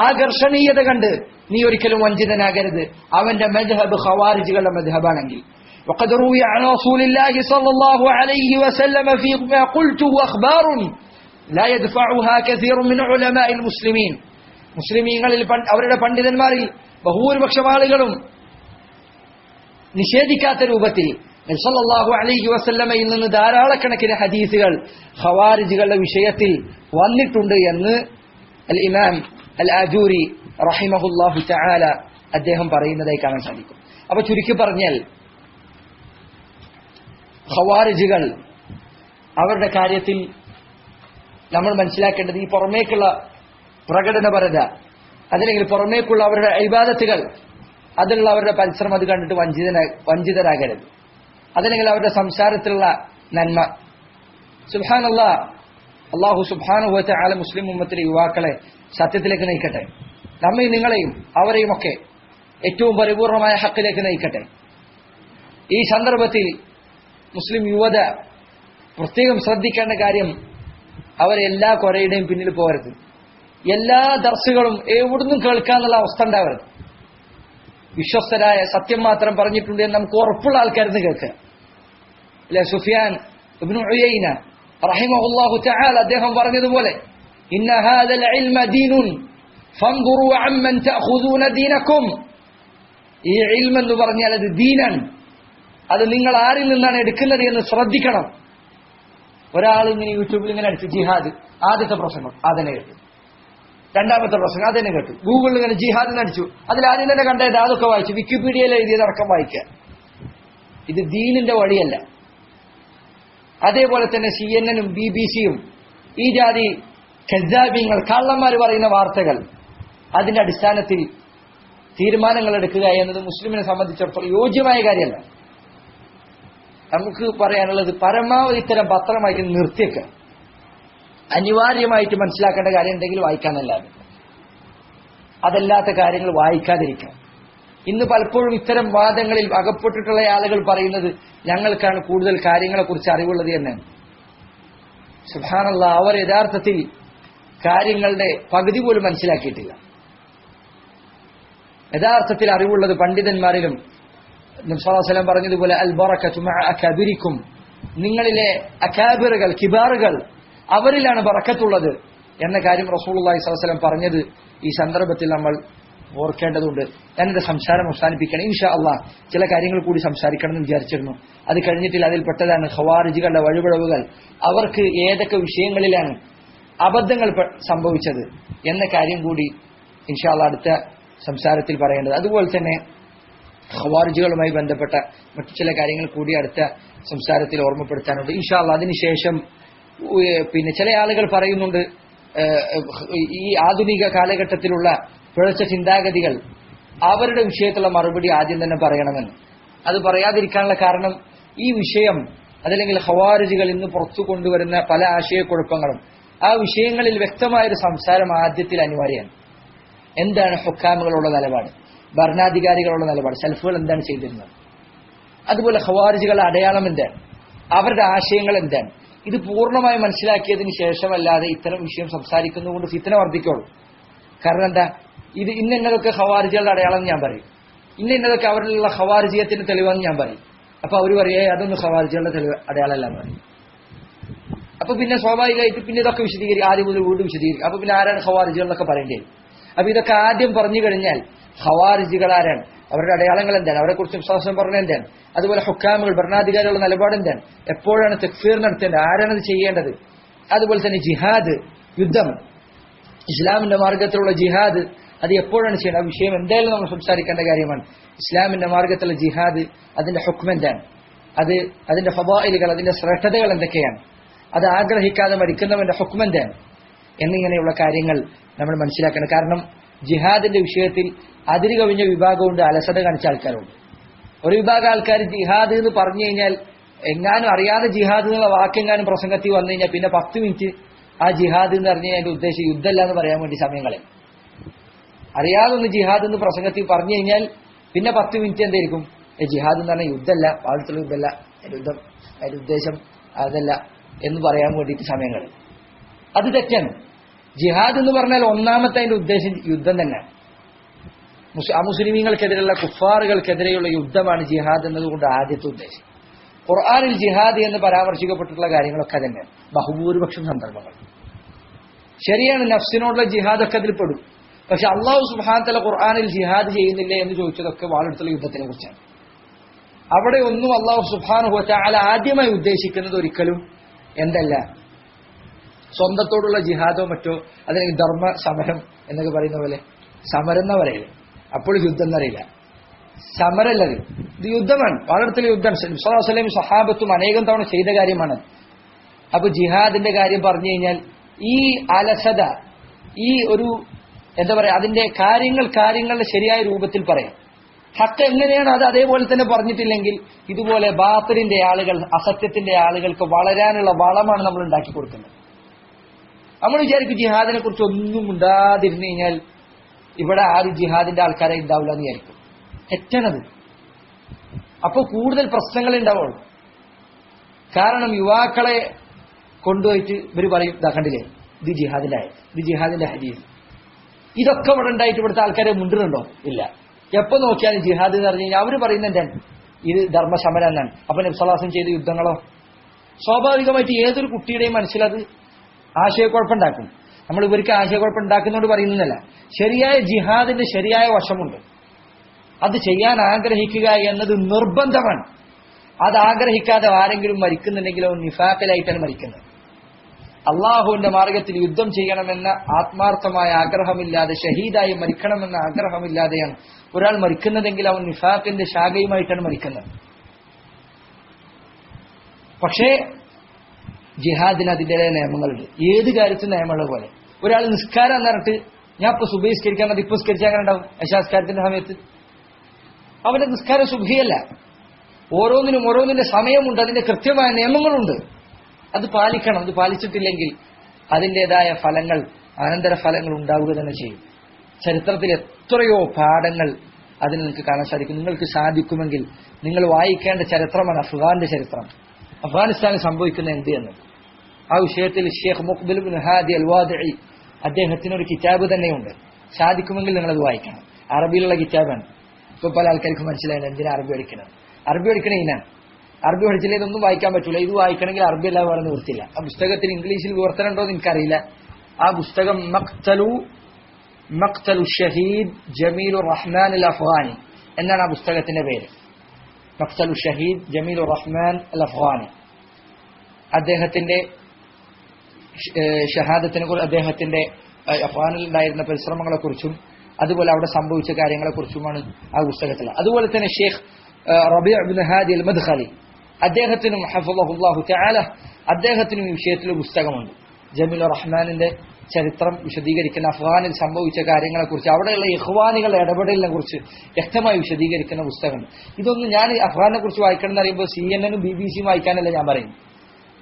ആകർഷണീയത കണ്ട് നീ ഒരിക്കലും വഞ്ചിതനാകരുത്. അവന്റെ മദ്ഹബ് ഖവാരിജുകളുടെ മദ്ഹബാണെങ്കിൽ. وقد روي عن رسول الله صلى الله عليه وسلم فيما قلته أخبار لا يدفعها كثير من علماء المسلمين. മുസ്ലിമീങ്ങളിൽ അവരുടെ പണ്ഡിതന്മാരിൽ ബഹുഭൂരിപക്ഷം ആളുകളും നിഷേധിക്കാത്ത രൂപത്തിൽ നബി സല്ലല്ലാഹു അലൈഹി വസല്ലമയിൽ നിന്ന് ധാരാളക്കണക്കിന് ഹദീസുകൾ ഖവാരിജുകളുടെ വിഷയത്തിൽ വന്നിട്ടുണ്ട് എന്ന് അൽ ഇമാം അൽ ആജൂരി റഹിമഹുല്ലാഹു തആല അദ്ദേഹം പറയുന്നതായി കാണാൻ സാധിക്കും. അപ്പൊ ചുരുക്കി പറഞ്ഞാൽ ഖവാരിജുകൾ അവരുടെ കാര്യത്തിൽ നമ്മൾ മനസ്സിലാക്കേണ്ടത് ഈ പുറമേക്കുള്ള പ്രകടനപരത, അതല്ലെങ്കിൽ പുറമേക്കുള്ള അവരുടെ ഇബാദത്തുകൾ, അതിലുള്ള അവരുടെ പരിശ്രമം അത് കണ്ടിട്ട് വഞ്ചിതരാകരുത്. അതല്ലെങ്കിൽ അവരുടെ സംസാരത്തിലുള്ള നന്മ. സുബ്ഹാനല്ലാഹ്, അല്ലാഹു സുബ്ഹാനഹു വ തആല മുസ്ലിം ഉമ്മത്തിലെ യുവാക്കളെ സത്യത്തിലേക്ക് നയിക്കട്ടെ. നമ്മയും നിങ്ങളെയും അവരെയും ഒക്കെ ഏറ്റവും പരിപൂർണമായ ഹക്കിലേക്ക് നയിക്കട്ടെ. ഈ സന്ദർഭത്തിൽ മുസ്ലിം യുവത പ്രത്യേകം ശ്രദ്ധിക്കേണ്ട കാര്യം, അവരെല്ലാ കൊരയുടെയും പിന്നിൽ പോകരുത്. എല്ലാ ദർസുകളും എവിടുന്നും കേൾക്കാന്നുള്ള അവസ്ഥ ഉണ്ടാവരുത്. വിശ്വസ്തരായ സത്യം മാത്രം പറഞ്ഞിട്ടുണ്ട് എന്ന് നമുക്ക് ഉറപ്പുള്ള ആൾക്കാരെന്ന് കേൾക്കുക. അല്ലെ, സുഫിയാൻ ഇബ്നു ഉയൈന റഹിമഹുല്ലാഹു തആല അദ്ദേഹം പറഞ്ഞതുപോലെ ഇന്ന ഹാദൽ ഇൽമ ദീനുൻ ഫൻദുറു അമ്മൻ തഅഖുദൂന ദീനകും. ഈ ഇൽമ് എന്ന് പറഞ്ഞാൽ അത് ദീനാണ്. അത് നിങ്ങൾ ആരിൽ നിന്നാണ് എടുക്കുന്നത് എന്ന് ശ്രദ്ധിക്കണം. ഒരാൾ ഇങ്ങനെ യൂട്യൂബിൽ ഇങ്ങനെ അടിച്ചു ജിഹാദ്, ആദ്യത്തെ പ്രസംഗം അതന്നെ കേട്ടു, രണ്ടാമത്തെ പ്രസംഗം അതന്നെ കേട്ടു, ഗൂഗിളിൽ ഇങ്ങനെ ജിഹാദ് അടിച്ചു, അതിൽ ആദ്യം തന്നെ കണ്ടത് അതൊക്കെ വായിച്ചു, വിക്കിപീഡിയയിൽ എഴുതിയതടക്കം വായിക്കുക. ഇത് ദീനിന്റെ വഴിയല്ല. അതേപോലെ തന്നെ CNN-ഉം BBC-യും ഈ ജാതി കദ്ദാബീങ്ങൾ, കള്ളന്മാർ പറയുന്ന വാർത്തകൾ, അതിന്റെ അടിസ്ഥാനത്തിൽ തീരുമാനങ്ങൾ എടുക്കുക എന്നത് മുസ്ലിമിനെ സംബന്ധിച്ചിടത്തോളം യോജ്യമായ കാര്യമല്ല. നമുക്ക് പറയാനുള്ളത് പരമാവധി ഇത്തരം പത്രമായിട്ട് നിർത്തിയേക്കുക. അനിവാര്യമായിട്ട് മനസ്സിലാക്കേണ്ട കാര്യം ഉണ്ടെങ്കിൽ വായിക്കാന്നല്ലാതെ അതല്ലാത്ത കാര്യങ്ങൾ വായിക്കാതിരിക്കുക. ഇന്ന് പലപ്പോഴും ഇത്തരം വാദങ്ങളിൽ അകപ്പെട്ടിട്ടുള്ള ആളുകൾ പറയുന്നത് ഞങ്ങൾക്കാണ് കൂടുതൽ കാര്യങ്ങളെക്കുറിച്ച് അറിവുള്ളത് എന്നാണ്. സുബ്ഹാനല്ലാഹ്, അവർ യഥാർത്ഥത്തിൽ കാര്യങ്ങളുടെ പകുതി പോലും മനസ്സിലാക്കിയിട്ടില്ല. യഥാർത്ഥത്തിൽ അറിവുള്ളത് പണ്ഡിതന്മാരിലും നബി സല്ലല്ലാഹു അലൈഹി വസല്ലം പറഞ്ഞതുപോലെ അൽ ബറകതു മഅ അകാബിരിക്കും, നിങ്ങളിലെ അകാബിറുകൾ, കിബാറുകൾ, അവരിലാണ് ബറക്കത്തുള്ളത് എന്ന കാര്യം റസൂലുള്ളാഹി സ്വല്ലല്ലാഹു അലൈഹി വസല്ലം പറഞ്ഞത് ഈ സന്ദർഭത്തിൽ നമ്മൾ ഓർക്കേണ്ടതുണ്ട്. ഞാനെന്റെ സംസാരം അവസാനിപ്പിക്കണം. ഇൻഷാ അള്ളാഹ് ചില കാര്യങ്ങൾ കൂടി സംസാരിക്കണം എന്ന് വിചാരിച്ചിരുന്നു. അത് കഴിഞ്ഞിട്ടില്ല. അതിൽപ്പെട്ടതാണ് ഖവാരിജികളുടെ വഴിപിഴവുകൾ. അവർക്ക് ഏതൊക്കെ വിഷയങ്ങളിലാണ് അബദ്ധങ്ങൾ സംഭവിച്ചത് എന്ന കാര്യം കൂടി ഇൻഷാ അള്ളാഹ് അടുത്ത സംസാരത്തിൽ പറയേണ്ടത്. അതുപോലെ തന്നെ ഖവാരിജികളുമായി ബന്ധപ്പെട്ട മറ്റു ചില കാര്യങ്ങൾ കൂടി അടുത്ത സംസാരത്തിൽ ഓർമ്മപ്പെടുത്താനുണ്ട് ഇൻഷാ അള്ളാഹ്. അതിനുശേഷം പിന്നെ ചില ആളുകൾ പറയുന്നുണ്ട് ഈ ആധുനിക കാലഘട്ടത്തിലുള്ള പിഴച്ച ചിന്താഗതികൾ, അവരുടെ വിഷയത്തിലുള്ള മറുപടി ആദ്യം തന്നെ പറയണമെന്ന്. അത് പറയാതിരിക്കാനുള്ള കാരണം ഈ വിഷയം അതല്ലെങ്കിൽ ഖവാരിജികൾ ഇന്ന് പുറത്തു കൊണ്ടുവരുന്ന പല ആശയക്കുഴപ്പങ്ങളും ആ വിഷയങ്ങളിൽ വ്യക്തമായൊരു സംസാരം ആദ്യത്തിൽ അനിവാര്യമാണ്. എന്താണ് ഹുക്കാമുകളുടെ നിലപാട്, ഭരണാധികാരികളുടെ നിലപാട്, സലഫുകൾ എന്താണ് ചെയ്തിരുന്നത്, അതുപോലെ ഖവാരിജികളുടെ അടയാളം എന്താണ്, അവരുടെ ആശയങ്ങൾ എന്താണ്, ഇത് പൂർണ്ണമായി മനസ്സിലാക്കിയതിന് ശേഷമല്ലാതെ ഇത്തരം വിഷയം സംസാരിക്കുന്നതുകൊണ്ട് ഫിത്ന വർദ്ധിക്കുള്ളൂ. കാരണം എന്താ, ഇത് ഇന്നതൊക്കെ ഖവാരിജികളുടെ അടയാളം ഞാൻ പറയും, ഇന്നതൊക്കെ അവരിലുള്ള ഖവാരിജിയത്തിന്റെ തെളിവെന്ന് ഞാൻ പറയും. അപ്പൊ അവർ പറയേ അതൊന്നും ഖവാരിജികളുടെ തെളിവ് അടയാളമല്ല പറയും. അപ്പൊ പിന്നെ സ്വാഭാവികമായിട്ട് പിന്നെ ഇതൊക്കെ വിശദീകരിക്കും, ആദ്യം മുതൽ വീണ്ടും വിശദീകരിക്കും. അപ്പൊ പിന്നെ ആരാണ് ഖവാരിജികളെന്നൊക്കെ പറയേണ്ടി വരും. അപ്പൊ ഇതൊക്കെ ആദ്യം പറഞ്ഞു കഴിഞ്ഞാൽ ഖവാരിജികൾ ആരാണ്, അവരുടെ അടയാളങ്ങൾ എന്താണ്, അവരെ കുറിച്ച് വിശ്വാസം പറഞ്ഞ എന്താണ്, അതുപോലെ ഹുക്കാമുകൾ, ഭരണാധികാരികളുടെ നിലപാട് എന്താണ്, എപ്പോഴാണ് തക്ഫീർ നടത്തേണ്ടത്, ആരാണത് ചെയ്യേണ്ടത്, അതുപോലെ തന്നെ ജിഹാദ്, യുദ്ധം, ഇസ്ലാമിന്റെ മാർഗത്തിലുള്ള ജിഹാദ് അത് എപ്പോഴാണ് ചെയ്യേണ്ടത്, ആ വിഷയം എന്തായാലും നമ്മൾ സംസാരിക്കേണ്ട കാര്യമാണ്. ഇസ്ലാമിന്റെ മാർഗത്തിലുള്ള ജിഹാദ് അതിന്റെ ഹുക്ം എന്താണ്, അതിന്റെ ഫദായിലുകൾ, അതിന്റെ ശ്രേഷ്ഠതകൾ എന്തൊക്കെയാണ്, അത് ആഗ്രഹിക്കാതെ മരിക്കുന്നവന്റെ ഹുക്ം എന്താണ് എന്നിങ്ങനെയുള്ള കാര്യങ്ങൾ നമ്മൾ മനസ്സിലാക്കണം. കാരണം ജിഹാദിന്റെ വിഷയത്തിൽ അതിര് കവിഞ്ഞ വിഭാഗമുണ്ട്, അലസത കാണിച്ച ആൾക്കാരുണ്ട്. ഒരു വിഭാഗം ആൾക്കാർ ജിഹാദ് എന്ന് പറഞ്ഞു കഴിഞ്ഞാൽ എങ്ങാനും അറിയാതെ ജിഹാദ് എന്നുള്ള വാക്കെങ്ങാനും പ്രസംഗത്തിൽ വന്നു കഴിഞ്ഞാൽ പിന്നെ 10 മിനിറ്റ് ആ ജിഹാദ് എന്ന് പറഞ്ഞു കഴിഞ്ഞാൽ അതിന്റെ ഉദ്ദേശം യുദ്ധമല്ല എന്ന് പറയാൻ വേണ്ടി സമയങ്ങളെ അറിയാതെ ഒന്ന് ജിഹാദ് എന്ന് പ്രസംഗത്തിൽ പറഞ്ഞു കഴിഞ്ഞാൽ പിന്നെ 10 മിനിറ്റ് എന്തായിരിക്കും, ജിഹാദ് എന്ന് പറഞ്ഞാൽ യുദ്ധമല്ല, വാഴത്തുള്ള യുദ്ധമല്ല, യുദ്ധം അതിന്റെ ഉദ്ദേശം അതല്ല എന്ന് പറയാൻ വേണ്ടിയിട്ട് സമയങ്ങൾ. അത് തെറ്റാണ്. ജിഹാദ് എന്ന് പറഞ്ഞാൽ ഒന്നാമത്തെ അതിന്റെ ഉദ്ദേശം യുദ്ധം തന്നെയാണ്. അമുസ്ലിമീങ്ങൾക്കെതിരെയുള്ള കുഫാറുകൾക്കെതിരെയുള്ള യുദ്ധമാണ് ജിഹാദ് എന്നതുകൊണ്ട് ആദ്യത്തെ ഉദ്ദേശം. ഖുർആനിൽ ജിഹാദ് എന്ന് പരാമർശിക്കപ്പെട്ടിട്ടുള്ള കാര്യങ്ങളൊക്കെ തന്നെയാണ് ബഹുഭൂരിപക്ഷം സന്ദർഭങ്ങൾ. ശരിയാണ്, നഫ്സിനോടുള്ള ജിഹാദൊക്കെ അതിൽ പെടും. പക്ഷെ അള്ളാഹു സുബ്ഹാനഹു വ തആല ഖുർആനിൽ ജിഹാദ് ചെയ്യുന്നില്ലേ എന്ന് ചോദിച്ചതൊക്കെ വാളെടുത്തുള്ള യുദ്ധത്തിനെ കുറിച്ചാണ്. അവിടെ ഒന്നും അള്ളാഹു സുബ്ഹാനഹു വ തആല ആദ്യമായി ഉദ്ദേശിക്കുന്നത് ഒരിക്കലും എന്തല്ല, സ്വന്തത്തോടുള്ള ജിഹാദോ മറ്റോ അല്ലെങ്കിൽ ധർമ്മ സമരം എന്നൊക്കെ പറയുന്ന പോലെ സമരം എന്ന് പറയില്ല, അപ്പോൾ യുദ്ധം എന്നറിയില്ല, സമരല്ലത്, ഇത് യുദ്ധമാണ്, വളർത്തുള്ള യുദ്ധം. സല്ലല്ലാഹു അലൈഹി വസല്ലം സഹാബത്തും അനേകം തവണ ചെയ്ത കാര്യമാണ്. അപ്പൊ ജിഹാദിന്റെ കാര്യം പറഞ്ഞു കഴിഞ്ഞാൽ ഈ അലസത, ഈ ഒരു എന്താ പറയാ, അതിന്റെ കാര്യങ്ങളുടെ ശരിയായ രൂപത്തിൽ പറയാം. ഹക്ക് എങ്ങനെയാണ് അത് അതേപോലെ തന്നെ പറഞ്ഞിട്ടില്ലെങ്കിൽ ഇതുപോലെ ബാത്തിലിന്റെ ആളുകൾ, അസത്യത്തിന്റെ ആളുകൾക്ക് വളരാനുള്ള വളമാണ് നമ്മൾ ഉണ്ടാക്കി കൊടുക്കുന്നത്. നമ്മൾ വിചാരിക്കും ജിഹാദിനെ കുറിച്ച് ഒന്നും ഉണ്ടാതിരുന്നു കഴിഞ്ഞാൽ ഇവിടെ ആരും ജിഹാദിന്റെ ആൾക്കാരെ ഉണ്ടാവില്ല എന്ന് വിചാരിക്കും. തെറ്റാണത്. അപ്പോൾ കൂടുതൽ പ്രശ്നങ്ങൾ ഉണ്ടാവുള്ളൂ. കാരണം യുവാക്കളെ കൊണ്ടുപോയിട്ട് ഇവർ പറയും, ഇതാ കണ്ടില്ലേ, ഇത് ജിഹാദിന്റെ ആയത്, ഇത് ജിഹാദിന്റെ ഹദീസ്, ഇതൊക്കെ ഇവിടെ ഉണ്ടായിട്ട് ഇവിടുത്തെ ആൾക്കാരെ മുണ്ടുന്നുണ്ടോ? ഇല്ല. എപ്പോ നോക്കിയാലും ജിഹാദ് എന്ന് പറഞ്ഞു കഴിഞ്ഞാൽ അവര് പറയുന്നുണ്ട് ഇത് ധർമ്മശമനം എന്നാണ്. അപ്പൊ നബി സല്ലല്ലാഹു അലൈഹി വസല്ലം ചെയ്ത യുദ്ധങ്ങളോ? സ്വാഭാവികമായിട്ട് ഏതൊരു കുട്ടിയുടെയും മനസ്സിലത് ആശയക്കുഴപ്പമുണ്ടാക്കും. നമ്മൾ ഇവർക്ക് ആശയക്കുഴപ്പം ഉണ്ടാക്കുന്നതുകൊണ്ട് പറയുന്നതല്ല. ശരിയായ ജിഹാദിന്റെ ശരിയായ വശമുണ്ട്. അത് ചെയ്യാൻ ആഗ്രഹിക്കുക എന്നത് നിർബന്ധമാണ്. അത് ആഗ്രഹിക്കാതെ ആരെങ്കിലും മരിക്കുന്നുണ്ടെങ്കിൽ അവൻ നിഫാഖിലായിട്ടാണ് മരിക്കുന്നത്. അള്ളാഹുവിന്റെ മാർഗത്തിൽ യുദ്ധം ചെയ്യണമെന്ന ആത്മാർത്ഥമായ ആഗ്രഹമില്ലാതെ, ഷഹീദായി മരിക്കണമെന്ന ആഗ്രഹമില്ലാതെയാണ് ഒരാൾ മരിക്കുന്നതെങ്കിൽ അവൻ നിഫാഖിന്റെ ശാഖയുമായിട്ടാണ് മരിക്കുന്നത്. പക്ഷേ ജിഹാദിന് അതിൻ്റെതായ നിയമങ്ങളുണ്ട്. ഏത് കാര്യത്തിൽ നിയമമുള്ള പോലെ ഒരാൾ നിസ്കാരം എന്ന് പറഞ്ഞിട്ട് ഞാൻ ഇപ്പൊ സുബഹിസ്കരിക്കാൻ അത് ഇപ്പൊ സ്കരിച്ചാൽ അങ്ങനെ ഉണ്ടാവും. അശാസ്കാരത്തിന്റെ സമയത്ത് അവന്റെ നിസ്കാരം സുബഹിയല്ല. ഓരോന്നിനും ഓരോന്നിന്റെ സമയമുണ്ട്, അതിന്റെ കൃത്യമായ നിയമങ്ങളുണ്ട്. അത് പാലിക്കണം. അത് പാലിച്ചിട്ടില്ലെങ്കിൽ അതിൻ്റെതായ ഫലങ്ങൾ, അനന്തര ഫലങ്ങൾ ഉണ്ടാവുക തന്നെ ചെയ്യും. ചരിത്രത്തിൽ എത്രയോ പാഠങ്ങൾ അതിന് നിങ്ങൾക്ക് കാണാൻ സാധിക്കും. നിങ്ങൾക്ക് സാധിക്കുമെങ്കിൽ നിങ്ങൾ വായിക്കേണ്ട ചരിത്രമാണ് അഫ്ഗാന്റെ ചരിത്രം. അഫ്ഗാനിസ്ഥാനിൽ സംഭവിക്കുന്ന എന്ത് എന്ന്. ആ വിഷയത്തിൽ ഷെയ്ഖ് മുഖ്ബിൽ ഇബ്നു ഹാദി അൽ വാദിഇ അദ്ദേഹത്തിന് ഒരു കിതാബ് തന്നെയുണ്ട്. സാധിക്കുമെങ്കിൽ നിങ്ങളത് വായിക്കണം. അറബിയിലുള്ള കിതാബാണ്. ഇപ്പൊ പല ആൾക്കാർക്കും മനസ്സിലായത് എന്തിനാ അറബി പഠിക്കണം. അറബി പഠിക്കണേ ഇനാണ്. അറബി പഠിച്ചില്ല ഇതൊന്നും വായിക്കാൻ പറ്റൂല. ഇത് വായിക്കണമെങ്കിൽ അറബി അല്ലാതെ വേറെ നിവൃത്തില്ല. ആ പുസ്തകത്തിന് ഇംഗ്ലീഷിൽ വിവർത്തനം ഉണ്ടോ എന്ന് എനിക്കറിയില്ല. ആ പുസ്തകം മഖ്തലു ഷഹീദ് ജമീലുർ റഹ്മാൻ അൽ അഫ്ഗാനി എന്നാണ് ആ പുസ്തകത്തിന്റെ പേര്. മഖ്തലു ഷഹീദ് ജമീലുർ റഹ്മാൻ അൽ അഫ്ഗാനി. അദ്ദേഹത്തിന്റെ ഷഹാദത്തിനെ കുറിച്ച്, അദ്ദേഹത്തിന്റെ അഫ്ഗാനിൽ ഉണ്ടായിരുന്ന പരിശ്രമങ്ങളെക്കുറിച്ചും അതുപോലെ അവിടെ സംഭവിച്ച കാര്യങ്ങളെക്കുറിച്ചുമാണ് ആ പുസ്തകത്തിൽ. അതുപോലെ തന്നെ ഷെയ്ഖ് റബീഅ് ഇബ്നു ഹാദി അൽ മദ്ഖലി അദ്ദേഹത്തിനും ഹഫളഹുല്ലാഹു തആല അദ്ദേഹത്തിനും ഈ വിഷയത്തിൽ പുസ്തകമുണ്ട്. ജമീലുർ റഹ്മാനിന്റെ ചരിത്രം വിശദീകരിക്കുന്ന അഫ്ഗാനിൽ സംഭവിച്ച കാര്യങ്ങളെക്കുറിച്ച്, അവിടെയുള്ള ഇഖ്വാനികളുടെ ഇടപെടലിനെ കുറിച്ച് വ്യക്തമായി വിശദീകരിക്കുന്ന പുസ്തകമുണ്ട്. ഇതൊന്നും ഞാൻ അഫ്ഗാനെ കുറിച്ച് വായിക്കണം എന്ന് പറയുമ്പോൾ CNN-ഉം BBC-യും വായിക്കാനല്ല ഞാൻ പറയും.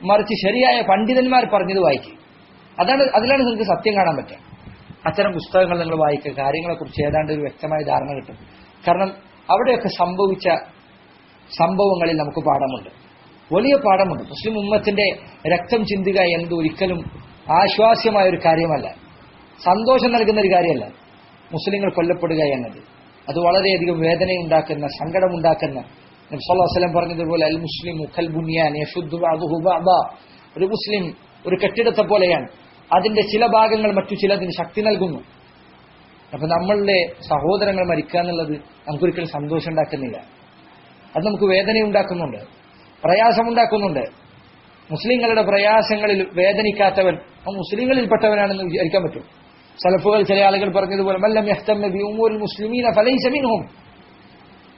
മറിച്ച് ശരിയായ പണ്ഡിതന്മാർ പറഞ്ഞത് വായിക്കും. അതിലാണ് നിങ്ങൾക്ക് സത്യം കാണാൻ പറ്റുക. അത്തരം പുസ്തകങ്ങൾ നിങ്ങൾ വായിക്കുക. കാര്യങ്ങളെക്കുറിച്ച് ഏതാണ്ട് ഒരു വ്യക്തമായ ധാരണ കിട്ടും. കാരണം അവിടെയൊക്കെ സംഭവിച്ച സംഭവങ്ങളിൽ നമുക്ക് പാഠമുണ്ട്, വലിയ പാഠമുണ്ട്. മുസ്ലിം ഉമ്മത്തിന്റെ രക്തം ചിന്തുക എന്നത് ഒരിക്കലും ആശ്വാസ്യമായ ഒരു കാര്യമല്ല, സന്തോഷം നൽകുന്ന ഒരു കാര്യമല്ല. മുസ്ലിങ്ങൾ കൊല്ലപ്പെടുക എന്നത് അത് വളരെയധികം വേദനയുണ്ടാക്കുന്ന, സങ്കടമുണ്ടാക്കുന്ന. നബി സല്ലല്ലാഹു അലൈഹി വസല്ലം പറഞ്ഞതുപോലെ അൽ മുസ്ലിമു കൽ ബുനിയാൻ യശുദ്ദു ബഅദുഹു ബഅദാ. ഒരു മുസ്ലിം ഒരു കെട്ടിടത്തെ പോലെയാണ്, അതിന്റെ ചില ഭാഗങ്ങൾ മറ്റു ചിലതിന് ശക്തി നൽകുന്നു. അപ്പൊ നമ്മളുടെ സഹോദരങ്ങൾ മരിക്കുക എന്നുള്ളത് നമുക്കൊരിക്കലും സന്തോഷം ഉണ്ടാക്കുന്നില്ല. അത് നമുക്ക് വേദനയുണ്ടാക്കുന്നുണ്ട്, പ്രയാസമുണ്ടാക്കുന്നുണ്ട്. മുസ്ലിങ്ങളുടെ പ്രയാസങ്ങളിൽ വേദനിക്കാത്തവൻ മുസ്ലിങ്ങളിൽപ്പെട്ടവനാണെന്ന് വിചാരിക്കാൻ പറ്റും. സലഫുകൾ ചില ആളുകൾ പറഞ്ഞതുപോലെ മല്ലം യഹ്തമ്മ ബി ഉമൂരിൽ മുസ്ലിമീന ഫലൈസ മിൻഹും.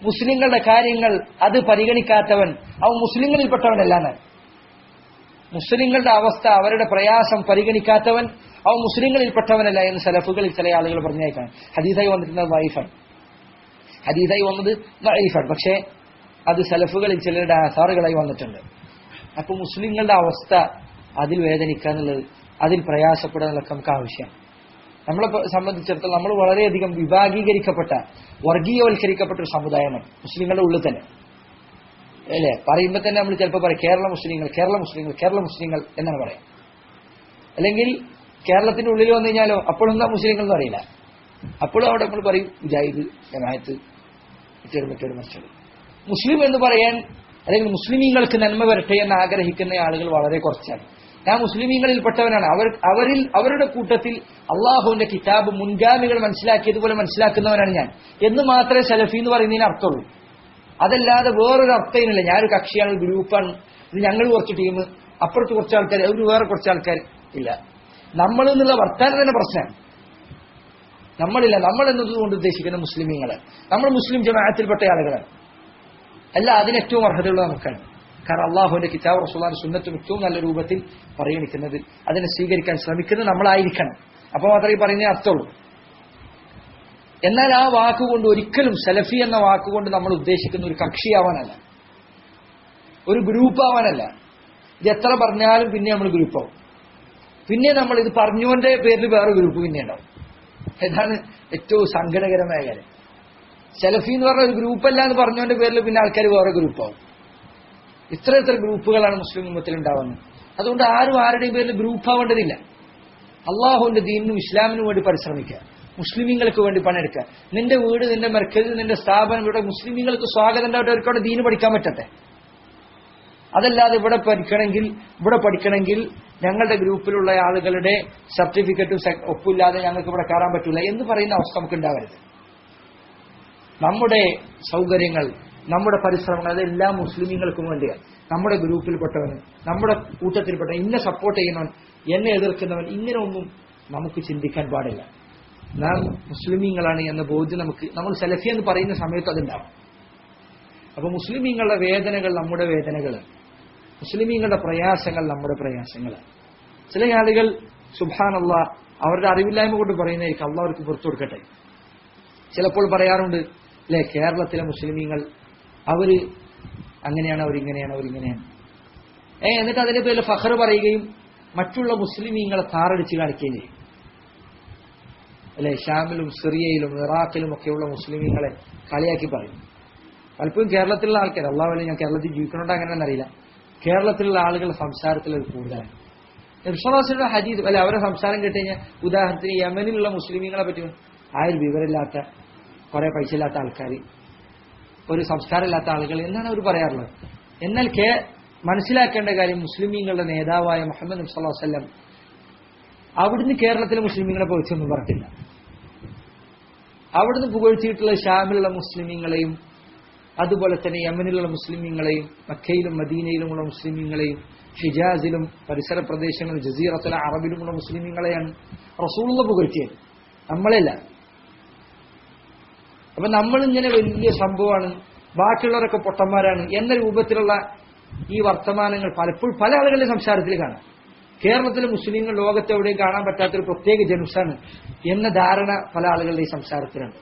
മുസ്ലിങ്ങളുടെ കാര്യങ്ങൾ അത് പരിഗണിക്കാത്തവൻ അവൻ മുസ്ലിങ്ങളിൽപ്പെട്ടവനല്ലാന്ന്. മുസ്ലിങ്ങളുടെ അവസ്ഥ, അവരുടെ പ്രയാസം പരിഗണിക്കാത്തവൻ അവൻ മുസ്ലിങ്ങളിൽപ്പെട്ടവനല്ല എന്ന് സലഫുകളിൽ ചില ആളുകൾ പറഞ്ഞേക്കാണ്. ഹദീസായി വന്നിട്ടുള്ളത് വൈഫാണ്, ഹദീസായി വന്നത് വൈഫാണ്. പക്ഷേ അത് സലഫുകളിൽ ചിലരുടെ ആസാറുകളായി വന്നിട്ടുണ്ട്. അപ്പൊ മുസ്ലിങ്ങളുടെ അവസ്ഥ അതിൽ വേദനിക്കുക എന്നുള്ളത്, അതിൽ പ്രയാസപ്പെടുക എന്നുള്ളത് നമുക്ക് ആവശ്യമാണ്. നമ്മളെ സംബന്ധിച്ചിടത്തോളം നമ്മൾ വളരെയധികം വിഭാഗീകരിക്കപ്പെട്ട, വർഗീയവൽക്കരിക്കപ്പെട്ട ഒരു സമുദായമാണ് മുസ്ലിങ്ങളുടെ ഉള്ളിൽ തന്നെ, അല്ലേ? പറയുമ്പോൾ തന്നെ നമ്മൾ ചിലപ്പോൾ പറയും കേരള മുസ്ലിങ്ങൾ, കേരള മുസ്ലിങ്ങൾ, കേരള മുസ്ലിങ്ങൾ എന്നാണ് പറയാം. അല്ലെങ്കിൽ കേരളത്തിന്റെ ഉള്ളിൽ വന്നു കഴിഞ്ഞാലോ അപ്പോഴും എന്താ മുസ്ലിങ്ങൾ എന്ന് അറിയില്ല. അപ്പോഴും അവിടെ നമ്മൾ പറയും മുജാഹിദ്, ജമാഅത്ത്, മറ്റൊരു മറിച്ചത്. മുസ്ലിം എന്ന് പറയാൻ അല്ലെങ്കിൽ മുസ്ലിമീങ്ങൾക്ക് നന്മ വരട്ടെ എന്ന് ആഗ്രഹിക്കുന്ന ആളുകൾ വളരെ കുറച്ചാണ്. ഞാൻ മുസ്ലിമീങ്ങളിൽപ്പെട്ടവനാണ്. അവരുടെ കൂട്ടത്തിൽ അള്ളാഹുവിന്റെ കിതാബ് മുൻഗാമികൾ മനസ്സിലാക്കിയതുപോലെ മനസ്സിലാക്കുന്നവനാണ് ഞാൻ എന്ന് മാത്രമേ സലഫി എന്ന് പറയുന്നതിന് അർത്ഥമുള്ളൂ. അതല്ലാതെ വേറൊരു അർത്ഥമില്ല. ഞാനൊരു കക്ഷിയാണ്, ഒരു ഗ്രൂപ്പാണ്, ഇത് ഞങ്ങൾ കുറച്ച് ടീം, അപ്പുറത്ത് കുറച്ച് ആൾക്കാർ, അവർ വേറെ കുറച്ച് ആൾക്കാർ. ഇല്ല, നമ്മൾ എന്നുള്ള വർത്താനം തന്നെ പ്രശ്നമാണ്. നമ്മളില്ല, നമ്മൾ എന്നതുകൊണ്ട് ഉദ്ദേശിക്കുന്ന മുസ്ലിമീങ്ങളെ, നമ്മൾ മുസ്ലിം ജമാഅത്തിൽപ്പെട്ട ആളുകളാണ്. അല്ല, അതിന് ഏറ്റവും അർഹതയുള്ള നമുക്കാണ്. കാരണം അള്ളാഹുവിന്റെ കിതാബ് റസൂലുള്ളാഹിന്റെ സുന്നത്തും ഏറ്റവും നല്ല രൂപത്തിൽ പരിഗണിക്കുന്നത്, അതിനെ സ്വീകരിക്കാൻ ശ്രമിക്കുന്നത് നമ്മളായിരിക്കണം. അപ്പോൾ മാത്രമേ പറയുന്നതിന് അർത്ഥമുള്ളൂ. എന്നാൽ ആ വാക്കുകൊണ്ട് ഒരിക്കലും സലഫി എന്ന വാക്കുകൊണ്ട് നമ്മൾ ഉദ്ദേശിക്കുന്ന ഒരു കക്ഷിയാവാനല്ല, ഒരു ഗ്രൂപ്പാവാനല്ല. ഇത് എത്ര പറഞ്ഞാലും പിന്നെ നമ്മൾ ഗ്രൂപ്പാവും. പിന്നെ നമ്മൾ ഇത് പറഞ്ഞുകൊണ്ടേ പേരിൽ വേറെ ഗ്രൂപ്പ് പിന്നെ ഉണ്ടാവും. ഇതാണ് ഏറ്റവും സങ്കടകരമായ കാര്യം. സലഫി എന്ന് പറഞ്ഞ ഒരു ഗ്രൂപ്പല്ല എന്ന് പറഞ്ഞുകൊണ്ട് പേരിൽ പിന്നെ ആൾക്കാർ വേറെ ഗ്രൂപ്പാവും. ഇത്ര ഗ്രൂപ്പുകളാണ് മുസ്ലിം ഉമ്മത്തിൽ ഉണ്ടാവുന്നത്. അതുകൊണ്ട് ആരും ആരുടെയും പേരിൽ ഗ്രൂപ്പാവേണ്ടതില്ല. അള്ളാഹുവിന്റെ ദീനിനും ഇസ്ലാമിനും വേണ്ടി പരിശ്രമിക്കുക. മുസ്ലിമീങ്ങൾക്ക് വേണ്ടി പണിയെടുക്കുക. നിന്റെ വീട്, നിന്റെ മർക്കസ്, നിന്റെ സ്ഥാപനം ഇവിടെ മുസ്ലിമീങ്ങൾക്ക് സ്വാഗതം ഉണ്ടായിട്ട് അവർക്കവിടെ ദീന് പഠിക്കാൻ പറ്റട്ടെ. അതല്ലാതെ ഇവിടെ പഠിക്കണമെങ്കിൽ ഞങ്ങളുടെ ഗ്രൂപ്പിലുള്ള ആളുകളുടെ സർട്ടിഫിക്കറ്റും ഒപ്പില്ലാതെ ഞങ്ങൾക്ക് ഇവിടെ കയറാൻ പറ്റില്ല എന്ന് പറയുന്ന അവസ്ഥ നമുക്ക് ഉണ്ടാവരുത്. നമ്മുടെ സൗകര്യങ്ങൾ, നമ്മുടെ പരിശ്രമങ്ങൾ അതെല്ലാം മുസ്ലിമീങ്ങൾക്കും വേണ്ടിയാണ്. നമ്മുടെ ഗ്രൂപ്പിൽപ്പെട്ടവന്, നമ്മുടെ കൂട്ടത്തിൽപ്പെട്ട ഇന്നെ സപ്പോർട്ട് ചെയ്യുന്നവൻ, എന്നെ എതിർക്കുന്നവൻ, ഇങ്ങനെയൊന്നും നമുക്ക് ചിന്തിക്കാൻ പാടില്ല. നാം മുസ്ലിമീങ്ങളാണ് എന്ന ബോധ്യം നമ്മൾ സലഫി എന്ന് പറയുന്ന സമയത്ത് അതുണ്ടാവും. അപ്പൊ മുസ്ലിമീങ്ങളുടെ വേദനകൾ നമ്മുടെ വേദനകൾ, മുസ്ലിമീങ്ങളുടെ പ്രയാസങ്ങൾ നമ്മുടെ പ്രയാസങ്ങൾ. ചില ആളുകൾ സുബ്ഹാനല്ലാഹ് അവരുടെ അറിവില്ലായ്മ കൊണ്ട് പറയുന്നതായിരിക്കും, അള്ളാഹ് അവർക്ക് പുറത്തു കൊടുക്കട്ടെ. ചിലപ്പോൾ പറയാറുണ്ട് അല്ലെ, കേരളത്തിലെ മുസ്ലിമീങ്ങൾ അവര് അങ്ങനെയാണ്, അവരിങ്ങനെയാണ്. എന്നിട്ട് അതിന്റെ പേരിൽ ഫഖർ പറയുകയും മറ്റുള്ള മുസ്ലിമീങ്ങളെ താറടിച്ച് കാണിക്കുകയും ചെയ്യും. അല്ലെ, ഷാമിലും സിറിയയിലും ഇറാഖിലും ഒക്കെയുള്ള മുസ്ലിമീങ്ങളെ കളിയാക്കി പറയും. പലപ്പോഴും കേരളത്തിലുള്ള ആൾക്കാർ, അള്ളാഹു വഴി ഞാൻ കേരളത്തിൽ ജീവിക്കണോണ്ട് അങ്ങനെയൊന്നും അറിയില്ല, കേരളത്തിലുള്ള ആളുകളുടെ സംസാരത്തിൽ അത് കൂടുതലാണ്. നബിയുടെ ഹദീസ് അല്ലെ, അവരുടെ സംസാരം കേട്ട് കഴിഞ്ഞാൽ ഉദാഹരണത്തിന് യമനിലുള്ള മുസ്ലിമീങ്ങളെ പറ്റി ആരും വിവരമില്ലാത്ത, കുറെ പൈസ ഇല്ലാത്ത ആൾക്കാർ, ഒരു സംസ്കാരമില്ലാത്ത ആളുകൾ എന്നാണ് അവർ പറയാറുള്ളത്. എന്നാൽ മനസ്സിലാക്കേണ്ട കാര്യം, മുസ്ലിമീങ്ങളുടെ നേതാവായ മുഹമ്മദ് നബി സല്ലല്ലാഹു അലൈഹി വസല്ലം അവിടുന്ന് കേരളത്തിലെ മുസ്ലിമീങ്ങളെ പുകഴ്ചയൊന്നും പറഞ്ഞിട്ടില്ല. അവിടുന്ന് പുകഴ്ത്തിയിട്ടുള്ള ഷാമിലുള്ള മുസ്ലിമീങ്ങളെയും അതുപോലെ തന്നെ യമനിലുള്ള മുസ്ലിമീങ്ങളെയും മക്കയിലും മദീനയിലുമുള്ള മുസ്ലിമീങ്ങളെയും ഹിജാസിലും പരിസര പ്രദേശങ്ങളും ജസീറത്തുൽ അറബിലുമുള്ള മുസ്ലിമീങ്ങളെയാണ് റസൂലുള്ള പുകഴ്ത്തിയത്, നമ്മളെയല്ല. അപ്പൊ നമ്മളിങ്ങനെ വലിയ സംഭവമാണ്, ബാക്കിയുള്ളവരൊക്കെ പൊട്ടന്മാരാണ് എന്ന രൂപത്തിലുള്ള ഈ വർത്തമാനങ്ങൾ പലപ്പോഴും പല ആളുകളുടെ സംസാരത്തിൽ കാണാം. കേരളത്തിലെ മുസ്ലിങ്ങൾ ലോകത്തെവിടെയും കാണാൻ പറ്റാത്തൊരു പ്രത്യേക ജനുസാണ് എന്ന ധാരണ പല ആളുകളുടെ സംസാരത്തിലുണ്ട്.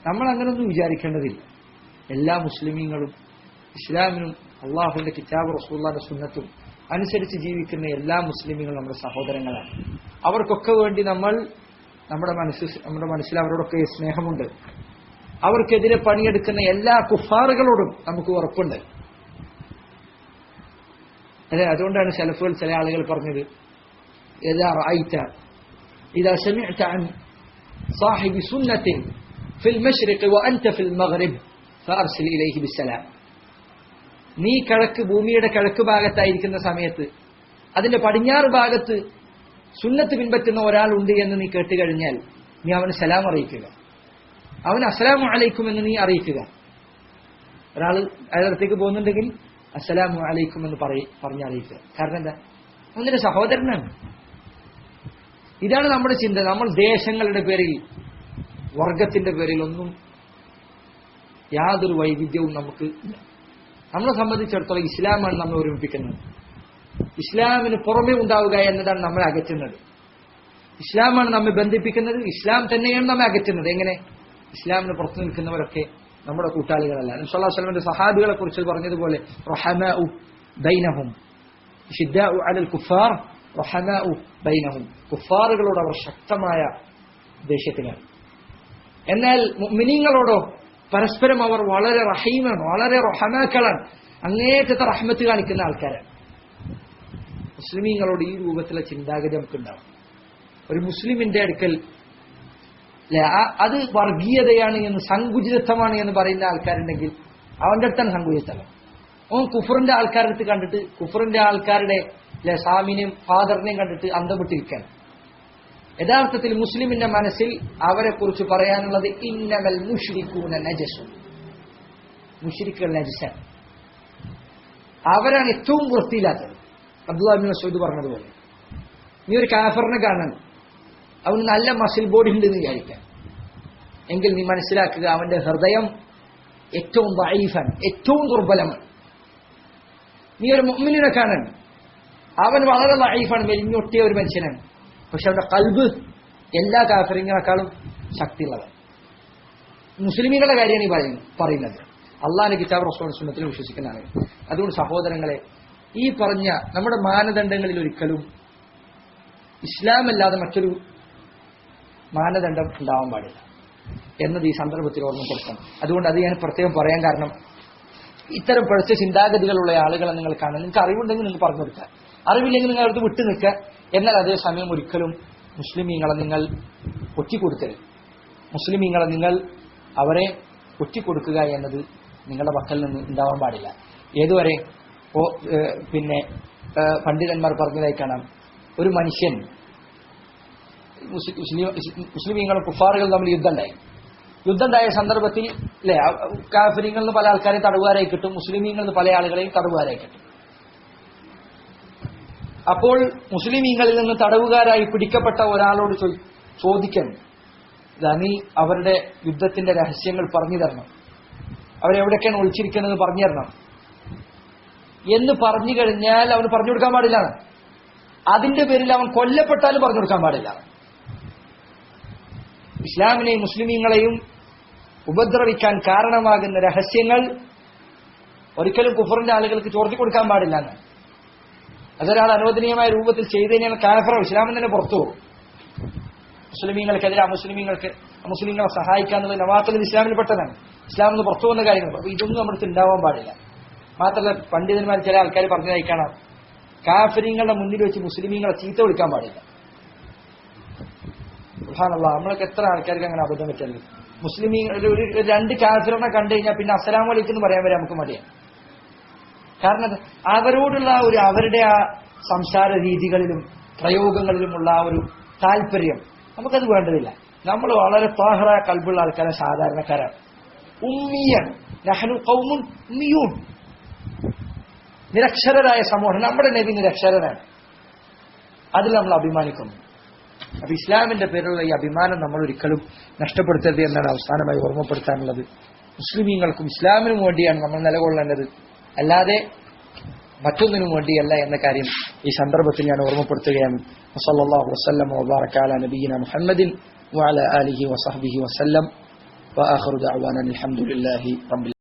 നമ്മൾ അങ്ങനൊന്നും വിചാരിക്കേണ്ടതില്ല. എല്ലാ മുസ്ലിമീങ്ങളും ഇസ്ലാമിനും അള്ളാഹുവിന്റെ കിതാബ് റസൂലുള്ളാഹിന്റെ സുന്നത്തും അനുസരിച്ച് ജീവിക്കുന്ന എല്ലാ മുസ്ലിമീങ്ങളും നമ്മുടെ സഹോദരങ്ങളാണ്. അവർക്കൊക്കെ വേണ്ടി നമ്മുടെ മനസ്സിൽ അവരോടൊക്കെ സ്നേഹമുണ്ട്. അവർക്കെതിരെ പണിയെടുക്കുന്ന എല്ലാ കുഫാറുകളോടും നമുക്ക് ഉറപ്പുണ്ട്. അതെ, അതുകൊണ്ടാണ് സലഫുകൾ ചില ആളുകൾ പറഞ്ഞത്, إذا سمعت عن صاحب سنة في المشرق وأنت في المغرب فأرسل إليه بالسلام. നീ ഭൂമിയുടെ കിഴക്ക് ഭാഗത്തായിരിക്കുന്ന സമയത്ത് അതിന്റെ പടിഞ്ഞാറ് ഭാഗത്ത് സുന്നത്ത് പിൻപറ്റുന്ന ഒരാളുണ്ട് എന്ന് നീ കേട്ടുകഴിഞ്ഞാൽ നീ അവന് സലാം അറിയിക്കുക, അവന് അസ്സലാമു അലൈക്കും എന്ന് നീ അറിയിക്കുക. ഒരാൾ അയാളടുത്തേക്ക് പോകുന്നുണ്ടെങ്കിൽ അസ്സലാമു അലൈക്കും എന്ന് പറഞ്ഞറിയിക്കുക. കാരണം എന്താ? അവന്റെ സഹോദരനാണ്. ഇതാണ് നമ്മുടെ ചിന്ത. നമ്മൾ ദേശങ്ങളുടെ പേരിൽ, വർഗത്തിന്റെ പേരിൽ ഒന്നും യാതൊരു വൈവിധ്യവും നമുക്ക് ഇല്ല. നമ്മളെ സംബന്ധിച്ചിടത്തോളം ഇസ്ലാമാണ് നമ്മെ ഒരുമിപ്പിക്കുന്നത്. ഇസ്ലാമിന് പുറമെ ഉണ്ടാവുക എന്നതാണ് നമ്മളെ അകറ്റുന്നത്. ഇസ്ലാമാണ് നമ്മെ ബന്ധിപ്പിക്കുന്നത്, ഇസ്ലാം തന്നെയാണ് നമ്മെ അകറ്റുന്നത്. എങ്ങനെ? ഇസ്ലാമിന് പുറത്തു നിൽക്കുന്നവരൊക്കെ നമ്മുടെ കൂട്ടാളികളല്ല. നബി സല്ലല്ലാഹു അലൈഹി വസല്ലം സഹാബികളെ കുറിച്ച് പറഞ്ഞതുപോലെ റഹമാഉ ബൈനഹും ശിദ്ദാഉ അലൽ കുഫാർ റഹമാഉ ബൈനഹും, കുഫാറുകളോട് അവർ ശക്തമായ ദേഷ്യത്തിലാണ്. എന്നാൽ മുഅ്മിനീങ്ങളോടോ പരസ്പരം അവർ വളരെ റഹീമാണ്, വളരെ റഹമാക്കളാണ്, അങ്ങേറ്റത്തെ റഹ്മത്ത് കാണിക്കുന്ന ആൾക്കാരാണ്. മുസ്ലിമീങ്ങളോട് ഈ രൂപത്തിലുള്ള ചിന്താഗതി നമുക്കുണ്ടാവും. ഒരു മുസ്ലിമിന്റെ അടുക്കൽ അത് വർഗീയതയാണ് എന്ന്, സങ്കുചിതത്വമാണ് എന്ന് പറയുന്ന ആൾക്കാരുണ്ടെങ്കിൽ അവന്റെ അടുത്താണ് സങ്കുചിതത്വം. അവൻ കുഫറിന്റെ ആൾക്കാരുടെ അടുത്ത് കണ്ടിട്ട്, കുഫറിന്റെ ആൾക്കാരുടെ സാമിനെയും ഫാദറിനെയും കണ്ടിട്ട് അന്തപ്പെട്ടിരിക്കുകയാണ്. യഥാർത്ഥത്തിൽ മുസ്ലിമിന്റെ മനസ്സിൽ അവരെ കുറിച്ച് പറയാനുള്ളത് ഇന്നമൽ മുശ്രികൂന നജസുൻ, മുശ്രിക്കുകൾ നജസാണ്, അവരാണ് ഏറ്റവും വൃത്തിയില്ലാത്തത്. അബ്ദുല്ലാഹ് ഇബ്നു മസ്ഊദ് പറഞ്ഞതുപോലെ, നീ ഒരു കാഫറിനെ കാണാൻ അവന് നല്ല മസിൽ ബോഡി ഉണ്ടെന്ന് വിചാരിക്കാം, എങ്കിൽ നീ മനസ്സിലാക്കുക അവന്റെ ഹൃദയം ഏറ്റവും ദഈഫാണ്, ഏറ്റവും ദുർബലമാണ്. നീ ഒരു മുഅ്മിനിനെ കാണാൻ അവൻ വളരെ ദഈഫാണ്, മെലിഞ്ഞൊട്ടിയ ഒരു മനുഷ്യനാണ്, പക്ഷെ അവന്റെ ഖൽബ് എല്ലാ കാഫിറിങ്ങളെക്കാളും ശക്തിയുള്ളതാണ്. മുസ്ലിമീങ്ങളുടെ കാര്യമാണ് ഈ പറയുന്നത്. അള്ളാഹുവിന്റെ കിതാബ് റസൂൽ സുന്നത്തിൽ വിശ്വസിക്കുന്ന ആളുകൾ. അതുകൊണ്ട് സഹോദരങ്ങളെ, ഈ പറഞ്ഞ നമ്മുടെ മാനദണ്ഡങ്ങളിൽ ഒരിക്കലും ഇസ്ലാമല്ലാതെ മറ്റൊരു മാനദണ്ഡം ഉണ്ടാവാൻ പാടില്ല എന്നത് ഈ സന്ദർഭത്തിൽ ഓർമ്മപ്പെടുത്തണം. അതുകൊണ്ട് അത് ഞാൻ പ്രത്യേകം പറയാൻ കാരണം, ഇത്തരം പഴച്ച ചിന്താഗതികളുള്ള ആളുകളെ നിങ്ങൾ കാണാൻ, നിങ്ങൾക്ക് അറിവുണ്ടെങ്കിൽ നിങ്ങൾ പറഞ്ഞു കൊടുക്കുക, അറിവില്ലെങ്കിൽ നിങ്ങൾ അടുത്ത് വിട്ടു നിൽക്കുക. എന്നാൽ അതേസമയം ഒരിക്കലും മുസ്ലിമീങ്ങളെ നിങ്ങൾ ഒറ്റിക്കൊടുത്തരുത്. മുസ്ലിമീങ്ങളെ നിങ്ങൾ അവരെ ഒറ്റിക്കൊടുക്കുക എന്നത് നിങ്ങളുടെ പക്കൽ നിന്ന് ഉണ്ടാവാൻ പാടില്ല. ഏതുവരെ? പിന്നെ പണ്ഡിതന്മാർ പറഞ്ഞതായി കാണാം, ഒരു മനുഷ്യൻ മുസ്ലിമീങ്ങളും കുഫാറുകളും തമ്മിൽ യുദ്ധമുണ്ടായ സന്ദർഭത്തിൽ അല്ലെ, കാഫിരിങ്ങളിൽ നിന്ന് പല ആൾക്കാരെയും തടവുകാരായി കിട്ടും, മുസ്ലിമീങ്ങളിൽ നിന്ന് പല ആളുകളെയും തടവുകാരായി കിട്ടും. അപ്പോൾ മുസ്ലിമീങ്ങളിൽ നിന്ന് തടവുകാരായി പിടിക്കപ്പെട്ട ഒരാളോട് ചോദിക്കണം, നീ അവരുടെ യുദ്ധത്തിന്റെ രഹസ്യങ്ങൾ പറഞ്ഞു തരണം, അവരെവിടെയൊക്കെയാണ് ഒളിച്ചിരിക്കുന്നത് പറഞ്ഞു തരണം എന്ന് പറഞ്ഞു കഴിഞ്ഞാൽ അവന് പറഞ്ഞു കൊടുക്കാൻ പാടില്ല. അതിന്റെ പേരിൽ അവൻ കൊല്ലപ്പെട്ടാലും പറഞ്ഞു കൊടുക്കാൻ പാടില്ല. ഇസ്ലാമിനെയും മുസ്ലിമീങ്ങളെയും ഉപദ്രവിക്കാൻ കാരണമാകുന്ന രഹസ്യങ്ങൾ ഒരിക്കലും കുഫറിന്റെ ആളുകൾക്ക് ചോർത്തി കൊടുക്കാൻ പാടില്ല. അതൊരാൾ അനുവദനീയമായ രൂപത്തിൽ ചെയ്തു കഴിഞ്ഞാൽ കാഫിറാവും, ഇസ്ലാമിൽ തന്നെ പുറത്തു പോകും. മുസ്ലിമീങ്ങൾക്കെതിരെ മുസ്ലിങ്ങളെ സഹായിക്കുക എന്നുള്ളത് നവാത്തൽ ഇസ്ലാമിൽ പെട്ടതാണ്, ഇസ്ലാമിൽ നിന്ന് പുറത്തു പോകുന്ന കാര്യങ്ങൾ. അപ്പൊ ഇതൊന്നും നമ്മുടെ ഉണ്ടാവാൻ പാടില്ല. മാത്രമല്ല പണ്ഡിതന്മാർ ചില ആൾക്കാർ പറഞ്ഞതായി കാണാം, കാഫിരിങ്ങളുടെ മുന്നിൽ വെച്ച് മുസ്ലിമീങ്ങളെ ചീത്ത വിളിക്കാൻ പാടില്ല. സുബ്ഹാനല്ലാഹ്, നമ്മളൊക്കെ എത്ര ആൾക്കാർക്ക് അങ്ങനെ അബദ്ധം പറ്റല്ലോ. ഒരു രണ്ട് കാഫിറിനെ കണ്ടു കഴിഞ്ഞാൽ പിന്നെ അസ്സലാമു അലൈക്കും എന്ന് പറയാൻ വരെ നമുക്ക് മടിയാണ്. കാരണം അവരോടുള്ള അവരുടെ ആ സംസാര രീതികളിലും പ്രയോഗങ്ങളിലുമുള്ള ആ ഒരു താല്പര്യം നമുക്കത് വേണ്ടതില്ല. നമ്മൾ വളരെ താഹറ കൽബുള്ള ആൾക്കാരെ സാധാരണക്കാരാണ്, ഉമ്മിയാണ്. നഹ്നു ഖൗമുൻ ഉമ്മിയൂൻ, നിരക്ഷരരായ സമൂഹം. നമ്മുടെ നബി നിരക്ഷരനാണ്, അതിൽ നമ്മൾ അഭിമാനിക്കുന്നു. അപ്പൊ ഇസ്ലാമിന്റെ പേരിലുള്ള ഈ അഭിമാനം നമ്മൾ ഒരിക്കലും നഷ്ടപ്പെടുത്തരുത് എന്നാണ് അവസാനമായി ഓർമ്മപ്പെടുത്താനുള്ളത്. മുസ്ലിമീങ്ങൾക്കും ഇസ്ലാമിനും വേണ്ടിയാണ് നമ്മൾ നിലകൊള്ളേണ്ടത്, അല്ലാതെ മറ്റൊന്നിനും വേണ്ടിയല്ല എന്ന കാര്യം ഈ സന്ദർഭത്തിൽ ഞാൻ ഓർമ്മപ്പെടുത്തുകയാണ്. വസല്ലല്ലാഹു വസല്ലം വബാറക അലാ നബിയിന മുഹമ്മദിൻ വഅലാ ആലിഹി വസഹ്ബിഹി വസല്ലം വആഖിറു ദഅവാനാ അൽഹംദുലില്ലാഹി റബ്ബിൽ